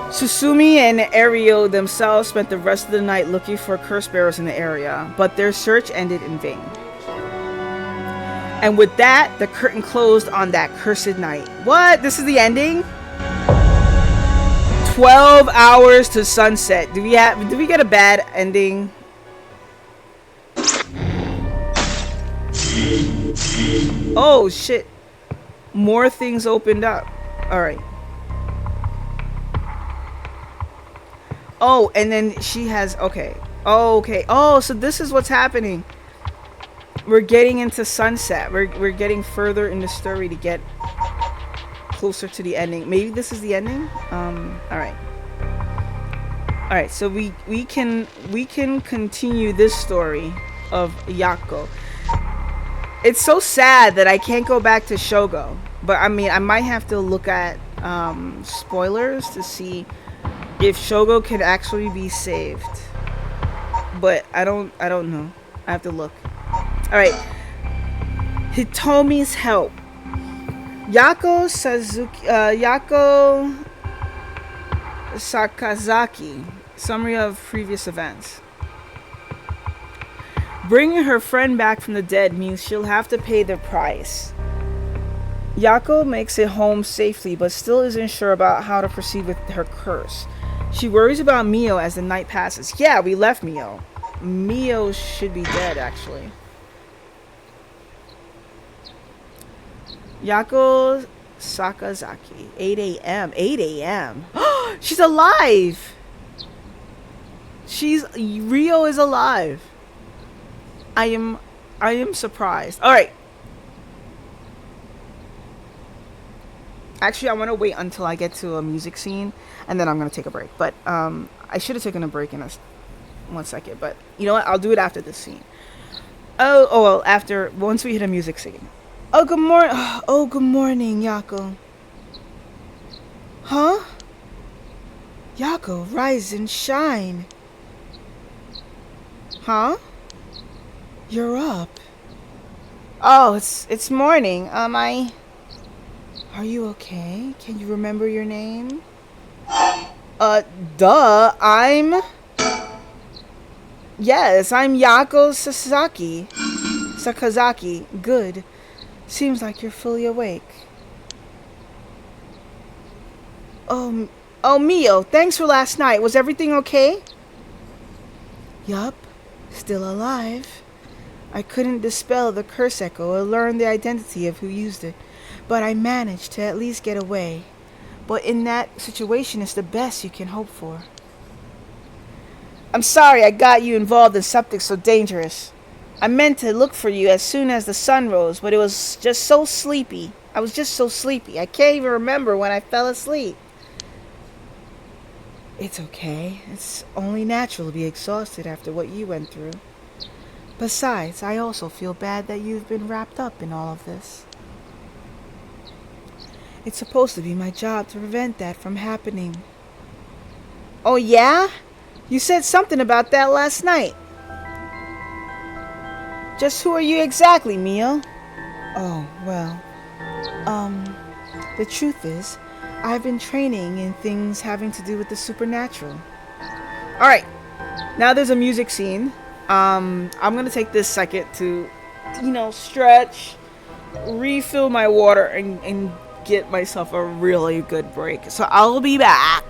Susumi and Ario themselves spent the rest of the night looking for curse bearers in the area, but their search ended in vain. And with that, the curtain closed on that cursed night. What? This is the ending? 12 hours to sunset. Do we get a bad ending? Oh shit. More things opened up. Alright. Oh, and then she has, okay. Oh, okay. Oh, so this is what's happening. We're getting into sunset. We're getting further in the story to get closer to the ending. Maybe this is the ending? Alright. Alright, so we can continue this story of Yako. It's so sad that I can't go back to Shogo. But I might have to look at spoilers to see if Shogo can actually be saved. But I don't know. I have to look. Alright. Hitomi's help. Yako Sakazaki. Summary of previous events. Bringing her friend back from the dead means she'll have to pay the price. Yako makes it home safely, but still isn't sure about how to proceed with her curse. She worries about Mio as the night passes. Yeah, we left Mio. Mio should be dead, actually. Yako Sakazaki. 8 a.m. 8 a.m. She's alive! Rio is alive. I am surprised. Alright. Actually, I want to wait until I get to a music scene, and then I'm going to take a break. But I should have taken a break in one second, but you know what? I'll do it after this scene. Well, after once we hit a music scene. Oh, good morning. Oh, good morning, Yako. Huh? Yako, rise and shine. Huh? You're up. Oh, it's morning. Are you okay? Can you remember your name? Duh. Yes, I'm Yako Sakazaki. Good. Seems like you're fully awake. Oh, Mio, thanks for last night. Was everything okay? Yup. Still alive. I couldn't dispel the curse echo or learn the identity of who used it, but I managed to at least get away. But in that situation, it's the best you can hope for. I'm sorry I got you involved in something so dangerous. I meant to look for you as soon as the sun rose, but it was just so sleepy. I was just so sleepy. I can't even remember when I fell asleep. It's okay. It's only natural to be exhausted after what you went through. Besides, I also feel bad that you've been wrapped up in all of this. It's supposed to be my job to prevent that from happening. Oh yeah? You said something about that last night. Just who are you exactly, Mio? Oh, well, the truth is, I've been training in things having to do with the supernatural. Alright, now there's a music scene. I'm gonna take this second to, stretch, refill my water, and get myself a really good break. So I'll be back.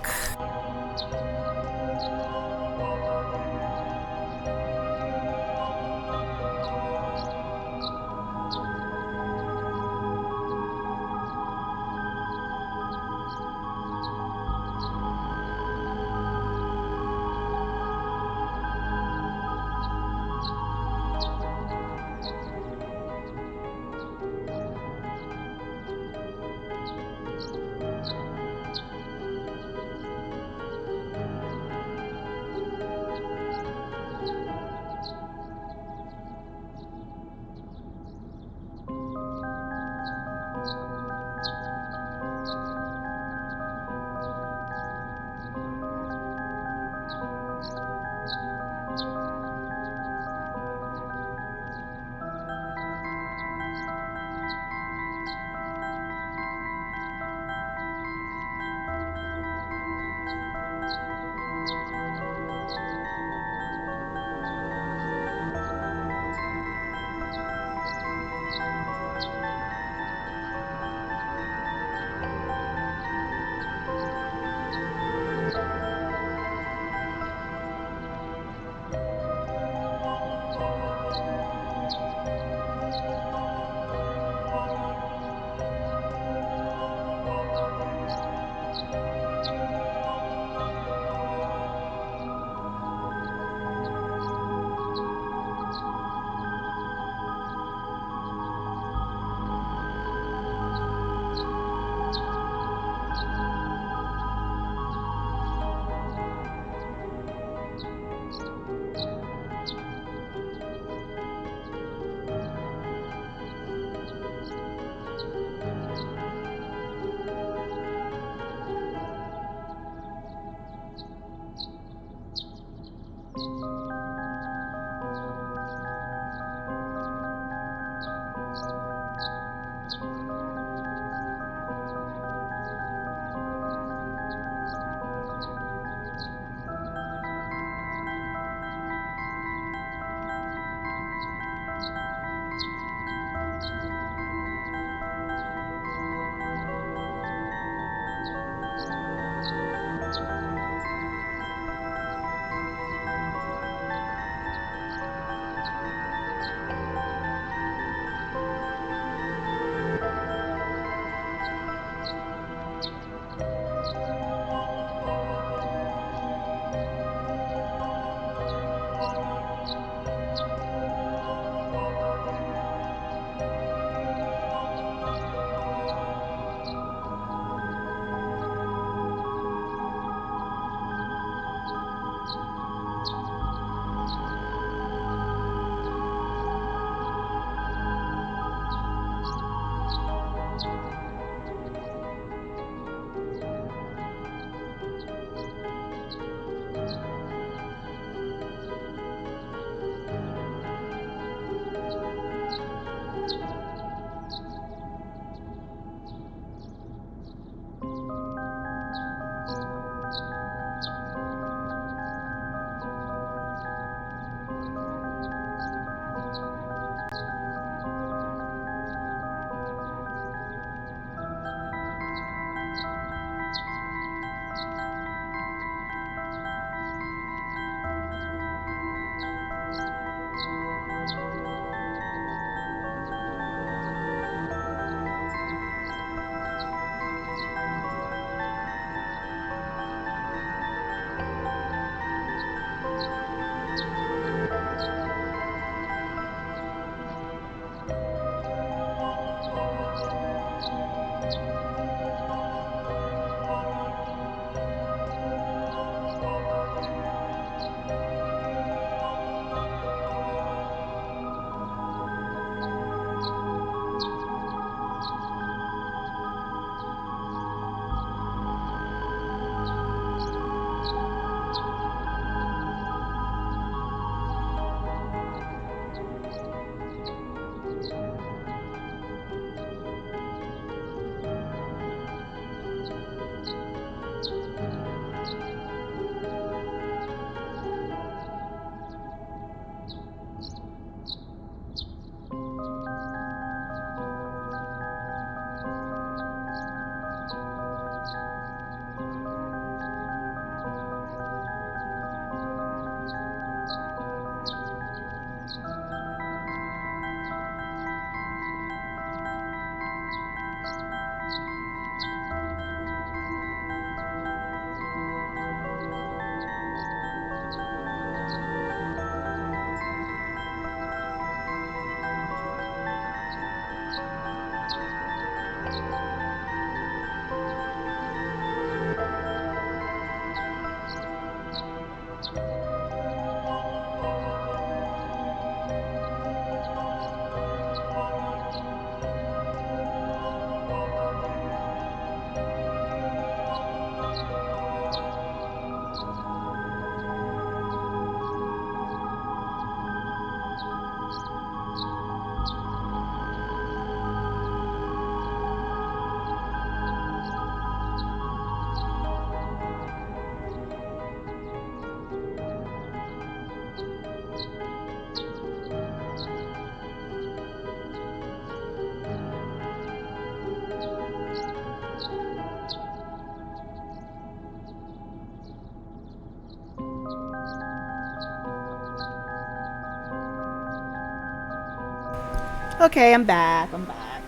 Okay, I'm back. I'm back.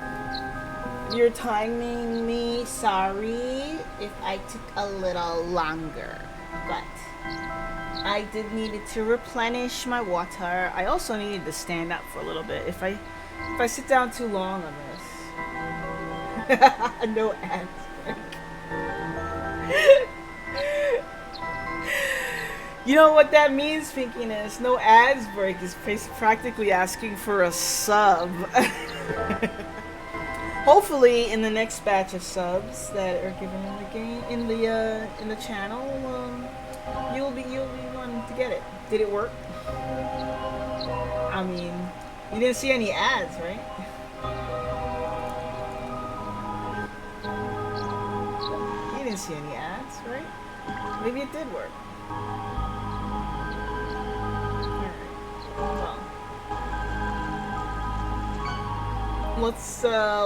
You're timing me. Sorry if I took a little longer, but I did needed to replenish my water. I also needed to stand up for a little bit. If I sit down too long on this, no ads. You know what that means, Pinkiness? No ads break is practically asking for a sub. Hopefully, in the next batch of subs that are given in the game, in the channel, you'll be one to get it. Did it work? I mean, you didn't see any ads, right? You didn't see any ads, right? Maybe it did work. Well,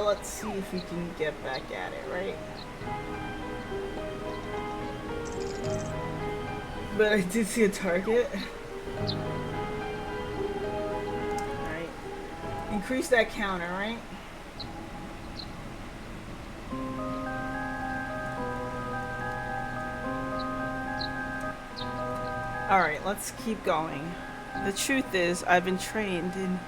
let's see if we can get back at it, right? But I did see a target. Alright. Increase that counter, right? Alright, let's keep going. The truth is, I've been trained in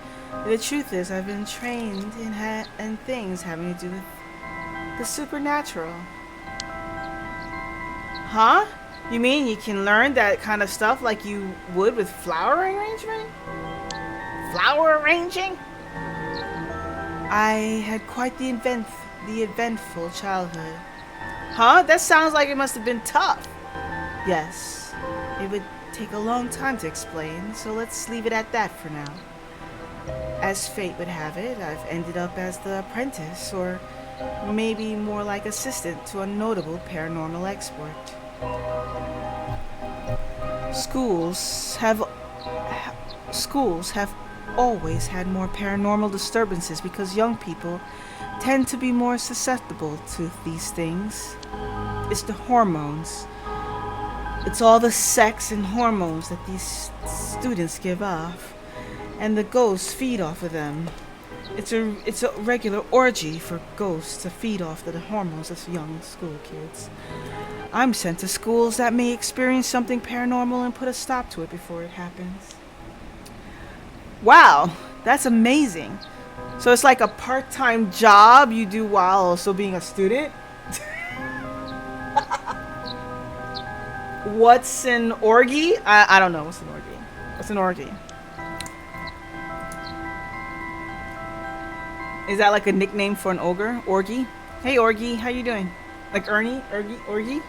things having to do with the supernatural. Huh? You mean you can learn that kind of stuff like you would with flower arrangement? Flower arranging? I had quite the eventful childhood. Huh? That sounds like it must have been tough. Yes. It would take a long time to explain, so let's leave it at that for now. As fate would have it, I've ended up as the apprentice, or maybe more like assistant to a notable paranormal expert. Schools have always had more paranormal disturbances because young people tend to be more susceptible to these things. It's the hormones. It's all the sex and hormones that these students give off, and the ghosts feed off of them. It's a regular orgy for ghosts to feed off the hormones of young school kids. I'm sent to schools that may experience something paranormal and put a stop to it before it happens. Wow, that's amazing. So it's like a part-time job you do while also being a student? What's an orgy? I don't know what's an orgy. What's an orgy? Is that like a nickname for an ogre? Orgy? Hey Orgy, how you doing? Like Ernie? Orgy?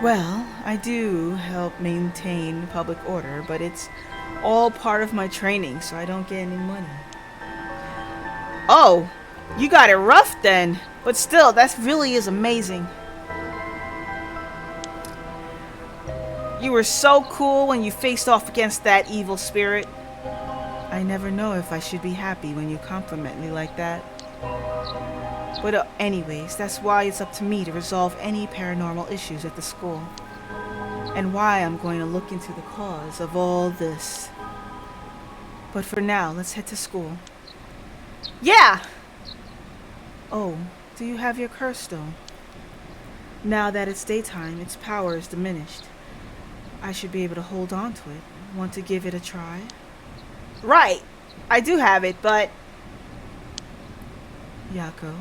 Well, I do help maintain public order, but it's all part of my training, so I don't get any money. Oh, you got it rough then. But still, that really is amazing. You were so cool when you faced off against that evil spirit. I never know if I should be happy when you compliment me like that. But anyways, that's why it's up to me to resolve any paranormal issues at the school. And why I'm going to look into the cause of all this. But for now, let's head to school. Yeah! Oh, do you have your curse stone? Now that it's daytime, its power is diminished. I should be able to hold on to it. Want to give it a try? Right! I do have it, but... Yako?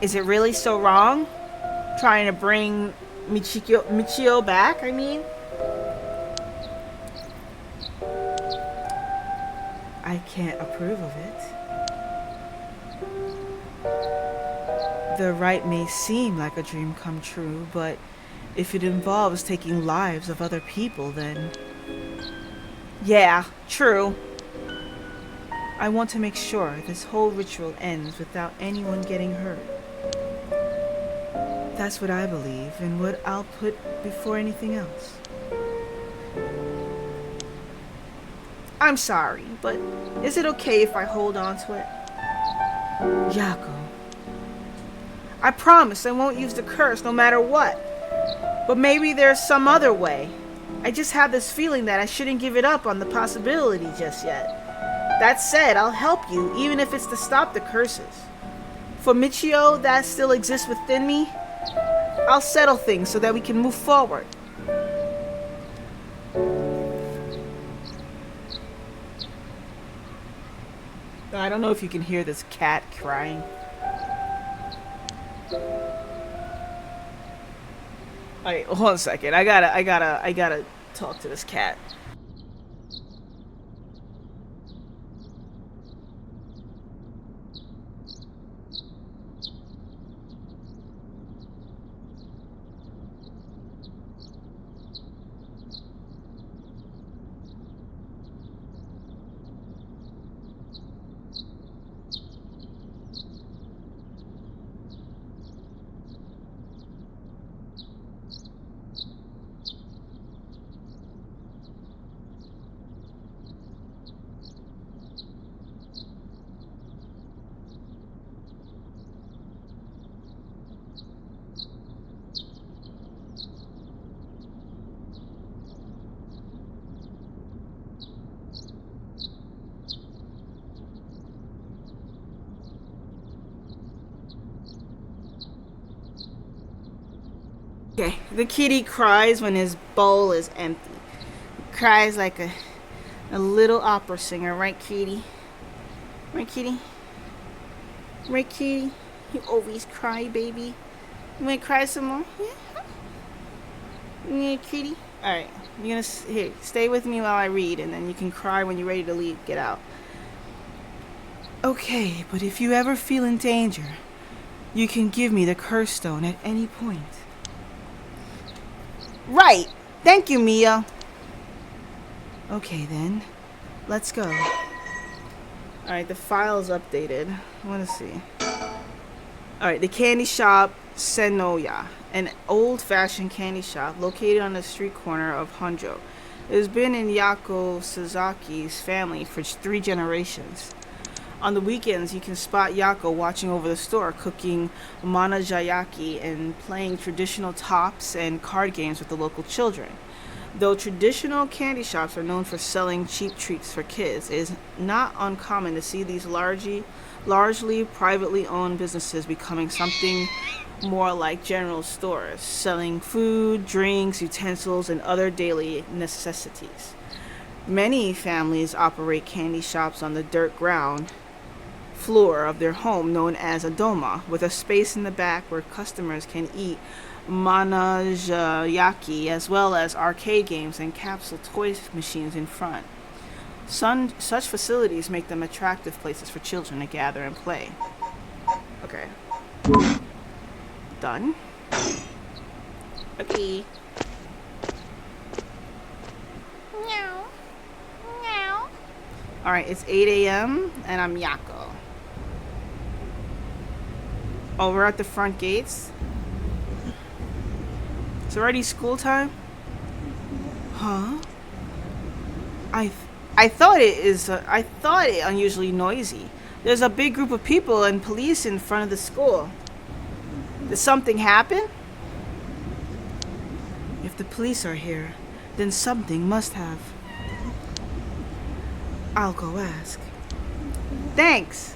Is it really so wrong? Trying to bring Michio back, I mean? I can't approve of it. The rite may seem like a dream come true, but if it involves taking lives of other people, then... Yeah, true. I want to make sure this whole ritual ends without anyone getting hurt. That's what I believe, and what I'll put before anything else. I'm sorry, but is it okay if I hold on to it? Yako. I promise I won't use the curse no matter what. But maybe there's some other way. I just have this feeling that I shouldn't give it up on the possibility just yet. That said, I'll help you, even if it's to stop the curses. For Michio that still exists within me, I'll settle things so that we can move forward. I don't know if you can hear this cat crying. Alright, hold on a second. I gotta talk to this cat. Okay, the kitty cries when his bowl is empty. Cries like a little opera singer, right, kitty? Right, kitty? Right, kitty? You always cry, baby. You wanna cry some more? Yeah, kitty? Alright, you're gonna here, stay with me while I read, and then you can cry when you're ready to leave. Get out. Okay, but if you ever feel in danger, you can give me the curse stone at any point. Right! Thank you, Mia! Okay then, let's go. Alright, the file's updated. I wanna see. Alright, the candy shop Senoya, an old-fashioned candy shop located on the street corner of Honjo. It has been in Yako Sazaki's family for 3 generations. On the weekends, you can spot Yako watching over the store, cooking manajayaki and playing traditional tops and card games with the local children. Though traditional candy shops are known for selling cheap treats for kids, it is not uncommon to see these largely privately owned businesses becoming something more like general stores, selling food, drinks, utensils, and other daily necessities. Many families operate candy shops on the dirt ground floor of their home, known as a doma, with a space in the back where customers can eat manajayaki as well as arcade games and capsule toy machines in front. Such facilities make them attractive places for children to gather and play. Okay. Done. Okay. Meow. Meow. Alright, it's 8 a.m. and I'm Yako. Oh, we're at the front gates. It's already school time? Huh? I thought it unusually noisy. There's a big group of people and police in front of the school. Did something happen? If the police are here, then something must have. I'll go ask. Thanks.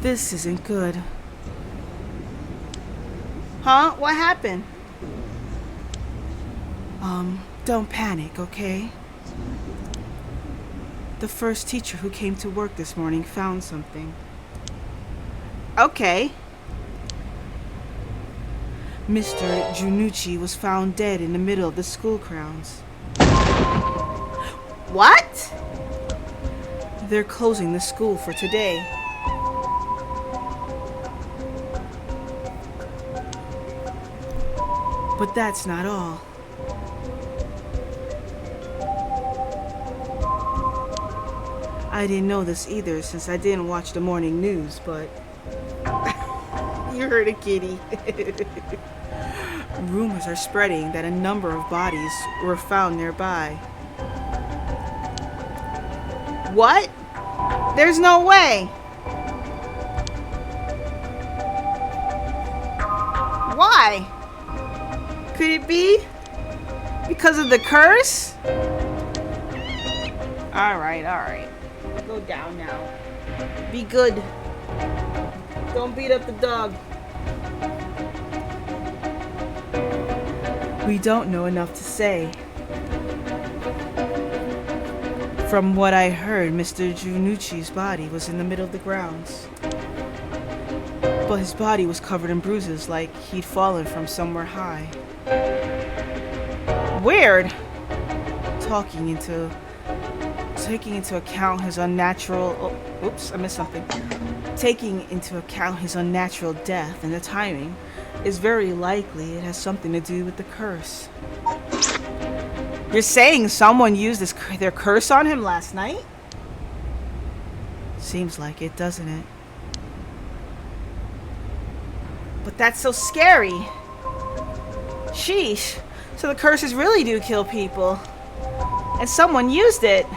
This isn't good. Huh? What happened? Don't panic, okay? The first teacher who came to work this morning found something. Okay. Mr. Junucci was found dead in the middle of the school grounds. What? They're closing the school for today. But that's not all. I didn't know this either since I didn't watch the morning news, but You heard it, kitty. Rumors are spreading that a number of bodies were found nearby. What? There's no way. Why? Could it be because of the curse? Alright. Go down now. Be good. Don't beat up the dog. We don't know enough to say. From what I heard, Mr. Junucci's body was in the middle of the grounds. But his body was covered in bruises like he'd fallen from somewhere high. Weird. Taking into account his unnatural... Oh, oops, I missed something. Taking into account his unnatural death and the timing, is very likely it has something to do with the curse. You're saying someone used their curse on him last night? Seems like it, doesn't it? But that's so scary. Sheesh. So the curses really do kill people. And someone used it.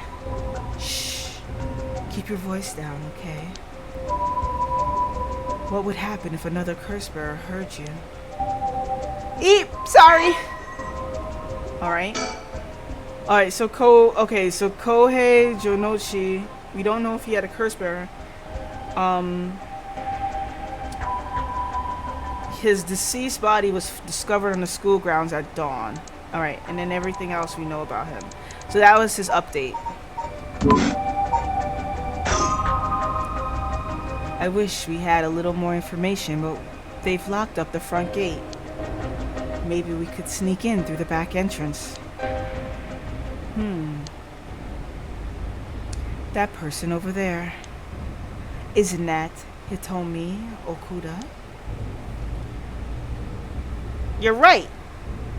Shh. Keep your voice down, okay? What would happen if another curse bearer heard you? Eep! Sorry! Alright. Alright, so Kohei Jonochi, we don't know if he had a curse bearer. His deceased body was discovered on the school grounds at dawn. Alright, and then everything else we know about him. So that was his update. I wish we had a little more information, but they've locked up the front gate. Maybe we could sneak in through the back entrance. That person over there. Isn't that Hitomi Okuda? You're right.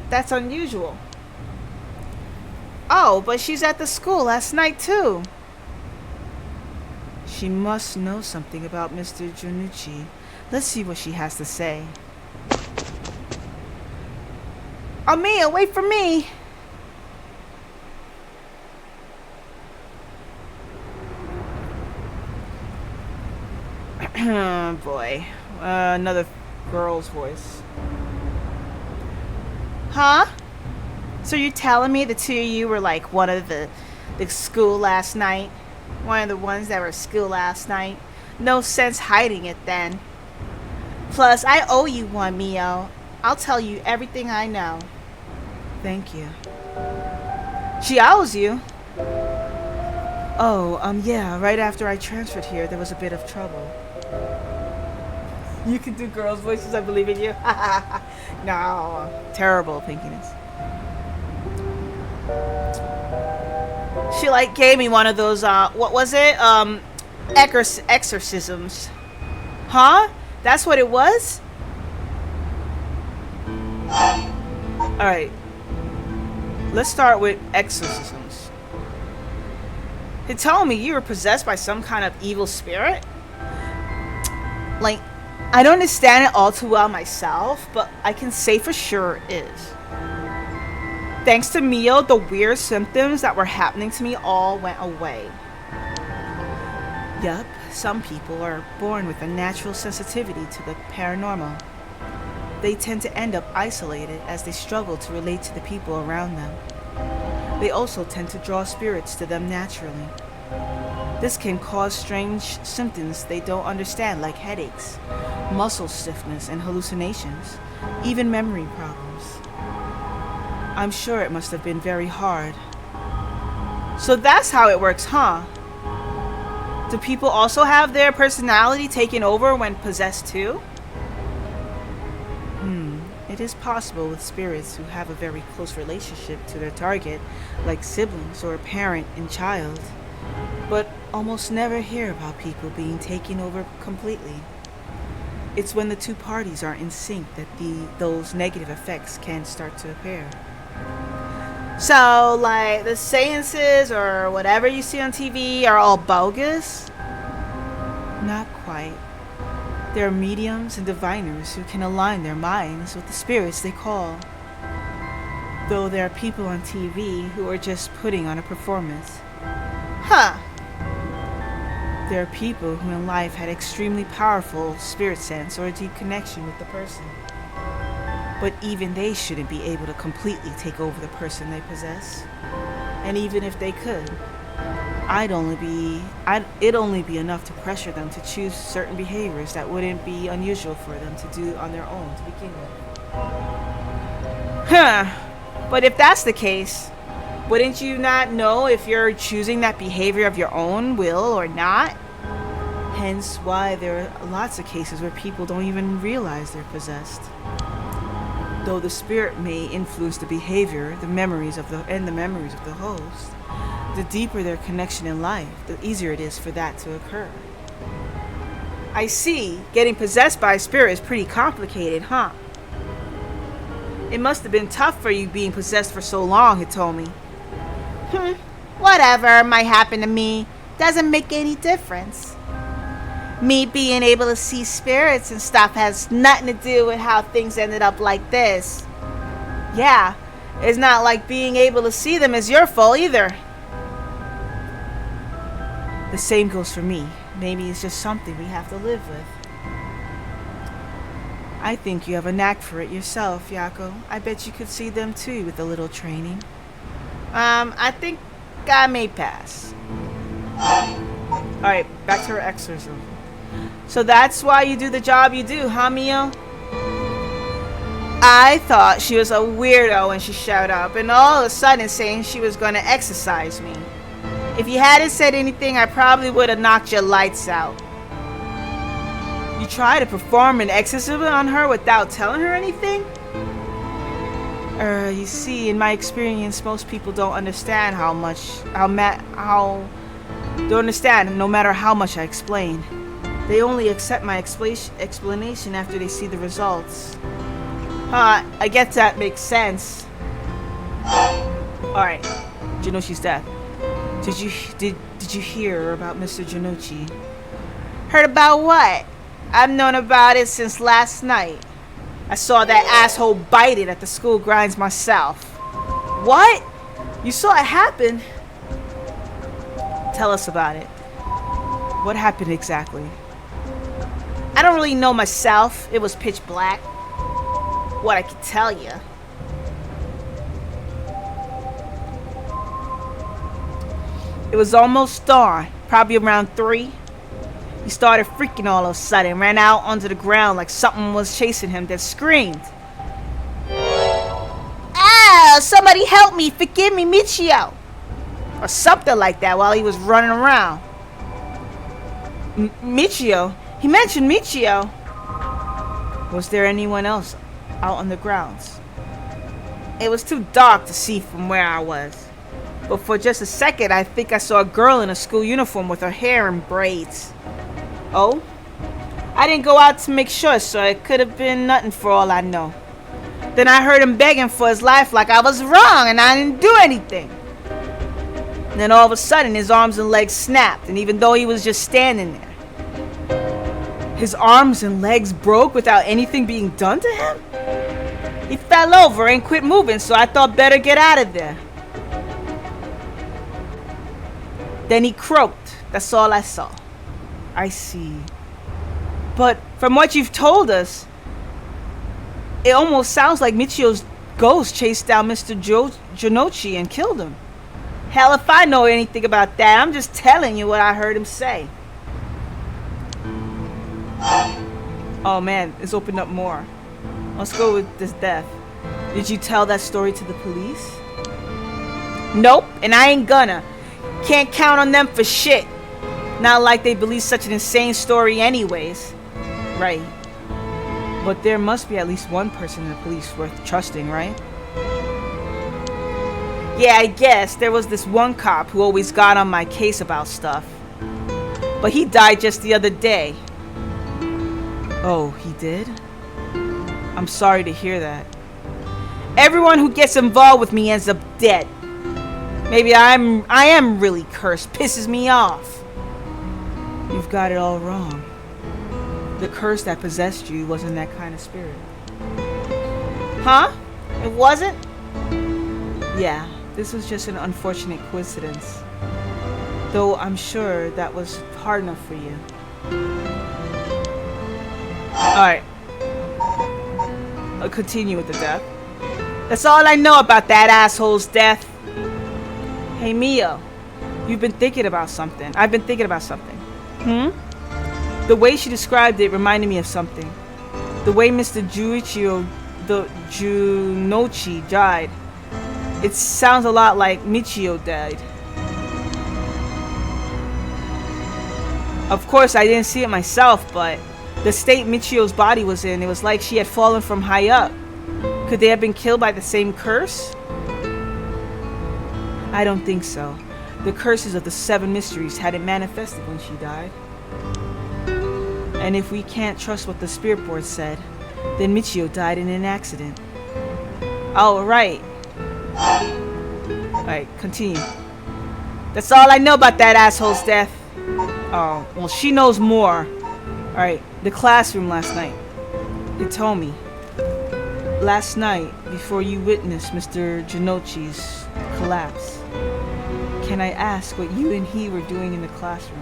That's unusual. Oh, but she's at the school last night too. She must know something about Mr. Junucci. Let's see what she has to say. Amiya, wait for me! Boy. Another girl's voice. Huh? So you're telling me the two of you were like one of the school last night? One of the ones that were at school last night? No sense hiding it then. Plus, I owe you one, Mio. I'll tell you everything I know. Thank you. She owes you? Oh, yeah, right after I transferred here, there was a bit of trouble. You can do girls' voices, I believe in you. No, terrible pinkiness. She like gave me one of those, what was it? Exorcisms. Huh? That's what it was? Alright. Let's start with exorcisms. It told me you were possessed by some kind of evil spirit. Like, I don't understand it all too well myself, but I can say for sure it is. Thanks to Mio, the weird symptoms that were happening to me all went away. Yup, some people are born with a natural sensitivity to the paranormal. They tend to end up isolated as they struggle to relate to the people around them. They also tend to draw spirits to them naturally. This can cause strange symptoms they don't understand, like headaches, muscle stiffness, and hallucinations, even memory problems. I'm sure it must have been very hard. So that's how it works, huh? Do people also have their personality taken over when possessed too? It is possible with spirits who have a very close relationship to their target, like siblings or a parent and child. But almost never hear about people being taken over completely. It's when the two parties are in sync that those negative effects can start to appear. So, like, the seances or whatever you see on TV are all bogus? Not quite. There are mediums and diviners who can align their minds with the spirits they call. Though there are people on TV who are just putting on a performance. Huh. There are people who in life had extremely powerful spirit sense or a deep connection with the person. But even they shouldn't be able to completely take over the person they possess. And even if they could, it'd only be enough to pressure them to choose certain behaviors that wouldn't be unusual for them to do on their own to begin with. Huh. But if that's the case, wouldn't you not know if you're choosing that behavior of your own will or not? Hence why there are lots of cases where people don't even realize they're possessed. Though the spirit may influence the behavior, the memories of the host, the deeper their connection in life, the easier it is for that to occur. I see. Getting possessed by a spirit is pretty complicated, huh? It must have been tough for you being possessed for so long, Hitomi. Whatever might happen to me doesn't make any difference. Me being able to see spirits and stuff has nothing to do with how things ended up like this. Yeah, it's not like being able to see them is your fault either. The same goes for me. Maybe it's just something we have to live with. I think you have a knack for it yourself, Yako. I bet you could see them too with a little training. I think I may pass. Alright, back to her exorcism. So that's why you do the job you do, huh, Mio? I thought she was a weirdo when she showed up, and all of a sudden saying she was going to exorcise me. If you hadn't said anything, I probably would have knocked your lights out. You try to perform an exorcism on her without telling her anything? You see, in my experience, most people don't understand no matter how much I explain. They only accept my explanation after they see the results. I guess that makes sense. Alright, Janochi's death. Did you hear about Mr. Janochi? Heard about what? I've known about it since last night. I saw that asshole bite it at the school grinds myself. What? You saw it happen? Tell us about it. What happened exactly? I don't really know myself. It was pitch black. What I could tell you. It was almost dawn, probably around 3. He started freaking all of a sudden, ran out onto the ground like something was chasing him, then screamed. "Ow! Somebody help me! Forgive me, Michio!" Or something like that while he was running around. Michio? He mentioned Michio. Was there anyone else out on the grounds? It was too dark to see from where I was. But for just a second, I think I saw a girl in a school uniform with her hair in braids. Oh? I didn't go out to make sure, so it could have been nothing for all I know. Then I heard him begging for his life like I was wrong and I didn't do anything. And then all of a sudden, his arms and legs snapped, and even though he was just standing there. His arms and legs broke without anything being done to him? He fell over and quit moving, so I thought better get out of there. Then he croaked. That's all I saw. I see. But from what you've told us, it almost sounds like Michio's ghost chased down Mr. Janochi and killed him. Hell, if I know anything about that, I'm just telling you what I heard him say. Oh man, it's opened up more. Let's go with this death. Did you tell that story to the police? Nope, and I ain't gonna. Can't count on them for shit. Not like they believe such an insane story anyways. Right. But there must be at least one person in the police worth trusting, right? Yeah, I guess. There was this one cop who always got on my case about stuff. But he died just the other day. Oh, he did? I'm sorry to hear that. Everyone who gets involved with me ends up dead. Maybe I am really cursed. Pisses me off. You've got it all wrong. The curse that possessed you wasn't that kind of spirit. Huh? It wasn't? Yeah, this was just an unfortunate coincidence. Though I'm sure that was hard enough for you. Alright. I'll continue with the death. That's all I know about that asshole's death. Hey Mio, you've been thinking about something. I've been thinking about something. The way she described it reminded me of something. The way Mr. Junochi died. It sounds a lot like Michio died. Of course, I didn't see it myself, but the state Michio's body was in, it was like she had fallen from high up. Could they have been killed by the same curse? I don't think so. The curses of the 7 mysteries hadn't manifested when she died. And if we can't trust what the spirit board said, then Michio died in an accident. Oh, right. Alright, continue. That's all I know about that asshole's death. Oh, well, she knows more. Alright, the classroom last night. It told me. Last night, before you witnessed Mr. Jinochi's collapse, can I ask what you and he were doing in the classroom?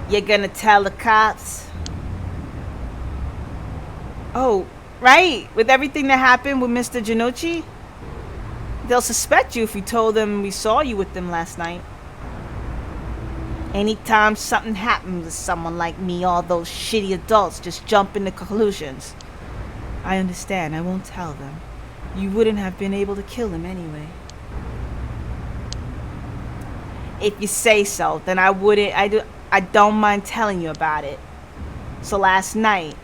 You're gonna tell the cops? Oh, right. With everything that happened with Mr. Jinochi, they'll suspect you if you told them we saw you with them last night. Anytime something happens to someone like me, all those shitty adults just jump into conclusions. I understand. I won't tell them. You wouldn't have been able to kill him anyway. If you say so, then I wouldn't. I don't mind telling you about it. So last night,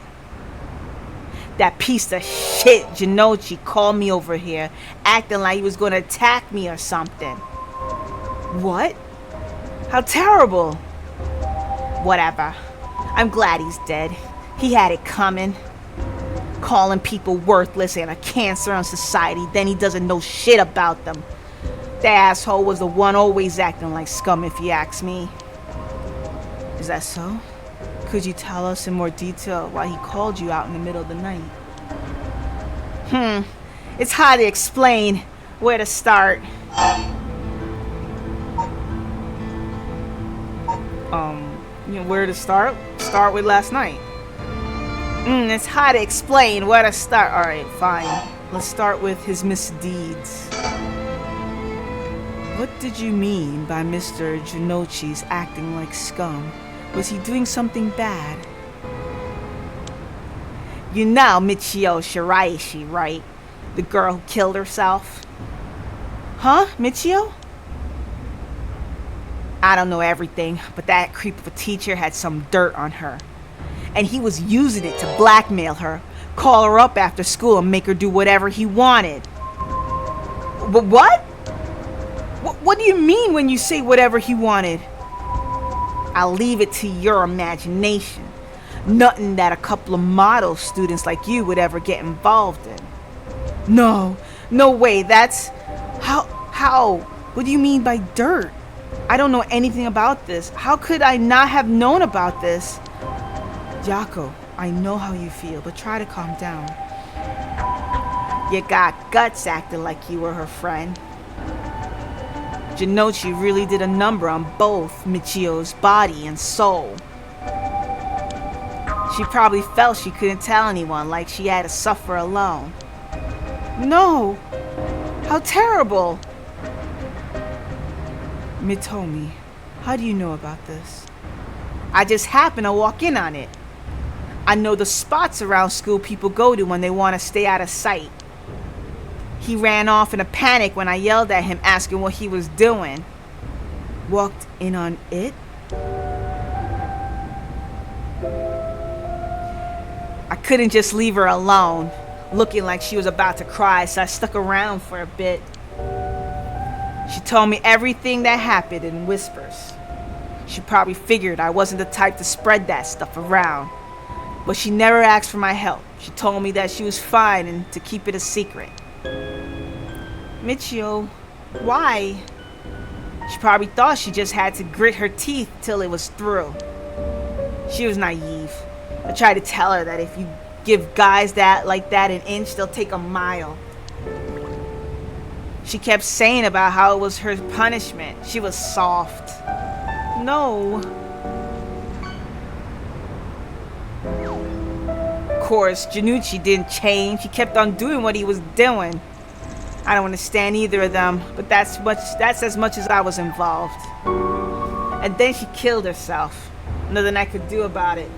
that piece of shit Jinochi called me over here, acting like he was gonna attack me or something. What? How terrible! Whatever. I'm glad he's dead. He had it coming. Calling people worthless and a cancer on society, then he doesn't know shit about them. The asshole was the one always acting like scum, if you ask me. Is that so? Could you tell us in more detail why he called you out in the middle of the night? It's hard to explain. Where to start? Where to start? Start with last night. It's hard to explain where to start. Alright, fine. Let's start with his misdeeds. What did you mean by Mr. Jinochi's acting like scum? Was he doing something bad? You know Michio Shiraishi, right? The girl who killed herself. Huh? Michio? I don't know everything, but that creep of a teacher had some dirt on her. And he was using it to blackmail her, call her up after school and make her do whatever he wanted. But what? What do you mean when you say whatever he wanted? I'll leave it to your imagination. Nothing that a couple of model students like you would ever get involved in. No way, that's... How? What do you mean by dirt? I don't know anything about this. How could I not have known about this? Yako, I know how you feel, but try to calm down. You got guts acting like you were her friend. Jinochi really did a number on both Michio's body and soul. She probably felt she couldn't tell anyone, like she had to suffer alone. No! How terrible! Mitomi, how do you know about this? I just happened to walk in on it. I know the spots around school people go to when they want to stay out of sight. He ran off in a panic when I yelled at him asking what he was doing. Walked in on it? I couldn't just leave her alone, looking like she was about to cry, so I stuck around for a bit. She told me everything that happened in whispers. She probably figured I wasn't the type to spread that stuff around. But she never asked for my help. She told me that she was fine and to keep it a secret. Michio, why? She probably thought she just had to grit her teeth till it was through. She was naive. I tried to tell her that if you give guys that like that an inch, they'll take a mile. She kept saying about how it was her punishment. She was soft. No. Of course, Janucci didn't change. He kept on doing what he was doing. I don't understand either of them, but that's as much as I was involved. And then she killed herself. Nothing I could do about it.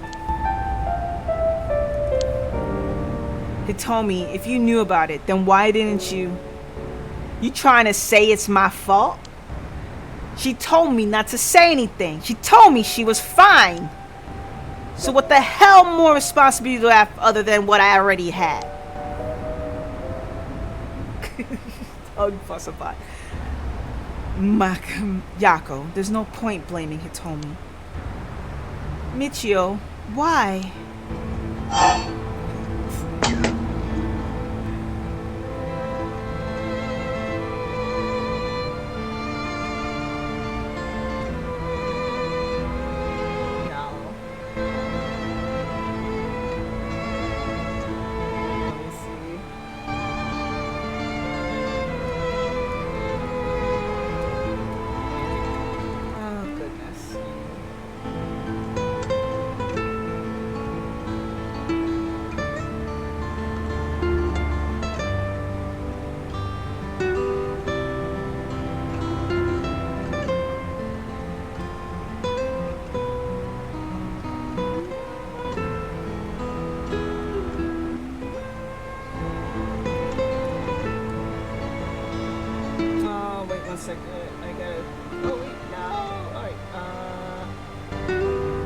He told me, if you knew about it, then why didn't you? You trying to say it's my fault? She told me not to say anything. She told me she was fine. So what the hell more responsibility do I have other than what I already had? Oh, you fuss about. Yako, there's no point blaming Hitomi. Michio, why?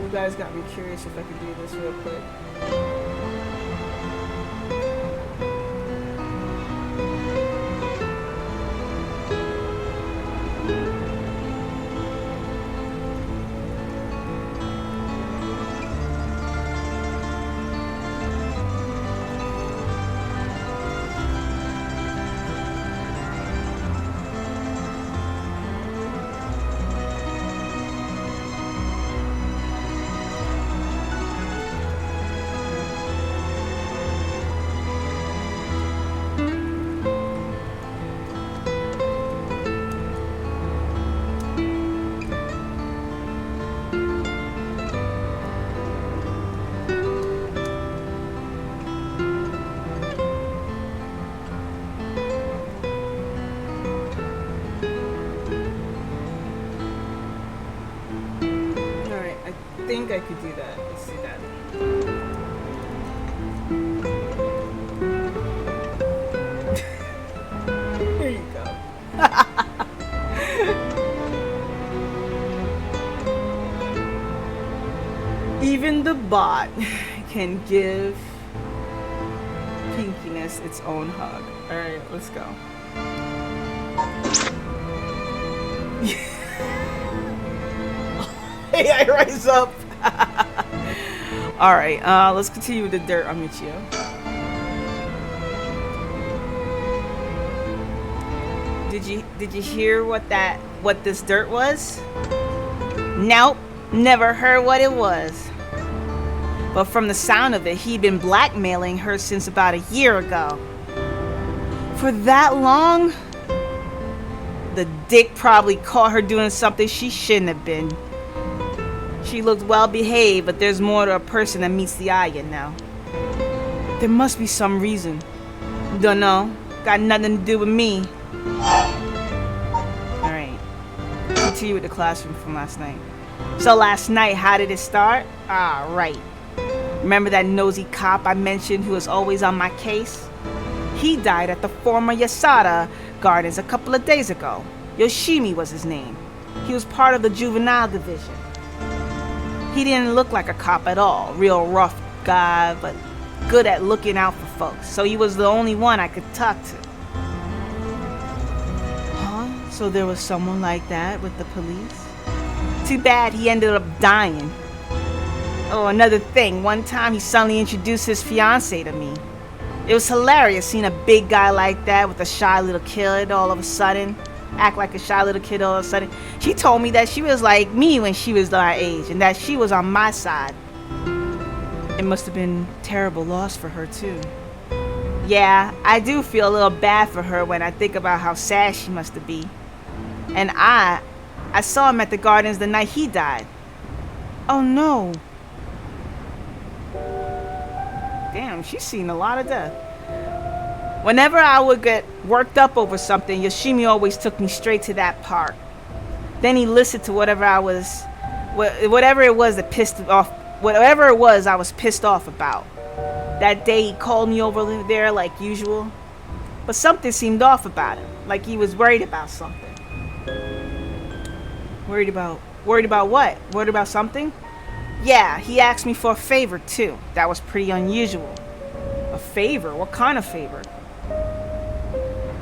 You guys got me curious if I could do this real quick. I think I could do that. Let's see that. Here you go. Even the bot can give pinkiness its own hug. Alright, let's go. Hey, I rise up. All right, let's continue with the dirt on Michio. Did you hear what this dirt was? Nope, never heard what it was. But from the sound of it, he'd been blackmailing her since about a year ago. For that long? The dick probably caught her doing something she shouldn't have been. She looked well behaved, but there's more to a person than meets the eye, you know. There must be some reason. Don't know. Got nothing to do with me. Alright. Continue with the classroom from last night. So last night, how did it start? Ah, right. Remember that nosy cop I mentioned who was always on my case? He died at the former Yasada Gardens a couple of days ago. Yoshimi was his name. He was part of the juvenile division. He didn't look like a cop at all. Real rough guy, but good at looking out for folks. So he was the only one I could talk to. Huh? So there was someone like that with the police? Too bad he ended up dying. Oh, another thing. One time he suddenly introduced his fiancée to me. It was hilarious seeing a big guy like that with a shy little kid all of a sudden. act like a shy little kid all of a sudden. She told me that she was like me when she was our age and that she was on my side. It must have been a terrible loss for her too. Yeah, I do feel a little bad for her when I think about how sad she must have been. And I saw him at the gardens the night he died. Oh no. Damn, she's seen a lot of death. Whenever I would get worked up over something, Yoshimi always took me straight to that park. Then he listened to whatever it was I was pissed off about. That day he called me over there like usual, but something seemed off about him, like he was worried about something. Worried about what? Worried about something? Yeah, he asked me for a favor too. That was pretty unusual. A favor? What kind of favor?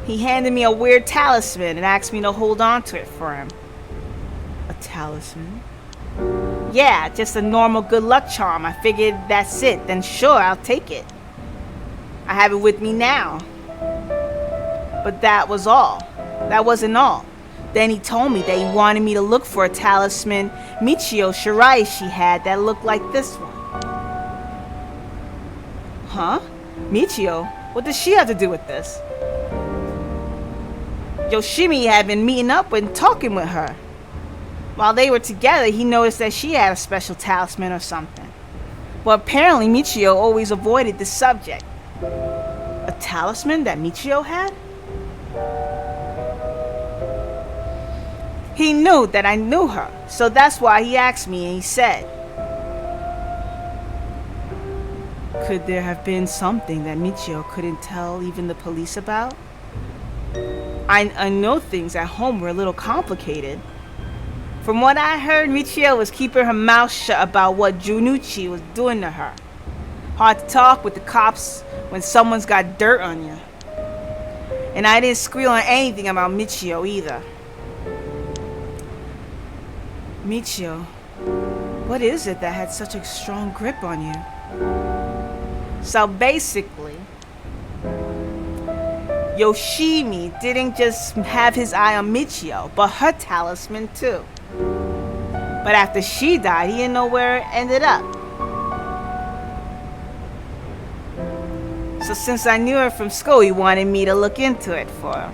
He handed me a weird talisman and asked me to hold on to it for him. A talisman? Yeah, just a normal good luck charm. I figured that's it. Then sure, I'll take it. I have it with me now. But that was all. That wasn't all. Then he told me that he wanted me to look for a talisman Michio Shiraishi had that looked like this one. Huh? Michio? What does she have to do with this? Yoshimi had been meeting up and talking with her. While they were together, he noticed that she had a special talisman or something. But apparently Michio always avoided the subject. A talisman that Michio had? He knew that I knew her, so that's why he asked me and he said, could there have been something that Michio couldn't tell even the police about? I know things at home were a little complicated. From what I heard, Michio was keeping her mouth shut about what Junichi was doing to her. Hard to talk with the cops when someone's got dirt on you. And I didn't squeal on anything about Michio either. Michio, what is it that had such a strong grip on you? So basically, Yoshimi didn't just have his eye on Michio, but her talisman too. But after she died, he didn't know where it ended up. So since I knew her from school, he wanted me to look into it for him.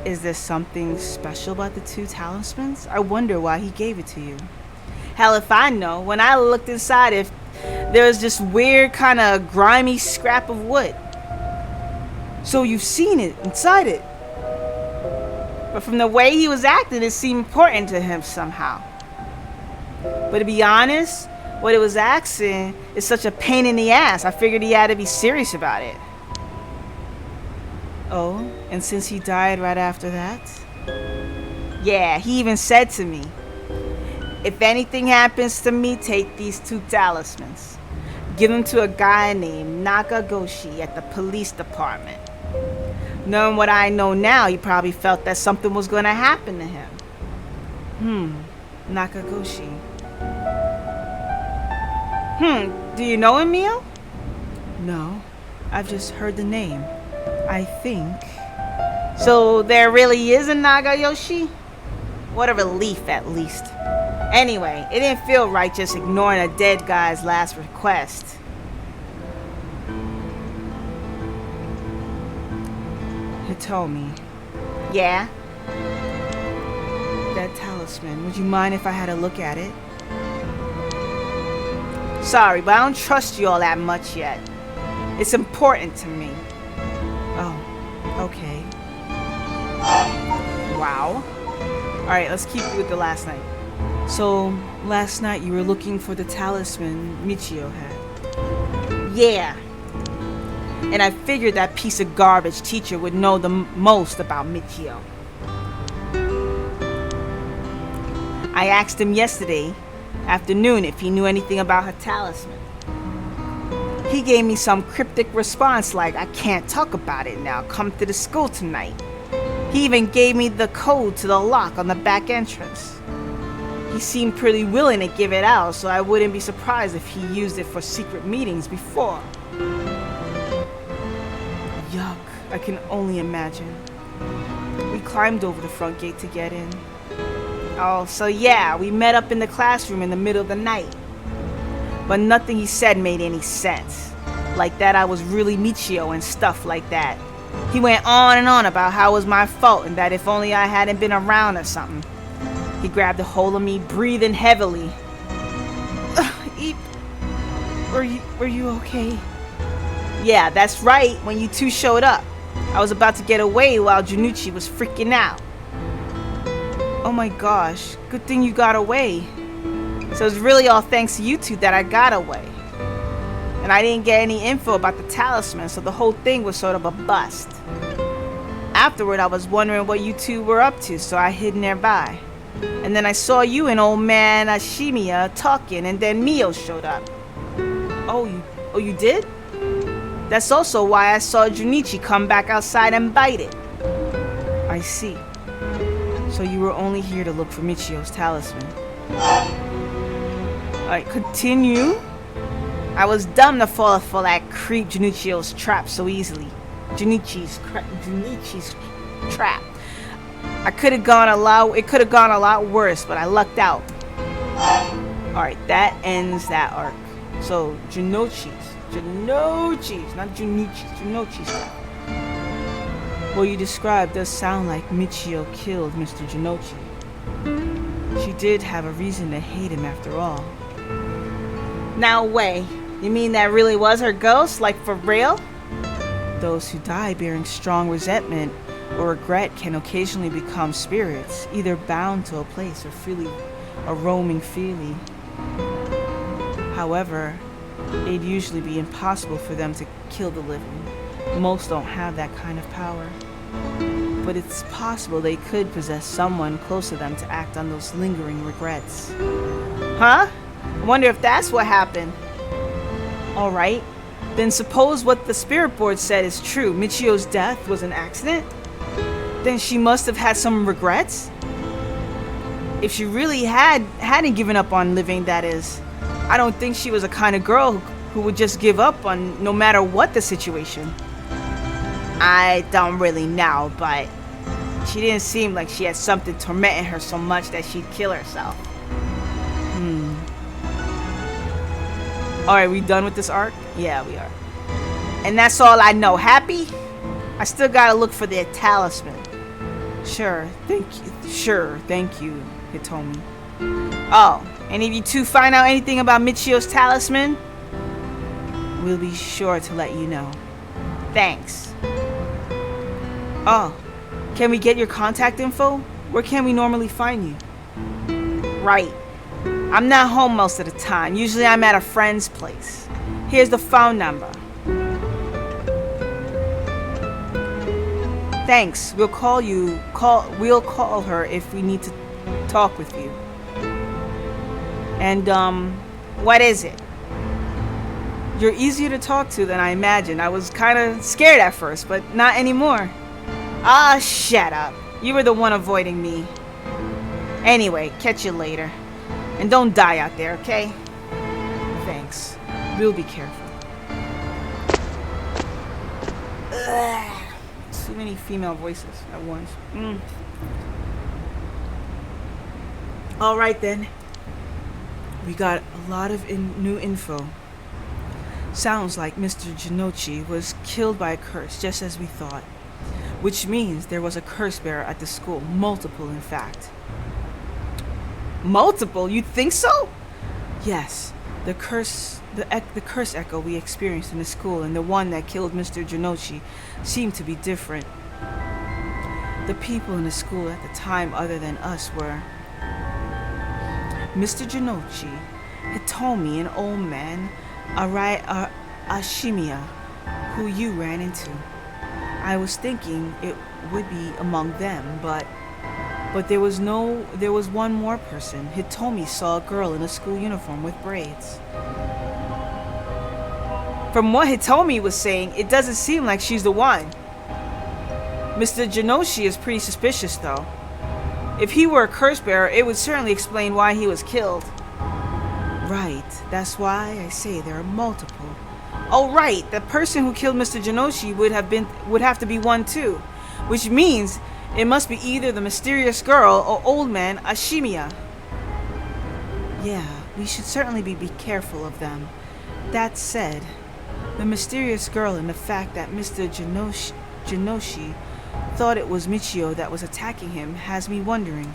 Is there something special about the two talismans? I wonder why he gave it to you. Hell if I know. When I looked inside, if there was this weird kind of grimy scrap of wood. So you've seen it inside it. But from the way he was acting, it seemed important to him somehow. But to be honest, what it was asking is such a pain in the ass. I figured he had to be serious about it. Oh, and since he died right after that? Yeah, he even said to me, if anything happens to me, take these two talismans. Give them to a guy named Nakagoshi at the police department. Knowing what I know now, he probably felt that something was going to happen to him. Nakagoshi. Do you know him, Mio? No, I've just heard the name. I think. So there really is a Nagayoshi? What a relief, at least. Anyway, it didn't feel right just ignoring a dead guy's last request. Hitomi. Yeah? That talisman, would you mind if I had a look at it? Sorry, but I don't trust you all that much yet. It's important to me. Oh, okay. Wow. Alright, let's keep with the last night. So, last night you were looking for the talisman Michio had. Yeah. And I figured that piece of garbage teacher would know the most about Michio. I asked him yesterday afternoon if he knew anything about her talisman. He gave me some cryptic response like, I can't talk about it now, come to the school tonight. He even gave me the code to the lock on the back entrance. He seemed pretty willing to give it out, so I wouldn't be surprised if he used it for secret meetings before. Yuck, I can only imagine. We climbed over the front gate to get in. Oh, so yeah, we met up in the classroom in the middle of the night. But nothing he said made any sense. Like that I was really Michio and stuff like that. He went on and on about how it was my fault and that if only I hadn't been around or something. He grabbed a hold of me, breathing heavily. Eep. Were you okay? Yeah, that's right, when you two showed up. I was about to get away while Junichi was freaking out. Oh my gosh, good thing you got away. So it's really all thanks to you two that I got away. And I didn't get any info about the talisman, so the whole thing was sort of a bust. Afterward, I was wondering what you two were up to, so I hid nearby. And then I saw you and old man Ashimiya talking, and then Mio showed up. Oh, you did? That's also why I saw Junichi come back outside and bite it. I see. So you were only here to look for Michio's talisman. Alright, continue. I was dumb to fall for that creep Junichio's trap so easily. Junichi's trap. It could have gone a lot worse, but I lucked out. Alright, that ends that arc. So, Junichi's, not Junichi's trap. What you described does sound like Michio killed Mr. Junichi. She did have a reason to hate him after all. Now way. You mean that really was her ghost? Like for real? Those who die bearing strong resentment or regret can occasionally become spirits, either bound to a place or roaming freely. However, it'd usually be impossible for them to kill the living. Most don't have that kind of power. But it's possible they could possess someone close to them to act on those lingering regrets. Huh? I wonder if that's what happened. Alright, then suppose what the spirit board said is true. Michio's death was an accident? Then she must have had some regrets? If she really hadn't given up on living, that is. I don't think she was a kind of girl who would just give up on no matter what the situation. I don't really know, but she didn't seem like she had something tormenting her so much that she'd kill herself. Alright, we done with this arc? Yeah, we are. And that's all I know. Happy? I still gotta look for the talisman. Sure, thank you, Hitomi. Oh, and if you two find out anything about Michio's talisman, we'll be sure to let you know. Thanks. Oh, can we get your contact info? Where can we normally find you? Right. I'm not home most of the time. Usually I'm at a friend's place. Here's the phone number. Thanks. We'll call her if we need to talk with you. And what is it? You're easier to talk to than I imagined. I was kind of scared at first, but not anymore. Ah, shut up. You were the one avoiding me. Anyway, catch you later. And don't die out there, okay? Thanks. We'll be careful. Ugh. Too many female voices at once. Alright then. We got a lot of new info. Sounds like Mr. Junichi was killed by a curse, just as we thought. Which means there was a curse bearer at the school. Multiple, in fact. Multiple? You think so? Yes. The curse echo we experienced in the school and the one that killed Mr. Junichi seemed to be different. The people in the school at the time other than us were Mr. Junichi, Hitomi, an old man, Ashimiya, who you ran into. I was thinking it would be among them, but there was one more person. Hitomi saw a girl in a school uniform with braids. From what Hitomi was saying, it doesn't seem like she's the one. Mr. Junichi is pretty suspicious though. If he were a curse bearer, it would certainly explain why he was killed. Right, that's why I say there are multiple. Oh right, the person who killed Mr. Junichi would have to be one too. Which means It must be either the mysterious girl or old man Ashimiya. Yeah, we should certainly be careful of them. That said, the mysterious girl and the fact that Mr. Jinoshi thought it was Michio that was attacking him has me wondering.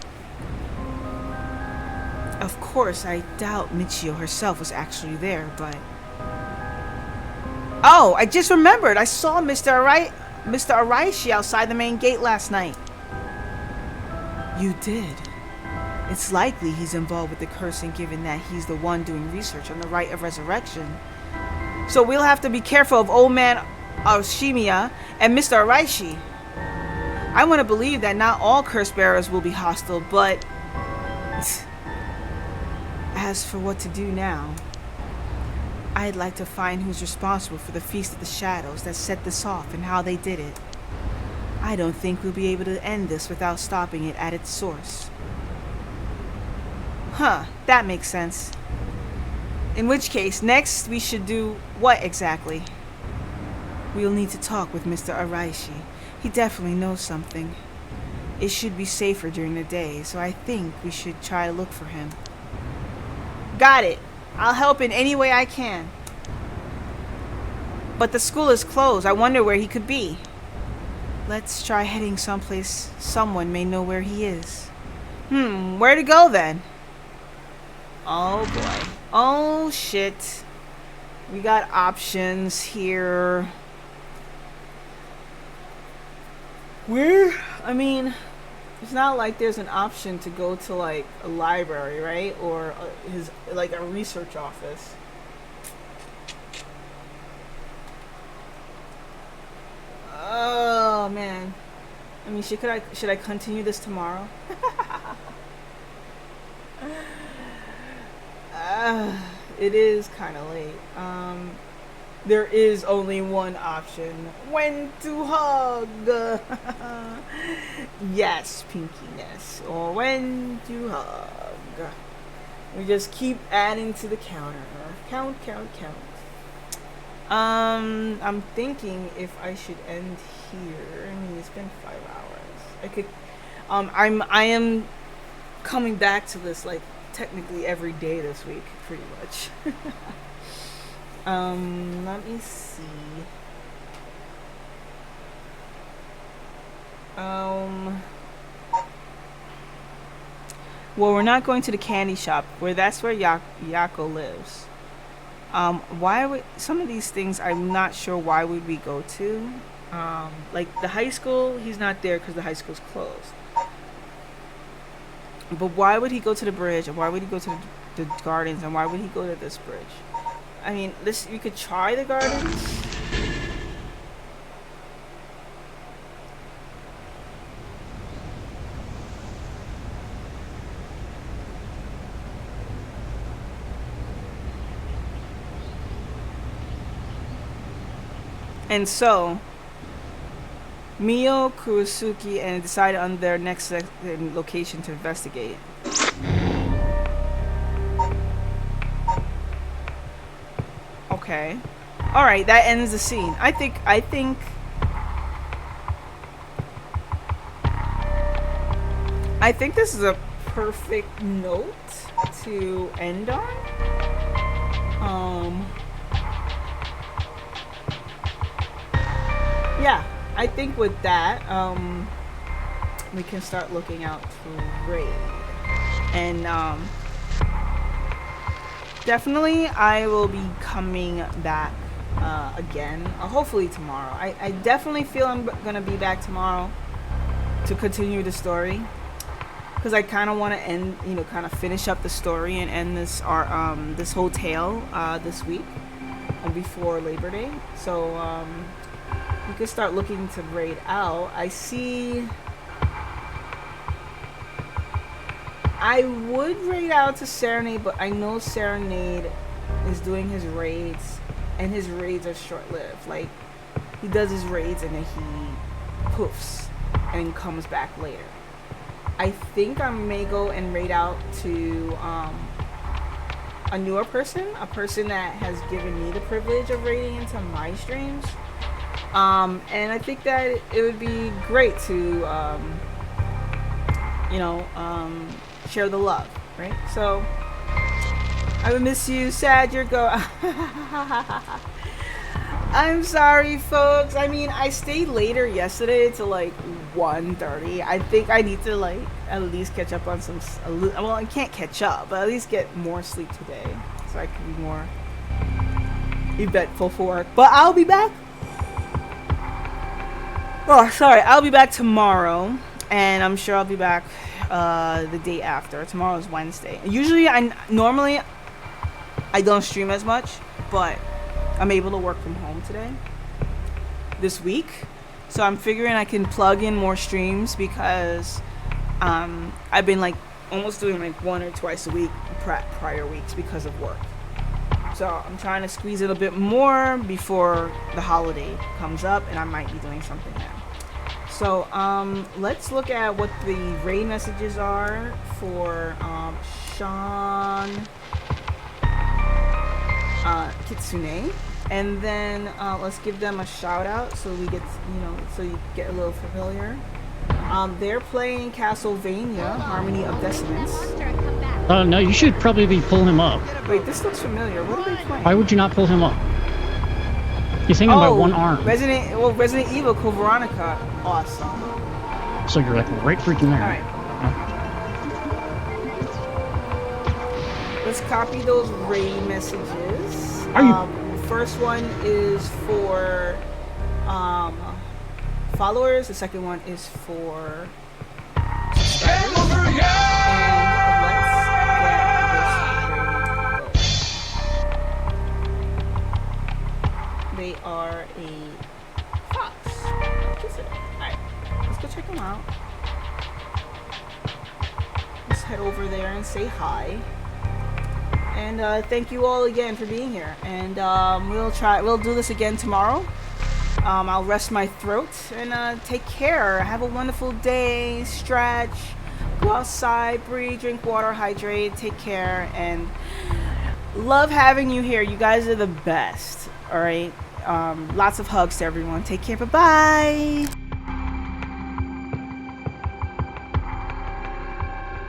Of course, I doubt Michio herself was actually there, but... Oh, I just remembered! I saw Mr. Araishi outside the main gate last night. You did? It's likely he's involved with the cursing, given that he's the one doing research on the rite of resurrection. So we'll have to be careful of old man Ashimiya and Mr. Araishi. I want to believe that not all curse bearers will be hostile, but... As for what to do now, I'd like to find who's responsible for the Feast of the Shadows that set this off and how they did it. I don't think we'll be able to end this without stopping it at its source. Huh, that makes sense. In which case, next we should do what exactly? We'll need to talk with Mr. Araishi. He definitely knows something. It should be safer during the day, so I think we should try to look for him. Got it. I'll help in any way I can. But the school is closed. I wonder where he could be. Let's try heading someplace someone may know where he is. Where to go then? Oh boy. Oh shit. We got options here. Where? I mean, it's not like there's an option to go to like a library, right? Or a research office. Oh man. I mean, should I continue this tomorrow? It is kind of late. There is only one option. When to hug. Yes, pinkiness. Or when to hug. We just keep adding to the counter. Count. I'm thinking if I should end here. I mean, it's been 5 hours. I could. I am coming back to this like technically every day this week, pretty much. Let me see. Well, we're not going to the candy shop, that's where Yako lives. Why would some of these things? I'm not sure why would we go to. Like the high school, he's not there because the high school's closed. But why would he go to the bridge, and why would he go to the gardens, and why would he go to this bridge? I mean, you could try the gardens. And so, Mio, Kurosuke, and decided on their next location to investigate. Okay. Alright, that ends the scene. I think this is a perfect note to end on. Yeah, I think with that, we can start looking out for raid. And definitely I will be coming back again, hopefully tomorrow. I definitely feel I'm gonna be back tomorrow to continue the story, because I kind of want to end, kind of finish up the story and end this this whole tale this week before Labor Day. So we could start looking to raid out. I would raid out to Serenade, but I know Serenade is doing his raids, and his raids are short-lived. Like, he does his raids and then he poofs and comes back later. I think I may go and raid out to a newer person, a person that has given me the privilege of raiding into my streams. And I think that it would be great to, share the love, right? So I would miss you. Sad you're going. I'm sorry, folks. I mean, I stayed later yesterday to like 1:30. I think I need to like at least catch up on some. Well, I can't catch up, but at least get more sleep today, so I can be more eventful for work. But I'll be back. Oh, sorry. I'll be back tomorrow, and I'm sure I'll be back the day after. Tomorrow's Wednesday. Usually, normally I don't stream as much, but I'm able to work from home today, this week. So I'm figuring I can plug in more streams because I've been like almost doing like 1 or twice a week prior weeks because of work. So I'm trying to squeeze it a bit more before the holiday comes up, and I might be doing something now. So let's look at what the raid messages are for Sean Kitsune. And then let's give them a shout out so we get, so you get a little familiar. They're playing Castlevania Harmony of Dissonance. No, you should probably pull him up. Wait, this looks familiar. What are they playing? Why would you not pull him up? He's hanging by one arm. Resident Evil Code Veronica. Awesome. So you're like right freaking there. Alright. Let's copy those raid messages. Are you? First one is for followers. The second one is for subscribers. And let's get this raid. They are a fox. Alright, let's go check them out. Let's head over there and say hi. And thank you all again for being here. And we'll do this again tomorrow. I'll rest my throat and take care. Have a wonderful day. Stretch. Go outside. Breathe. Drink water. Hydrate. Take care. And love having you here. You guys are the best. All right. Lots of hugs to everyone. Take care. Bye-bye.